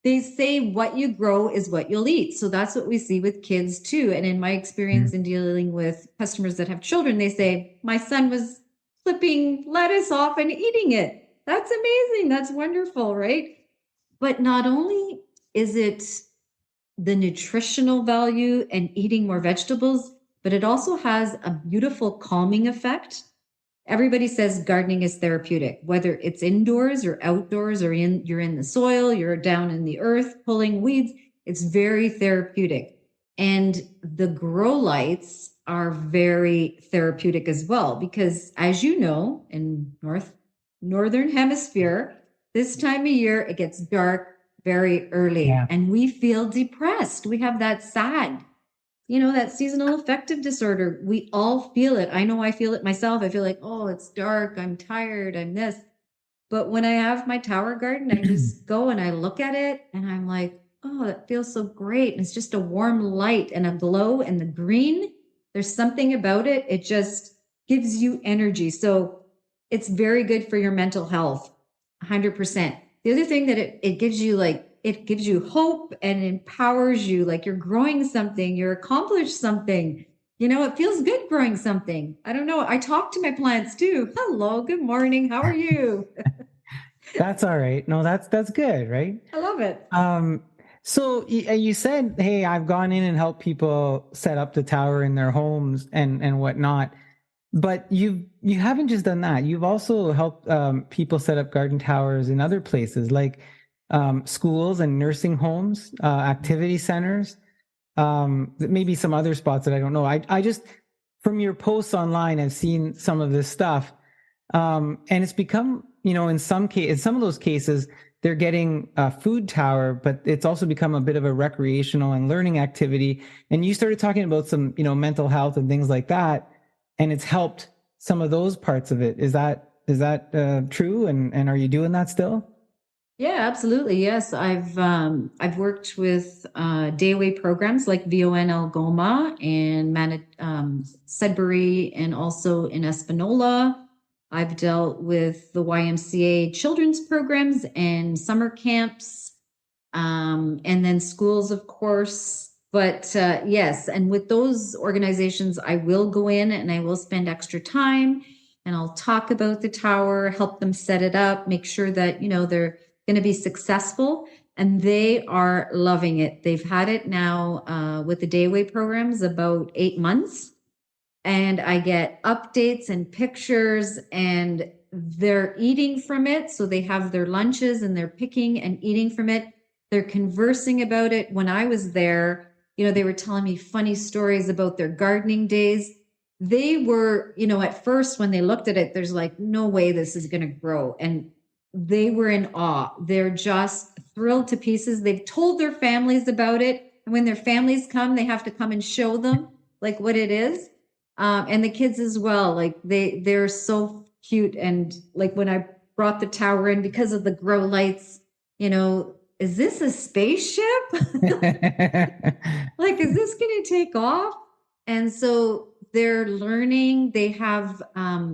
they say what you grow is what you'll eat. So that's what we see with kids too. And in my experience in dealing with customers that have children, they say, my son was flipping lettuce off and eating it. That's amazing. That's wonderful, right? But not only is it the nutritional value and eating more vegetables, but it also has a beautiful calming effect. Everybody says gardening is therapeutic, whether it's indoors or outdoors or you're in the soil, you're down in the earth pulling weeds. It's very therapeutic. And the grow lights are very therapeutic as well, because as you know, in northern hemisphere, this time of year, it gets dark very early and we feel depressed. We have that sad, that seasonal affective disorder. We all feel it. I know I feel it myself. I feel like, oh, it's dark. I'm tired. I'm this. But when I have my tower garden, I just go and I look at it and I'm like, oh, that feels so great. And it's just a warm light and a glow and the green. There's something about it. It just gives you energy. So it's very good for your mental health, 100%. The other thing that it gives you, like, it gives you hope and empowers you, like you're growing something, you're accomplished something. It feels good growing something. I don't know. I talk to my plants too. Hello, good morning. How are you? That's all right. No, that's good, right? I love it. So you said, hey, I've gone in and helped people set up the tower in their homes and whatnot. But you haven't just done that. You've also helped people set up garden towers in other places, like schools and nursing homes, activity centers, maybe some other spots that I don't know. I just, from your posts online, I've seen some of this stuff, and it's become, in some of those cases, they're getting a food tower, but it's also become a bit of a recreational and learning activity. And you started talking about some, mental health and things like that, and it's helped some of those parts of it. Is that true? And are you doing that still? Yeah, absolutely. Yes, I've worked with day away programs like VON Algoma and Sudbury, and also in Espanola. I've dealt with the YMCA children's programs and summer camps, and then schools, of course. But yes, and with those organizations, I will go in and I will spend extra time and I'll talk about the tower, help them set it up, make sure that, they're going to be successful. And they are loving it. They've had it now with the day away programs about 8 months. And I get updates and pictures, and they're eating from it. So they have their lunches and they're picking and eating from it. They're conversing about it. When I was there, they were telling me funny stories about their gardening days. They were, at first when they looked at it, there's like, no way this is going to grow. And they were in awe. They're just thrilled to pieces. They've told their families about it. And when their families come, they have to come and show them like what it is. And the kids as well, like they're so cute. And like when I brought the tower in, because of the grow lights, is this a spaceship? Like, is this going to take off? And so they're learning. They have,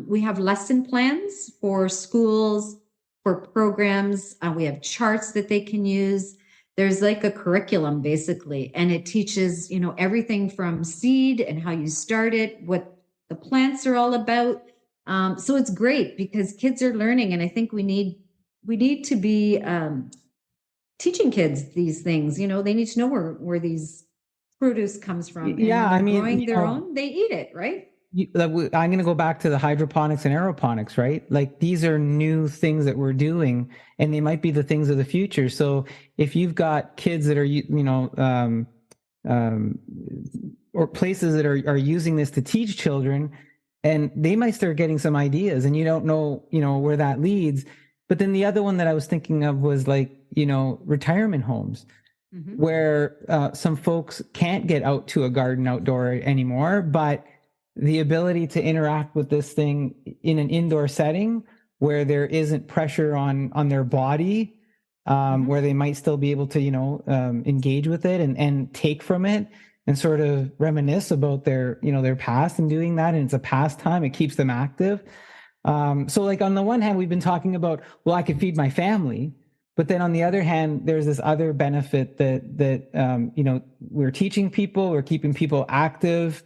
we have lesson plans for schools, for programs. We have charts that they can use. There's like a curriculum basically, and it teaches, everything from seed and how you start it, what the plants are all about. So it's great because kids are learning, and I think we need to be teaching kids these things. They need to know where these produce comes from. And Yeah, I mean, growing their own, they eat it, right? I'm going to go back to the hydroponics and aeroponics, right? Like these are new things that we're doing, and they might be the things of the future. So if you've got kids that are, or places that are using this to teach children, and they might start getting some ideas, and you don't know, where that leads. But then the other one that I was thinking of was like, retirement homes, where some folks can't get out to a garden outdoor anymore, but the ability to interact with this thing in an indoor setting where there isn't pressure on their body, where they might still be able to, engage with it and take from it and sort of reminisce about their past and doing that. And it's a pastime. It keeps them active. So like on the one hand, we've been talking about, well, I could feed my family, but then on the other hand, there's this other benefit that we're teaching people, we're keeping people active,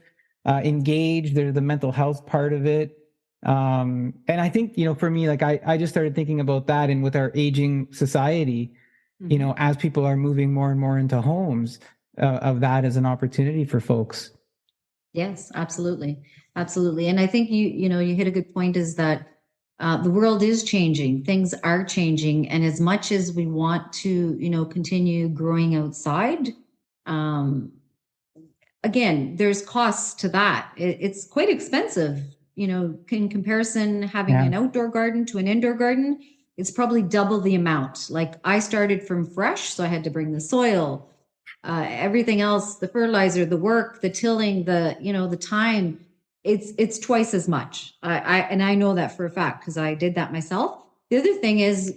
engaged. There's the mental health part of it. And I think, for me, like I just started thinking about that, and with our aging society, as people are moving more and more into homes, of that as an opportunity for folks. Yes, absolutely. Absolutely. And I think you hit a good point, is that the world is changing. Things are changing. And as much as we want to, continue growing outside, again, there's costs to that. It's quite expensive, in comparison, having an outdoor garden to an indoor garden. It's probably double the amount. Like I started from fresh, so I had to bring the soil, everything else, the fertilizer, the work, the tilling, the time, it's twice as much. I know that for a fact because I did that myself. The other thing is,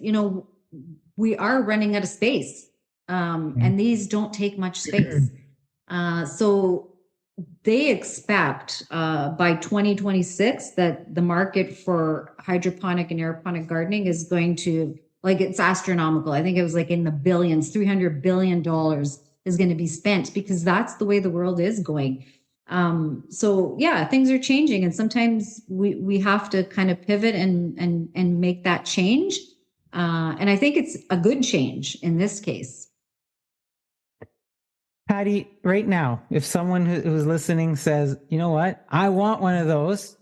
we are running out of space, and these don't take much space. So they expect by 2026 that the market for hydroponic and aeroponic gardening is going to, like, it's astronomical. I think it was like in the billions, $300 billion is going to be spent because that's the way the world is going. So yeah, things are changing, and sometimes we have to kind of pivot and make that change. And I think it's a good change in this case. Patty, right now, if someone who's listening says, you know what, I want one of those,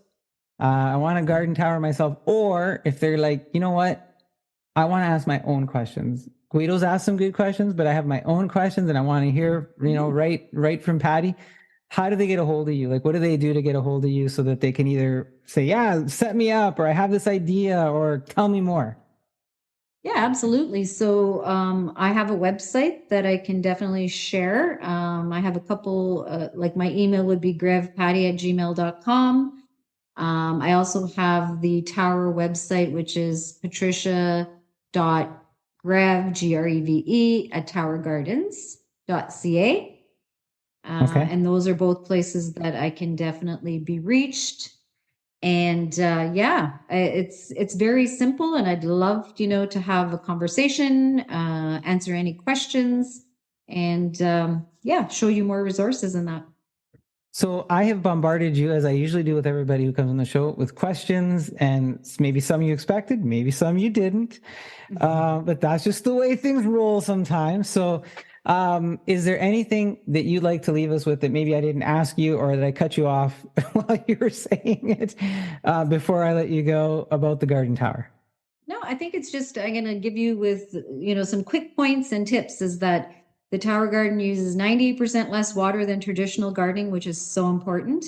I want a garden tower myself, or if they're like, you know what, I want to ask my own questions. Guido's asked some good questions, but I have my own questions and I want to hear, right from Patty. How do they get a hold of you? Like, what do they do to get a hold of you so that they can either say, yeah, set me up, or I have this idea, or tell me more? Yeah, absolutely. So I have a website that I can definitely share. I have a couple, like my email would be grevpatty@gmail.com. I also have the tower website, which is patricia.greve, Greve, at towergardens.ca. Okay. And those are both places that I can definitely be reached. And yeah, it's very simple, and I'd love to have a conversation, answer any questions, and yeah, show you more resources in that. So I have bombarded you, as I usually do with everybody who comes on the show, with questions, and maybe some you expected, maybe some you didn't, but that's just the way things roll sometimes. So is there anything that you'd like to leave us with that maybe I didn't ask you, or that I cut you off while you were saying it before I let you go about the garden tower? No, I think it's just, I'm going to give you with, some quick points and tips, is that the tower garden uses 90% less water than traditional gardening, which is so important.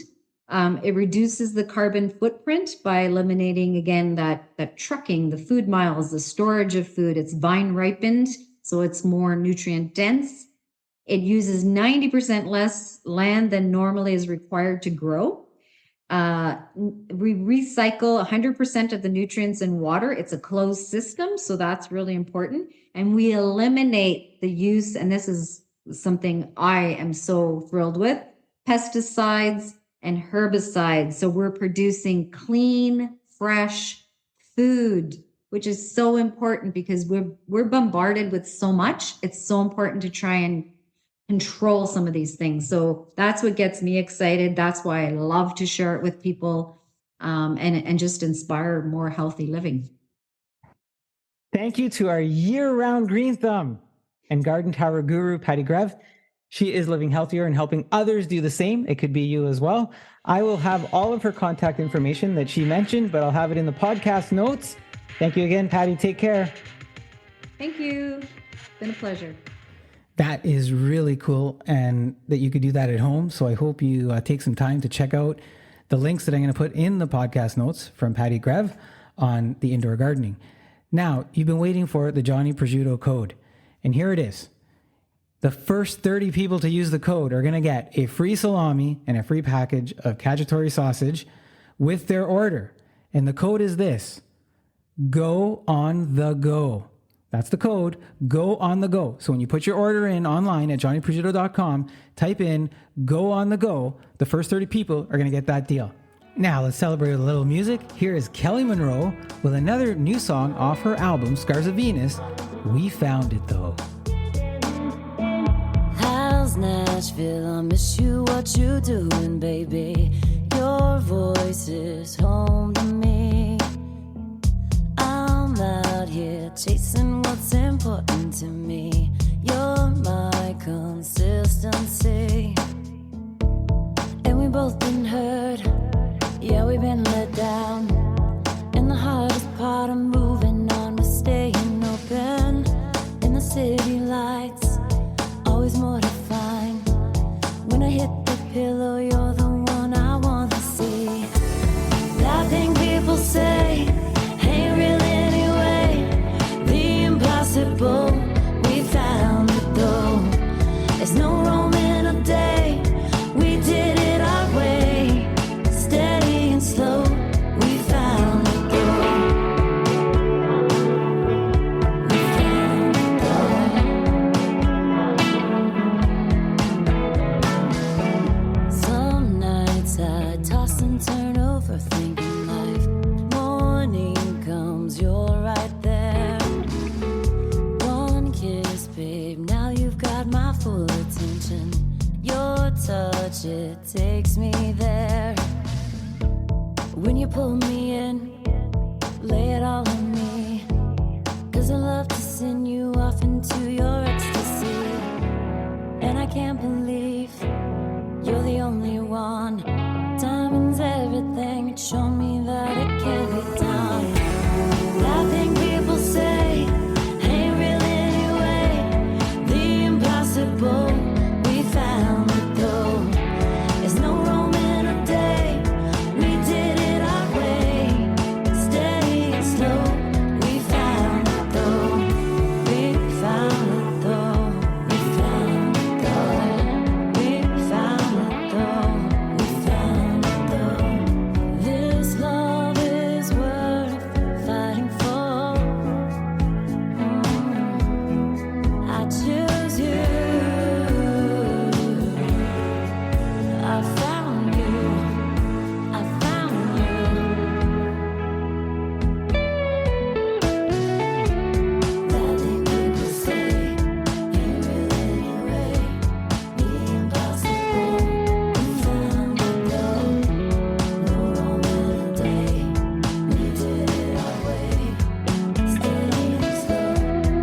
It reduces the carbon footprint by eliminating, again, that trucking, the food miles, the storage of food. It's vine ripened, so it's more nutrient dense. It uses 90% less land than normally is required to grow. We recycle 100% of the nutrients in water. It's a closed system, so that's really important. And we eliminate the use, and this is something I am so thrilled with, pesticides and herbicides. So we're producing clean, fresh food, which is so important because we're bombarded with so much. It's so important to try and control some of these things. So that's what gets me excited. That's why I love to share it with people, and just inspire more healthy living. Thank you to our year-round green thumb and garden tower guru, Patty Greve. She is living healthier and helping others do the same. It could be you as well. I will have all of her contact information that she mentioned, but I'll have it in the podcast notes. Thank you again, Patty. Take care. Thank you. It's been a pleasure. That is really cool, and that you could do that at home. So I hope you take some time to check out the links that I'm going to put in the podcast notes from Patty Greve on the indoor gardening. Now, you've been waiting for the Johnny Prosciutto code, and here it is. The first 30 people to use the code are going to get a free salami and a free package of cacciatore sausage with their order. And the code is this: Go on the go. That's the code, Go on the go. So when you put your order in online at johnnyprosciutto.com, type in Go on the go. The first 30 people are going to get that deal. Now let's celebrate with a little music. Here is Kelly Monroe with another new song off her album, Scars of Venus. We Found It Though. How's Nashville? I miss you, what you doing, baby? Your voice is home to me. I'm out here chasing what's important to me. You're my consistency. And we both been hurt, yeah, we've been let down. And the hardest part of moving on was staying open. In the city lights, always more to find. When I hit the pillow, you're the one I want to see. Nothing people say ain't real anyway. The impossible, we found it though. There's no thinking life. Morning comes, you're right there. One kiss, babe, now you've got my full attention. Your touch, it takes me there. When you pull me in, lay it all on me. 'Cause I love to send you off into your ecstasy. And I can't believe you're the only one. Diamonds, everything, it's shown me that it can be done. That thing people say ain't real anyway. The impossible, we found it though. There's no Rome in a day. We did it our way, steady and slow. We found it though. We found it though. We found it though. We found it though. We found it though. This love is worth fighting for. I choose you. I found you. I found you. That thing people say ain't real anyway. The impossible, we found it though. No Rome in a day. We did it our way, steady and slow.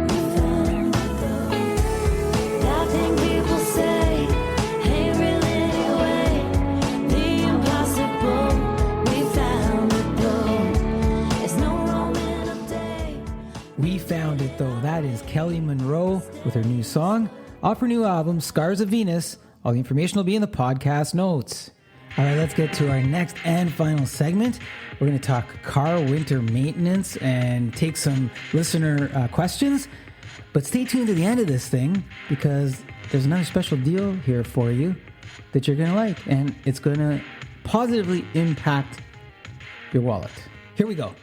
We found it though. That thing people say ain't real anyway. The impossible, we found it though. There's no Rome in a day. We found it though. That is Kelly Monroe with her new song off her new album, Scars of Venus. All the information will be in the podcast notes. All right, let's get to our next and final segment. We're going to talk car winter maintenance and take some listener questions. But stay tuned to the end of this thing because there's another special deal here for you that you're going to like, and it's going to positively impact your wallet. Here we go.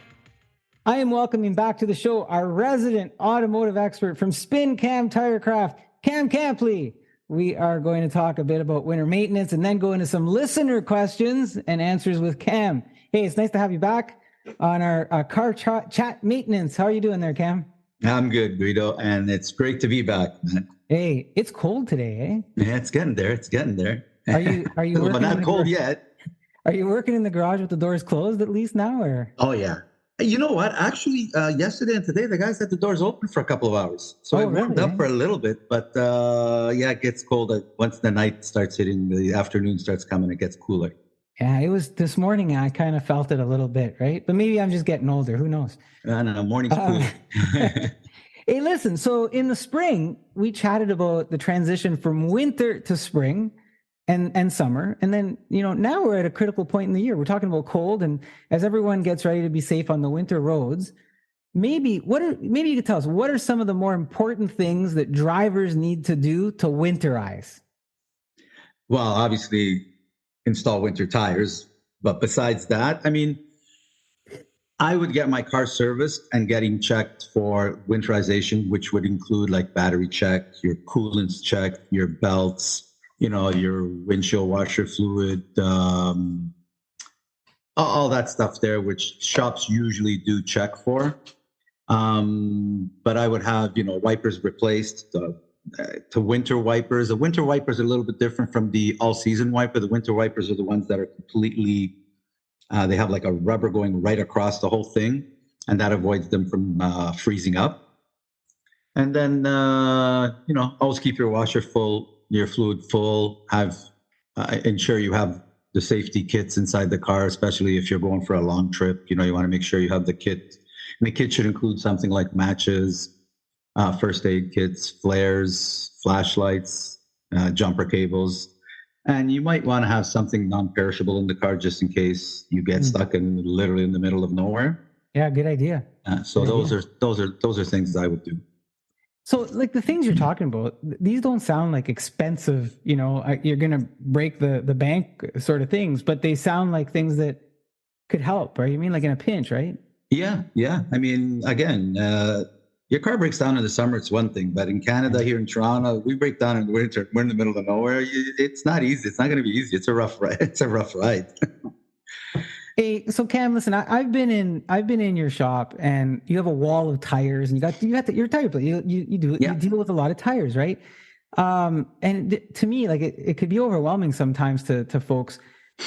I am welcoming back to the show our resident automotive expert from Spin Cam Tirecraft, Cam Campley. We are going to talk a bit about winter maintenance and then go into some listener questions and answers with Cam. Hey, it's nice to have you back on our car chat maintenance. How are you doing there, Cam? I'm good, Guido, and it's great to be back, man. Hey, it's cold today, eh? Yeah, it's getting there. It's getting there. Are you working but in not the cold gar- yet. Are you working in the garage with the doors closed at least now, or? Oh yeah. You know what? Actually, yesterday and today, the guys had the doors open for a couple of hours, so Oh, I warmed really? up for a little bit. But yeah, it gets cold once the night starts hitting. The afternoon starts coming. It gets cooler. Yeah, it was this morning. I kind of felt it a little bit, right? But maybe I'm just getting older. Who knows? I don't know. Morning's cool. Hey, listen. So in the spring, we chatted about the transition from winter to spring and summer. And then, now we're at a critical point in the year. We're talking about cold. And as everyone gets ready to be safe on the winter roads, maybe you could tell us, what are some of the more important things that drivers need to do to winterize? Well, obviously, install winter tires. But besides that, I mean, I would get my car serviced and getting checked for winterization, which would include like battery check, your coolants check, your belts, your windshield washer fluid, all that stuff there, which shops usually do check for. But I would have, wipers replaced to winter wipers. The winter wipers are a little bit different from the all-season wiper. The winter wipers are the ones that are completely, they have like a rubber going right across the whole thing, and that avoids them from freezing up. And then, always keep your washer full, your fluid full, ensure you have the safety kits inside the car, especially if you're going for a long trip. You want to make sure you have the kit. And the kit should include something like matches, first aid kits, flares, flashlights, jumper cables. And you might want to have something non-perishable in the car just in case you get stuck literally in the middle of nowhere. Yeah, good idea. So those are things I would do. So like the things you're talking about, these don't sound like expensive, you're going to break the bank sort of things, but they sound like things that could help, right? You mean like in a pinch, right? Yeah. I mean, again, your car breaks down in the summer, it's one thing, but in Canada, here in Toronto, we break down in the winter. We're in the middle of nowhere. It's not easy. It's not going to be easy. It's a rough ride. Hey, so Cam, listen, I've been in your shop, and you have a wall of tires, and your tire plate. You Yeah. deal with a lot of tires, right? To me, like it could be overwhelming sometimes to folks.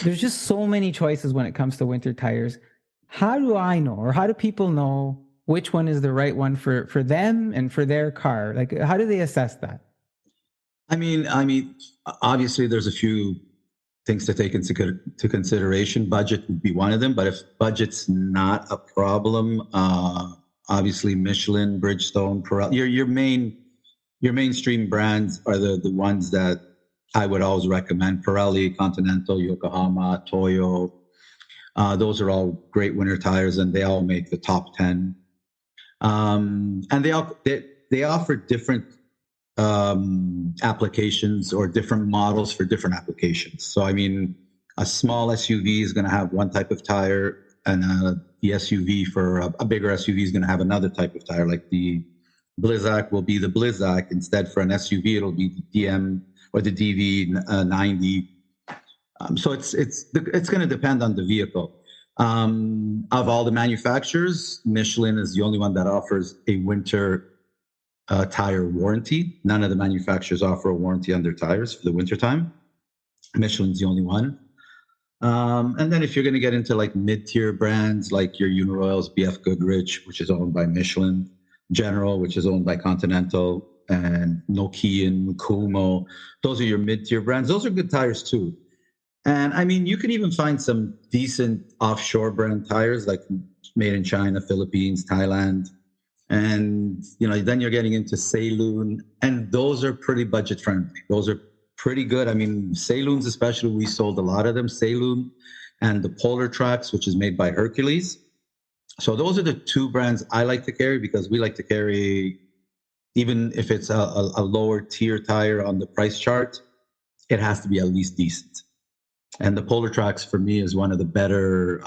There's just so many choices when it comes to winter tires. How do I know, or how do people know which one is the right one for them and for their car? Like, how do they assess that? I mean, obviously, there's a few things to take into consideration. Budget would be one of them, but if budget's not a problem, obviously Michelin, Bridgestone, Pirelli, your mainstream brands are the ones that I would always recommend. Pirelli, Continental, Yokohama, Toyo. Those are all great winter tires, and they all make the top 10. And they offer different applications or different models for different applications. So, I mean, a small SUV is going to have one type of tire, and the SUV for a bigger SUV is going to have another type of tire. Like the Blizzak will be the Blizzak. Instead, for an SUV, it'll be the DM or the DV 90. So it's going to depend on the vehicle. Of all the manufacturers, Michelin is the only one that offers a winter tire warranty. None of the manufacturers offer a warranty on their tires for the winter time. Michelin's the only one. And then if you're going to get into like mid-tier brands like your Uniroyals, BF Goodrich, which is owned by Michelin, General, which is owned by Continental, and Nokian, Kumo, those are your mid-tier brands. Those are good tires too. And I mean, you could even find some decent offshore brand tires like made in China, Philippines, Thailand. And, then you're getting into Saloon, and those are pretty budget friendly. Those are pretty good. I mean, Saloons especially, we sold a lot of them. Saloon and the Polar Tracks, which is made by Hercules. So those are the two brands I like to carry, because we like to carry, even if it's a lower tier tire on the price chart, it has to be at least decent. And the Polar Tracks for me is one of the better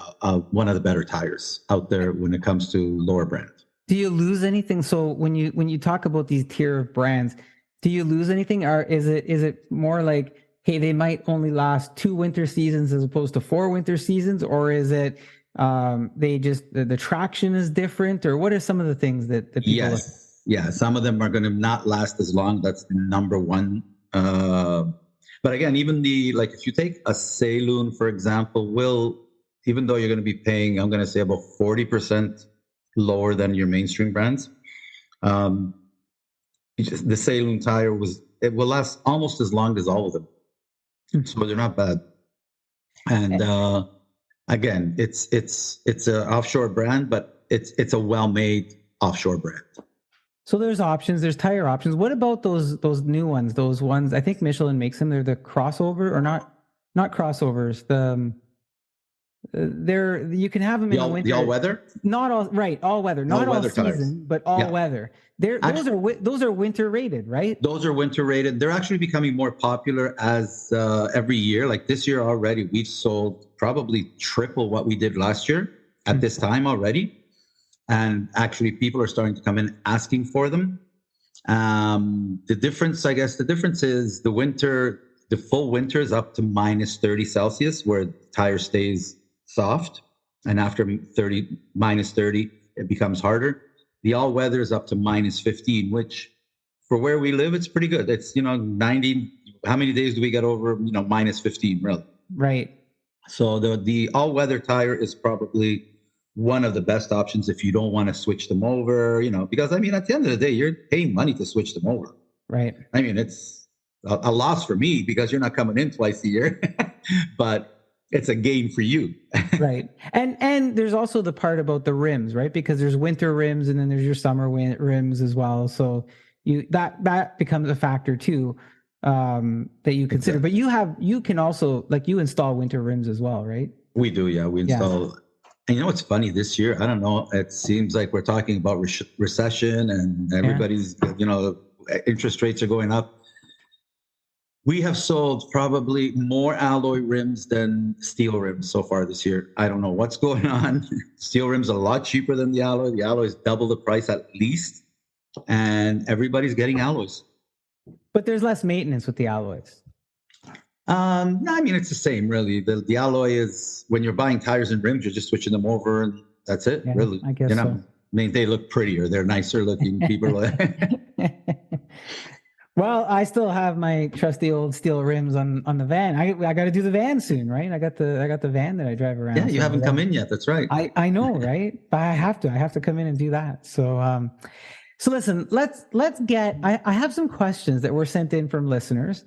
tires out there when it comes to lower brand. Do you lose anything? So when you talk about these tier of brands, do you lose anything, or is it more like, hey, they might only last 2 winter seasons as opposed to 4 winter seasons, or is it they just the traction is different, or what are some of the things that people? Yes, yeah, some of them are going to not last as long. That's the number one. But again, even if you take a Saloon, for example, even though you're going to be paying, I'm going to say about 40% lower than your mainstream brands, the Saloon tire it will last almost as long as all of them. So they're not bad. And again, it's an offshore brand, but it's a well-made offshore brand. So there's options. There's tire options. What about those new ones? Those ones, I think Michelin makes them. They're the crossover, or not crossovers. You can have them in the winter. The all weather. Not all right. All weather. Not all season, tires. But all weather. Those are winter rated, right? Those are winter rated. They're actually becoming more popular as every year. Like this year already, we've sold probably triple what we did last year at this time already. And actually, people are starting to come in asking for them. The difference is the full winter is up to minus 30 Celsius, where the tire stays soft. And after minus 30, it becomes harder. The all weather is up to minus 15, which for where we live, it's pretty good. It's, 90. How many days do we get over, minus 15, really? Right. So the all weather tire is probably one of the best options if you don't want to switch them over, because at the end of the day, you're paying money to switch them over. Right. It's a loss for me because you're not coming in twice a year, but it's a gain for you. Right. And there's also the part about the rims, right? Because there's winter rims and then there's your summer rims as well. So that becomes a factor too, that you consider. Exactly. But you can also, you install winter rims as well, right? We do. Yeah. We install. Yeah. And what's funny this year? I don't know. It seems like we're talking about recession and everybody's, interest rates are going up. We have sold probably more alloy rims than steel rims so far this year. I don't know what's going on. Steel rims are a lot cheaper than the alloy. The alloy is double the price at least. And everybody's getting alloys. But there's less maintenance with the alloys. No, I mean, it's the same, really. The alloy is, when you're buying tires and rims, you're just switching them over, and that's it, Yeah, really. I guess You know, so. I mean, they look prettier. They're nicer looking. People Well, I still have my trusty old steel rims on the van. I got to do the van soon, right? I got the van that I drive around. Yeah, you so haven't come in yet. That's right. I know, right? But I have to come in and do that. So listen, let's get. I have some questions that were sent in from listeners,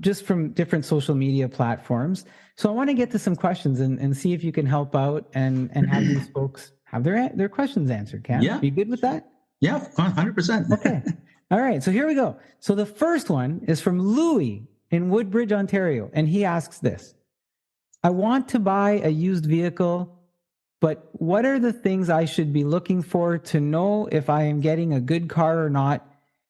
just from different social media platforms. So I want to get to some questions and see if you can help out and have these folks have their questions answered. Cam, Yeah. you good with that? Yeah, 100%. Okay. All right. So here we go. So the first one is from Louis in Woodbridge, Ontario. And he asks this: I want to buy a used vehicle, but what are the things I should be looking for to know if I am getting a good car or not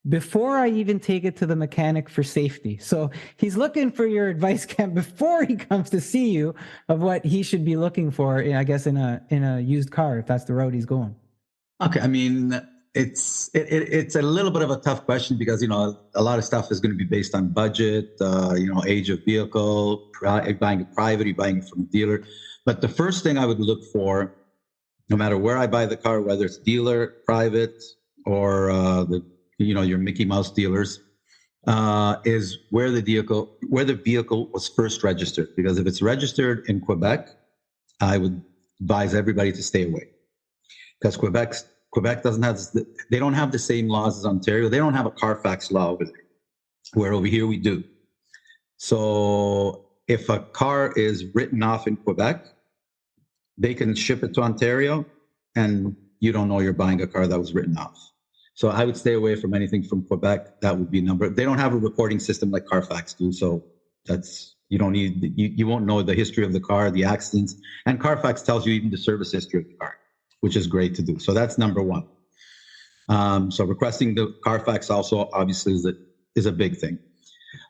before I even take it to the mechanic for safety? So he's looking for your advice, Cam, before he comes to see you of what he should be looking for, I guess, in a used car, if that's the road he's going. Okay, I mean, it's a little bit of a tough question because, you know, a lot of stuff is going to be based on budget, you know, age of vehicle, buying it private, buying it from a dealer. But the first thing I would look for, no matter where I buy the car, whether it's dealer, private, or your Mickey Mouse dealers, is where the vehicle was first registered. Because if it's registered in Quebec, I would advise everybody to stay away, because Quebec doesn't have they don't have the same laws as Ontario. They don't have a Carfax law over there, where over here we do. So if a car is written off in Quebec, they can ship it to Ontario, and you don't know you're buying a car that was written off. So I would stay away from anything from Quebec. That would be number. They don't have a reporting system like Carfax do, so you don't need. You won't know the history of the car, the accidents, and Carfax tells you even the service history of the car, which is great to do. So that's number one. So requesting the Carfax also obviously is a big thing.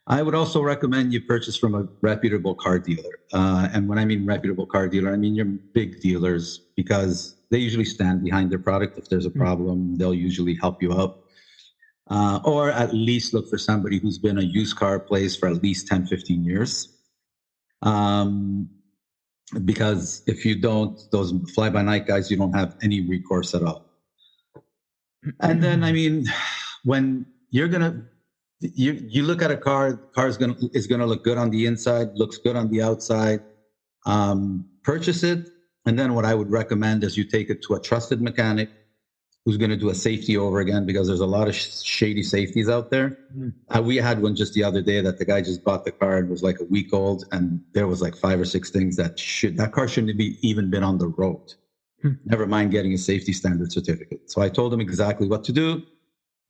I would also recommend you purchase from a reputable car dealer. And when I mean reputable car dealer, I mean your big dealers, because they usually stand behind their product. If there's a problem, they'll usually help you out. Or at least look for somebody who's been a used car place for at least 10, 15 years. Because if you don't, those fly-by-night guys, you don't have any recourse at all. And then, I mean, when you're you look at a car is gonna look good on the inside, looks good on the outside. Purchase it, and then what I would recommend is you take it to a trusted mechanic who's going to do a safety over again, because there's a lot of shady safeties out there. We had one just the other day that the guy just bought the car and was like a week old, and there was like 5 or 6 things that car shouldn't have even been on the road. Never mind getting a safety standard certificate. So I told him exactly what to do.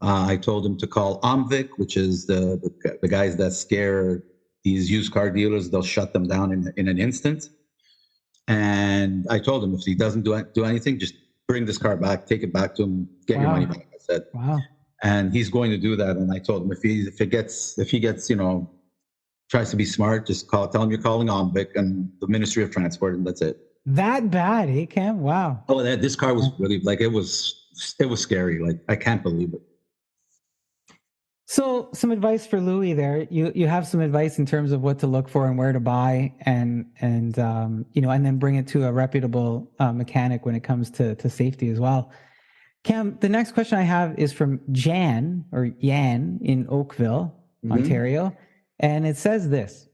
I told him to call Omvic, which is the guys that scare these used car dealers. They'll shut them down in an instant. And I told him if he doesn't do anything, just bring this car back, take it back to him, get your money back. I said, wow. And he's going to do that. And I told him if he gets, tries to be smart, just tell him you're calling Omvic and the Ministry of Transport, and that's it. That bad, eh, Cam? Wow. Oh, this car was really it was scary. Like, I can't believe it. So some advice for Louis there. You have some advice in terms of what to look for and where to buy, and then bring it to a reputable mechanic when it comes to safety as well. Cam, the next question I have is from Yan in Oakville, Ontario. And it says this: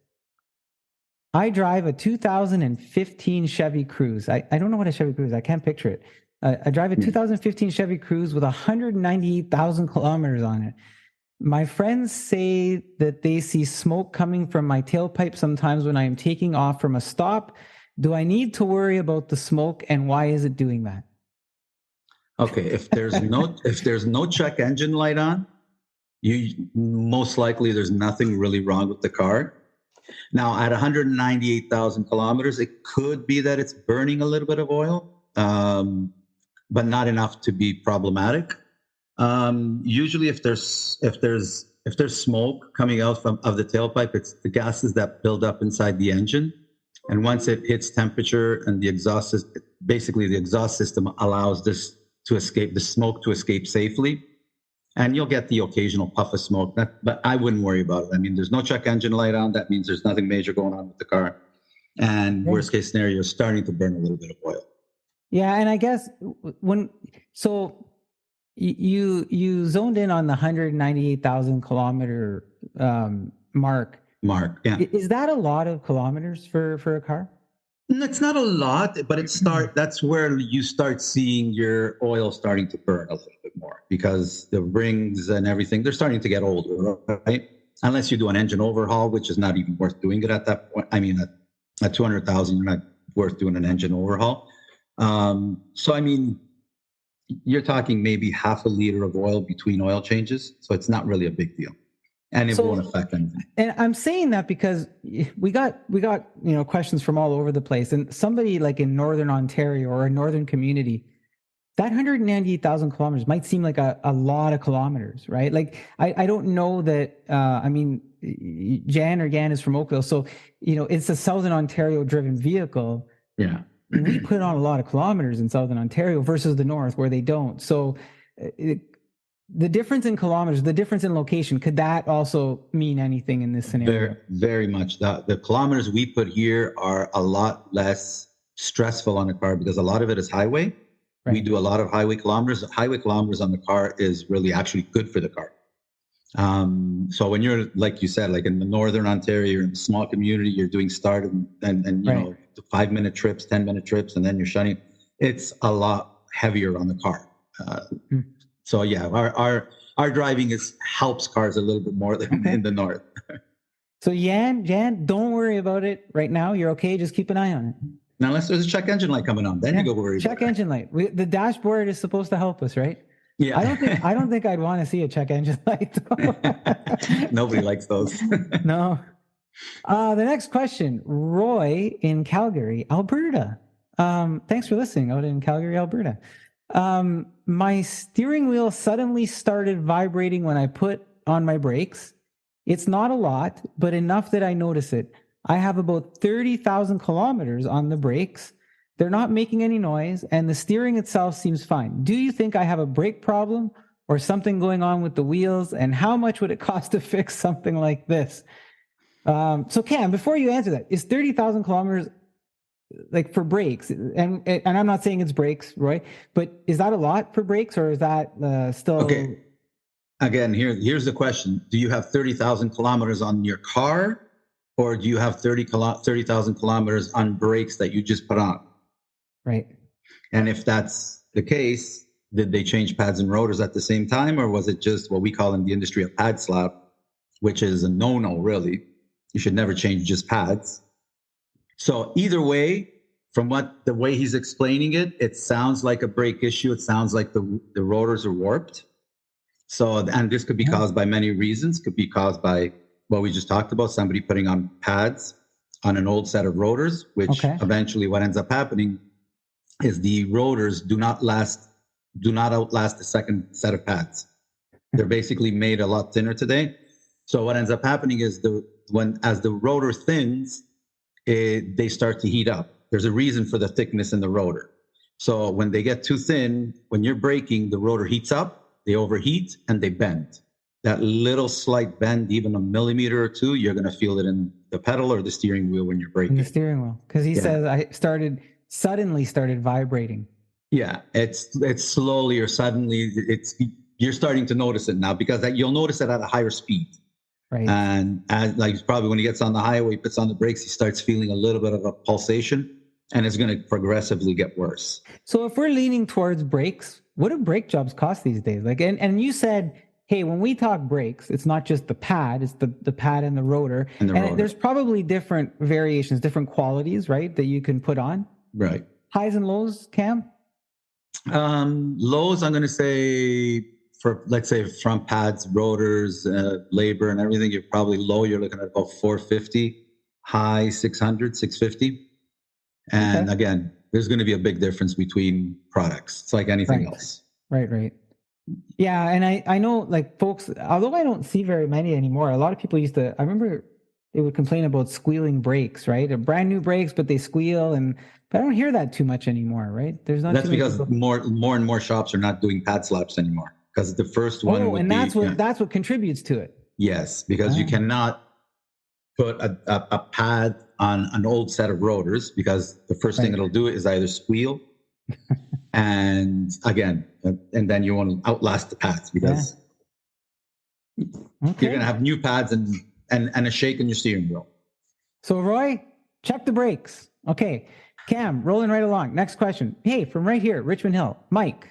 I drive a 2015 Chevy Cruze. I don't know what a Chevy Cruze is. I can't picture it. I drive a 2015 Chevy Cruze with 198,000 kilometers on it. My friends say that they see smoke coming from my tailpipe sometimes when I am taking off from a stop. Do I need to worry about the smoke, and why is it doing that? Okay, if there's no check engine light on, you most likely there's nothing really wrong with the car. Now, at 198,000 kilometers, it could be that it's burning a little bit of oil, but not enough to be problematic. Usually, if there's smoke coming out of the tailpipe, it's the gases that build up inside the engine, and once it hits temperature, and the exhaust system allows the smoke to escape safely. And you'll get the occasional puff of smoke, but I wouldn't worry about it. I mean, there's no check engine light on. That means there's nothing major going on with the car. And worst case scenario, you're starting to burn a little bit of oil. Yeah, and I guess you zoned in on the 198,000 kilometer mark. Yeah. Is that a lot of kilometers for a car? It's not a lot, but that's where you start seeing your oil starting to burn a little bit more, because the rings and everything, they're starting to get older, right? Unless you do an engine overhaul, which is not even worth doing it at that point. I mean, at 200,000, you're not worth doing an engine overhaul. So, I mean, you're talking maybe half a liter of oil between oil changes. So it's not really a big deal. And it won't affect anything. And I'm saying that because we got questions from all over the place, and somebody like in Northern Ontario or a northern community, that 198,000 kilometers might seem like a lot of kilometers, right? Like I don't know that. I mean, Jan is from Oakville, so it's a Southern Ontario driven vehicle. Yeah, we put on a lot of kilometers in Southern Ontario versus the North where they don't. So. The difference in kilometers, the difference in location, could that also mean anything in this scenario? Very, very much. The kilometers we put here are a lot less stressful on the car because a lot of it is highway. Right. We do a lot of highway kilometers. Highway kilometers on the car is really actually good for the car. So when you're, like you said, like in the Northern Ontario, you're in a small community, you're doing start and you know, 5-minute trips, 10-minute trips, and then you're shutting. It's a lot heavier on the car. So yeah, our driving helps cars a little bit more than in the North. So Jan, don't worry about it right now. You're okay. Just keep an eye on it. Now, unless there's a check engine light coming on, then you go worry. Check engine light. The dashboard is supposed to help us, right? Yeah. I don't think I'd want to see a check engine light. Nobody likes those. No. The next question, Roy in Calgary, Alberta. Thanks for listening out in Calgary, Alberta. My steering wheel suddenly started vibrating when I put on my brakes. It's not a lot, but enough that I notice it. I have about 30,000 kilometers on the brakes. They're not making any noise, and the steering itself seems fine. Do you think I have a brake problem or something going on with the wheels? And how much would it cost to fix something like this? So Cam, before you answer that, is 30,000 kilometers like for brakes? And I'm not saying it's brakes, Roy, but is that a lot for brakes, or is that still? Okay. Again, here's the question. Do you have 30,000 kilometers on your car, or do you have 30,000 kilometers on brakes that you just put on? Right. And if that's the case, did they change pads and rotors at the same time, or was it just what we call in the industry a pad slap, which is a no-no, really? You should never change just pads. So either way, from the way he's explaining it, it sounds like a brake issue. It sounds like the rotors are warped. So, and this could be caused by many reasons. Could be caused by what we just talked about, somebody putting on pads on an old set of rotors, which eventually what ends up happening is the rotors do not outlast the second set of pads. They're basically made a lot thinner today. So what ends up happening is as the rotor thins, they start to heat up. There's a reason for the thickness in the rotor. So when they get too thin, when you're braking, the rotor heats up, they overheat, and they bend. That little slight bend, even a millimeter or two, you're going to feel it in the pedal or the steering wheel when you're braking. In the steering wheel, because he says I suddenly started vibrating. Yeah, it's slowly or suddenly. You're starting to notice it now because you'll notice it at a higher speed. Right. And like probably when he gets on the highway, puts on the brakes, he starts feeling a little bit of a pulsation, and it's going to progressively get worse. So if we're leaning towards brakes, what do brake jobs cost these days? Like, and you said, hey, when we talk brakes, it's not just the pad, it's the pad and the rotor. And there's probably different variations, different qualities, right, that you can put on. Right. Highs and lows, Cam? Lows, I'm going to say, for, let's say, front pads, rotors, labor and everything, you're probably low. You're looking at about 450, high 600, 650. And again, there's going to be a big difference between products. It's like anything else. Right. Yeah. And I know, like, folks, although I don't see very many anymore, a lot of people I remember they would complain about squealing brakes, right? They're brand new brakes, but they squeal. But I don't hear that too much anymore, right? There's not. That's because more and more shops are not doing pad slaps anymore. because the first one would and be, that's what contributes to it. yes, because you cannot put a pad on an old set of rotors, because the first thing it'll do is either squeal and then you want to outlast the pads, because you're going to have new pads and a shake in your steering wheel. So Roy, check the brakes. Okay. Cam, rolling right along. Next question. Hey, from right here, Richmond Hill. Mike.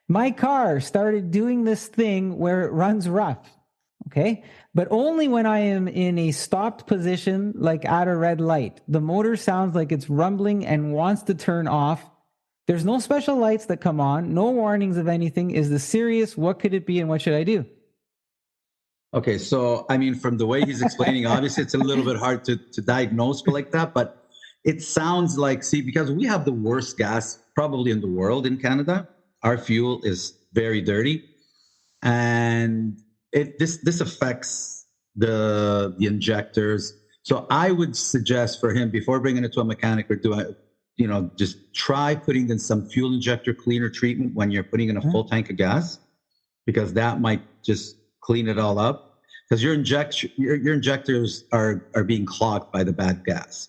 My car started doing this thing where it runs rough. Okay. But only when I am in a stopped position, like at a red light. The motor sounds like it's rumbling and wants to turn off. There's no special lights that come on, no warnings of anything. Is this serious? What could it be and what should I do? Okay, so I mean, from the way he's explaining, obviously it's a little bit hard to diagnose like that, but it sounds like, because we have the worst gas probably in the world in Canada. Our fuel is very dirty, and this affects the injectors. So I would suggest for him, before bringing it to a mechanic or just try putting in some fuel injector cleaner treatment when you're putting in a full tank of gas, because that might just clean it all up, because your injectors are being clogged by the bad gas.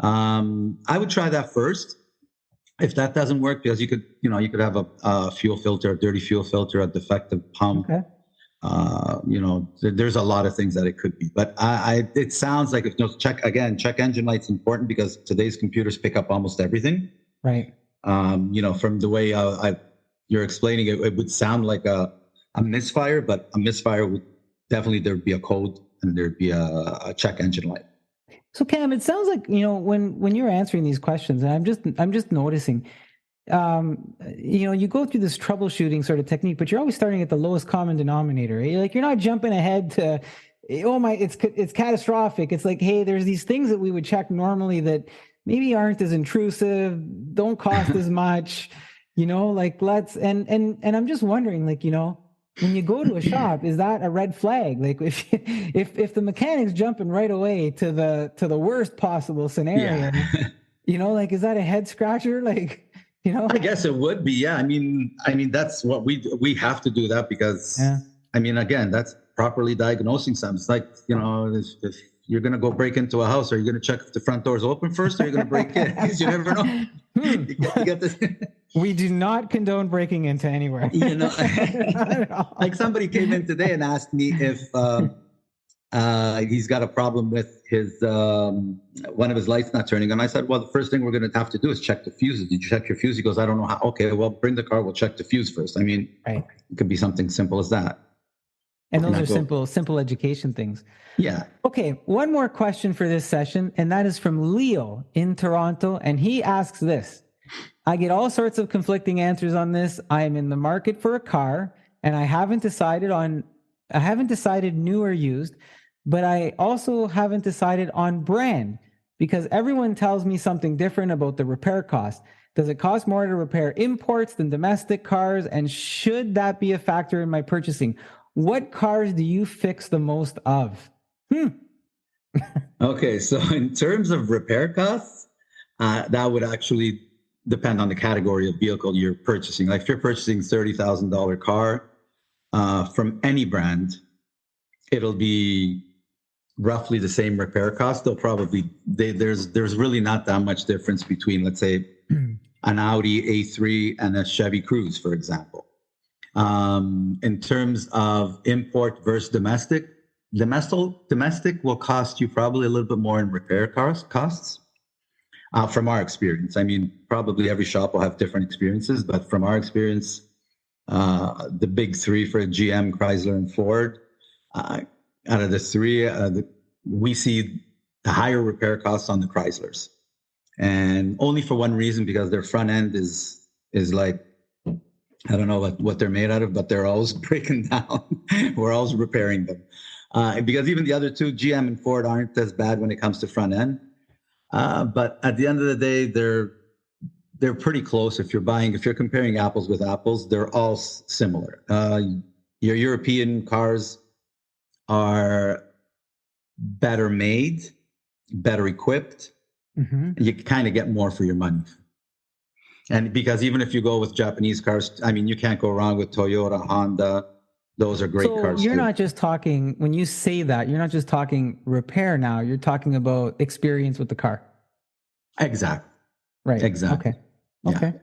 I would try that first. If that doesn't work, because you could have a fuel filter, a dirty fuel filter, a defective pump. Okay. There's a lot of things that it could be, but it sounds like check engine light's important, because today's computers pick up almost everything. Right. From the way you're explaining it, it would sound like a misfire, but a misfire would definitely, there'd be a code and there'd be a check engine light. So Cam, it sounds like, when you're answering these questions, and I'm just noticing, you go through this troubleshooting sort of technique, but you're always starting at the lowest common denominator. You're not jumping ahead to, it's catastrophic. It's like, hey, there's these things that we would check normally that maybe aren't as intrusive, don't cost as much, and I'm just wondering, when you go to a shop, is that a red flag? Like if the mechanic's jumping right away to the worst possible scenario, is that a head scratcher? I guess it would be. Yeah. I mean, that's what we have to do that, because again, that's properly diagnosing something. It's like, if you're going to go break into a house, are you going to check if the front door is open first, or are you going to break in? Because you never know. You get this. We do not condone breaking into anywhere. Like somebody came in today and asked me if he's got a problem with his one of his lights not turning on. I said, well, the first thing we're going to have to do is check the fuses. Did you check your fuse? He goes, I don't know how. Okay, well, bring the car. We'll check the fuse first. I mean, it could be something simple as that. And those are simple education things. Yeah. Okay, one more question for this session, and that is from Leo in Toronto, and he asks this. I get all sorts of conflicting answers on this. I am in the market for a car, and I haven't decided new or used, but I also haven't decided on brand, because everyone tells me something different about the repair cost. Does it cost more to repair imports than domestic cars? And should that be a factor in my purchasing? What cars do you fix the most of? Okay, so in terms of repair costs, that would actually depend on the category of vehicle you're purchasing. Like if you're purchasing $30,000 car from any brand, it'll be roughly the same repair cost. There's really not that much difference between, let's say, an Audi A3 and a Chevy Cruze, for example. In terms of import versus domestic will cost you probably a little bit more in repair costs. From our experience, I mean, probably every shop will have different experiences, but from our experience, the big three for GM, Chrysler, and Ford, out of the three, we see the higher repair costs on the Chryslers, and only for one reason, because their front end is like, I don't know what they're made out of, but they're always breaking down. We're always repairing them, because even the other two, GM and Ford, aren't as bad when it comes to front end. But at the end of the day, they're pretty close. If you're comparing apples with apples, they're all similar. Your European cars are better made, better equipped. Mm-hmm. You kind of get more for your money. And because even if you go with Japanese cars, I mean, you can't go wrong with Toyota, Honda. Those are great So cars you're too. not just talking, when you say that, you're not just talking repair now, you're talking about experience with the car. Exactly. Right. Exactly. Okay. Yeah. Okay.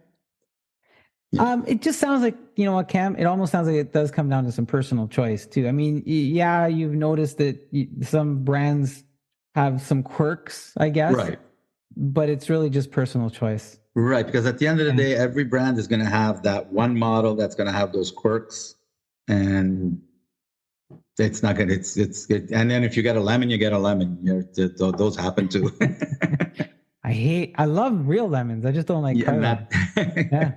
Yeah. It just sounds like, you know what, Cam, it almost sounds like it does come down to some personal choice too. I mean, yeah, you've noticed that some brands have some quirks, I guess, Right. but it's really just personal choice. Right. Because at the end of the day, every brand is going to have that one model that's going to have those quirks. And it's not going to, and then if you get a lemon, you get a lemon. Those happen too. I love real lemons. I just don't like car lemons. Yeah.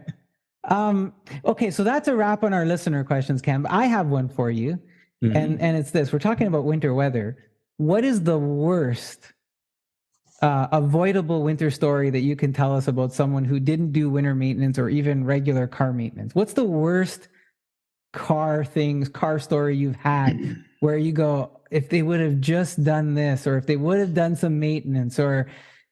Okay, so that's a wrap on our listener questions, Cam. I have one for you, and it's this: we're talking about winter weather. What is the worst avoidable winter story that you can tell us about someone who didn't do winter maintenance or even regular car maintenance? What's the worst car story you've had where you go, if they would have just done this, or if they would have done some maintenance, or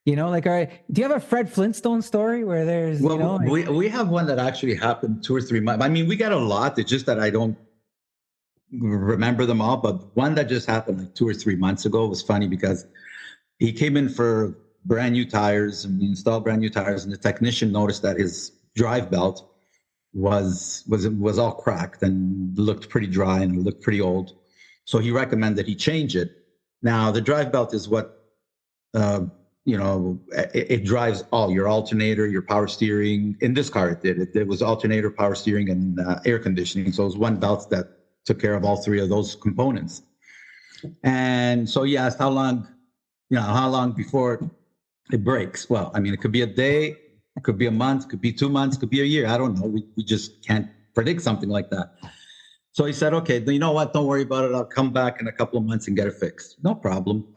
like, all right, do you have a Fred Flintstone story where there's, well, we have one that actually happened 2 or 3 months. I mean, we got a lot. It's just that I don't remember them all. But one that just happened like 2 or 3 months ago was funny because he came in for brand new tires and we installed brand new tires, and the technician noticed that his drive belt was all cracked and looked pretty dry and looked pretty old. So he recommended he change it. Now the drive belt is what it drives all your alternator, your power steering. In this car, it did. It was alternator, power steering, and air conditioning. So it was one belt that took care of all 3 of those components. And so he asked how long before it breaks. Well, I mean, it could be a day, it could be a month, could be 2 months, could be a year. I don't know. We just can't predict something like that. So he said, okay, you know what? Don't worry about it. I'll come back in a couple of months and get it fixed. No problem.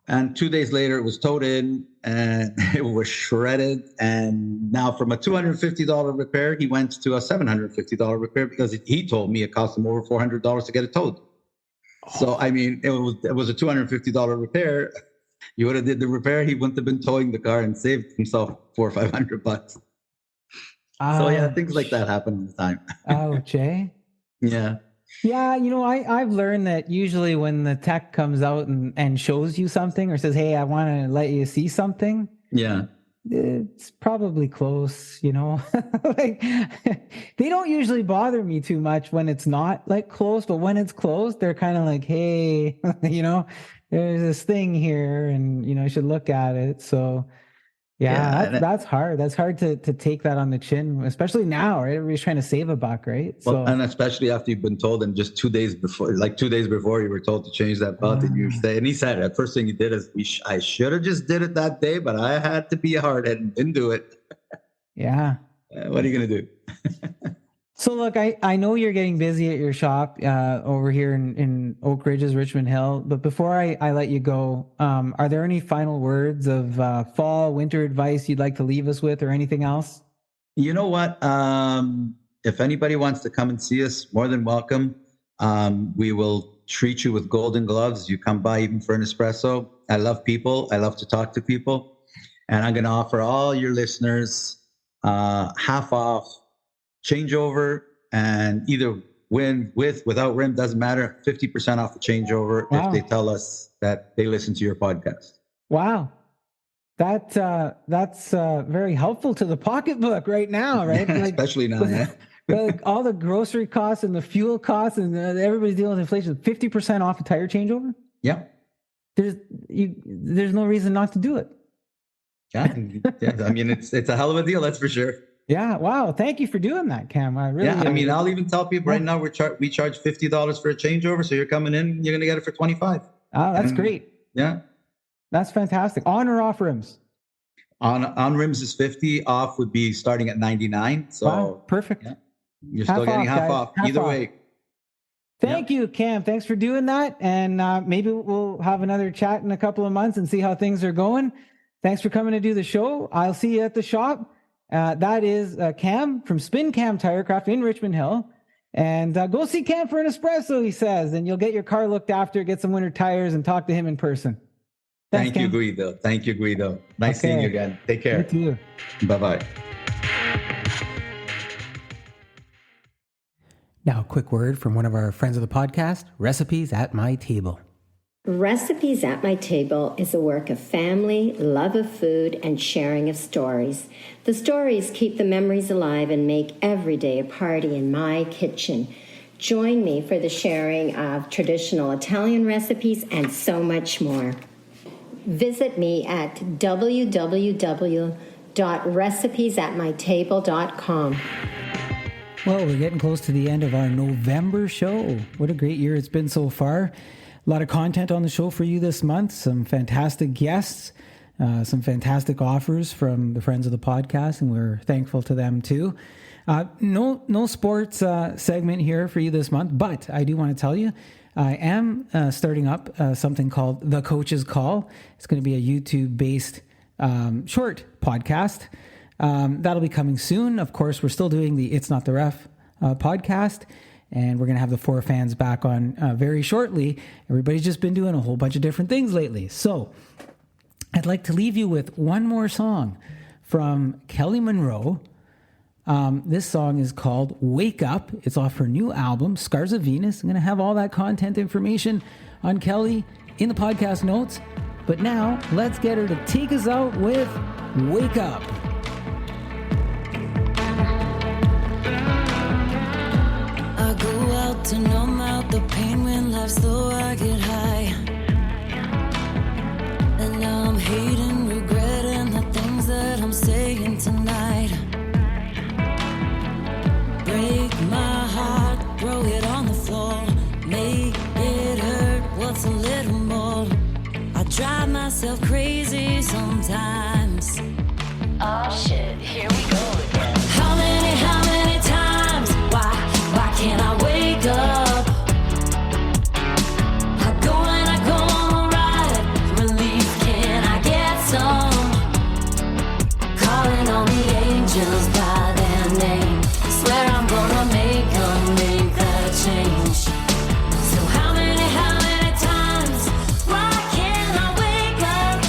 And 2 days later, it was towed in and it was shredded. And now from a $250 repair, he went to a $750 repair because he told me it cost him over $400 to get it towed. So, I mean, it was a $250 repair. You would have did the repair, he wouldn't have been towing the car and saved himself $400 or $500. So yeah, things like that happen all the time. Ouch, eh? Yeah. Yeah, I've learned that usually when the tech comes out and shows you something or says, hey, I want to let you see something. Yeah. It's probably close, like they don't usually bother me too much when it's not like close, but when it's close, they're kind of like, hey, there's this thing here and, you should look at it. So that's hard. That's hard to take that on the chin, especially now, right? Everybody's trying to save a buck, right? Well, and especially after you've been told, and just 2 days before, you were told to change that belt, and you say, and he said, the first thing he did is, I should have just did it that day, but I had to be a hardhead and didn't do it. Yeah. What are you going to do? So look, I know you're getting busy at your shop over here in Oak Ridges, Richmond Hill. But before I let you go, are there any final words of fall, winter advice you'd like to leave us with, or anything else? You know what? If anybody wants to come and see us, more than welcome. We will treat you with golden gloves. You come by even for an espresso. I love people. I love to talk to people. And I'm going to offer all your listeners half off changeover, and either without rim, doesn't matter, 50% off the changeover. Wow. If they tell us that they listen to your podcast. Wow. That's very helpful to the pocketbook right now, right? Like, especially now, yeah. Like all the grocery costs and the fuel costs and everybody's dealing with inflation. 50% off a tire changeover? Yeah. There's no reason not to do it. Yeah. I mean, it's a hell of a deal, that's for sure. Yeah. Wow. Thank you for doing that, Cam. I mean, I'll even tell people right now we charge $50 for a changeover. So you're coming in, you're going to get it for $25. Oh, that's great. Yeah. That's fantastic. On or off rims? On rims is 50. Off would be starting at 99. So wow, perfect. Yeah, you're still getting half off. Either way. Thank you, Cam. Thanks for doing that. And maybe we'll have another chat in a couple of months and see how things are going. Thanks for coming to do the show. I'll see you at the shop. That is Cam from Spin Cam Tirecraft in Richmond Hill. And go see Cam for an espresso, he says, and you'll get your car looked after, get some winter tires, and talk to him in person. Thanks, Thank you, Guido. Nice seeing you again. Take care. You too. Bye-bye. Now, a quick word from one of our friends of the podcast, Recipes at My Table. Recipes at My Table is a work of family, love of food, and sharing of stories. The stories keep the memories alive and make every day a party in my kitchen. Join me for the sharing of traditional Italian recipes and so much more. Visit me at www.recipesatmytable.com. Well, we're getting close to the end of our November show. What a great year it's been so far. A lot of content on the show for you this month. Some fantastic guests, some fantastic offers from the friends of the podcast, and we're thankful to them too. No sports segment here for you this month, but I do want to tell you, I am starting up something called The Coach's Call. It's going to be a YouTube-based short podcast. That'll be coming soon. Of course, we're still doing the It's Not the Ref podcast, and we're going to have the four fans back on very shortly. Everybody's just been doing a whole bunch of different things lately. So I'd like to leave you with one more song from Kelly Monroe. This song is called Wake Up. It's off her new album, Scars of Venus. I'm going to have all that content information on Kelly in the podcast notes. But now, let's get her to take us out with Wake Up. I go out to numb out the pain when life's low, I get high. And now I'm hating, regretting the things that I'm saying tonight. Break my heart, throw it on the floor. Make it hurt, what's a little more? I drive myself crazy sometimes. Oh shit, here we go again. How many times? Why can't I wake up? I go and I go on a ride. Relief, can I get some? Calling on the angels by their name. Swear I'm gonna make that change. So how many times? Why can't I wake up?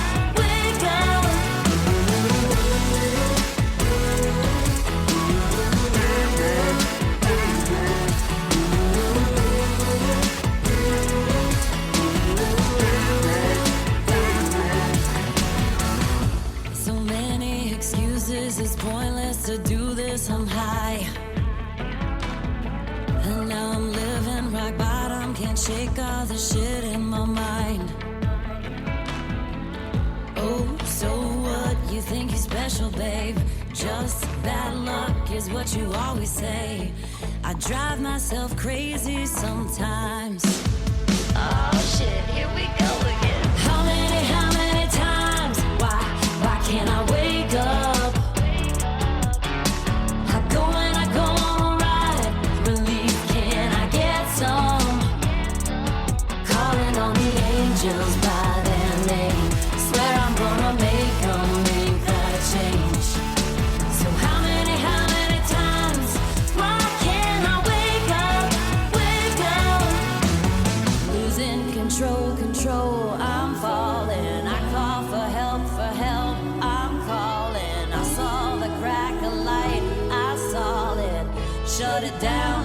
So many excuses, it's pointless to do this, I'm high. And now I'm living rock bottom, can't shake all the shit in my mind. Oh, so what? You think you're special, babe? Just bad luck is what you always say. I drive myself crazy sometimes. Oh shit, here we go again. How many times? Why can't I wake up? I go and I go on a ride. Relief, can I get some? Calling on the angels by their name. Swear I'm gonna make that change. So how many times? Why can't I wake up? Losing control, I'm falling. I call for help, I'm calling. I saw the crack of light, I saw it. Shut it down.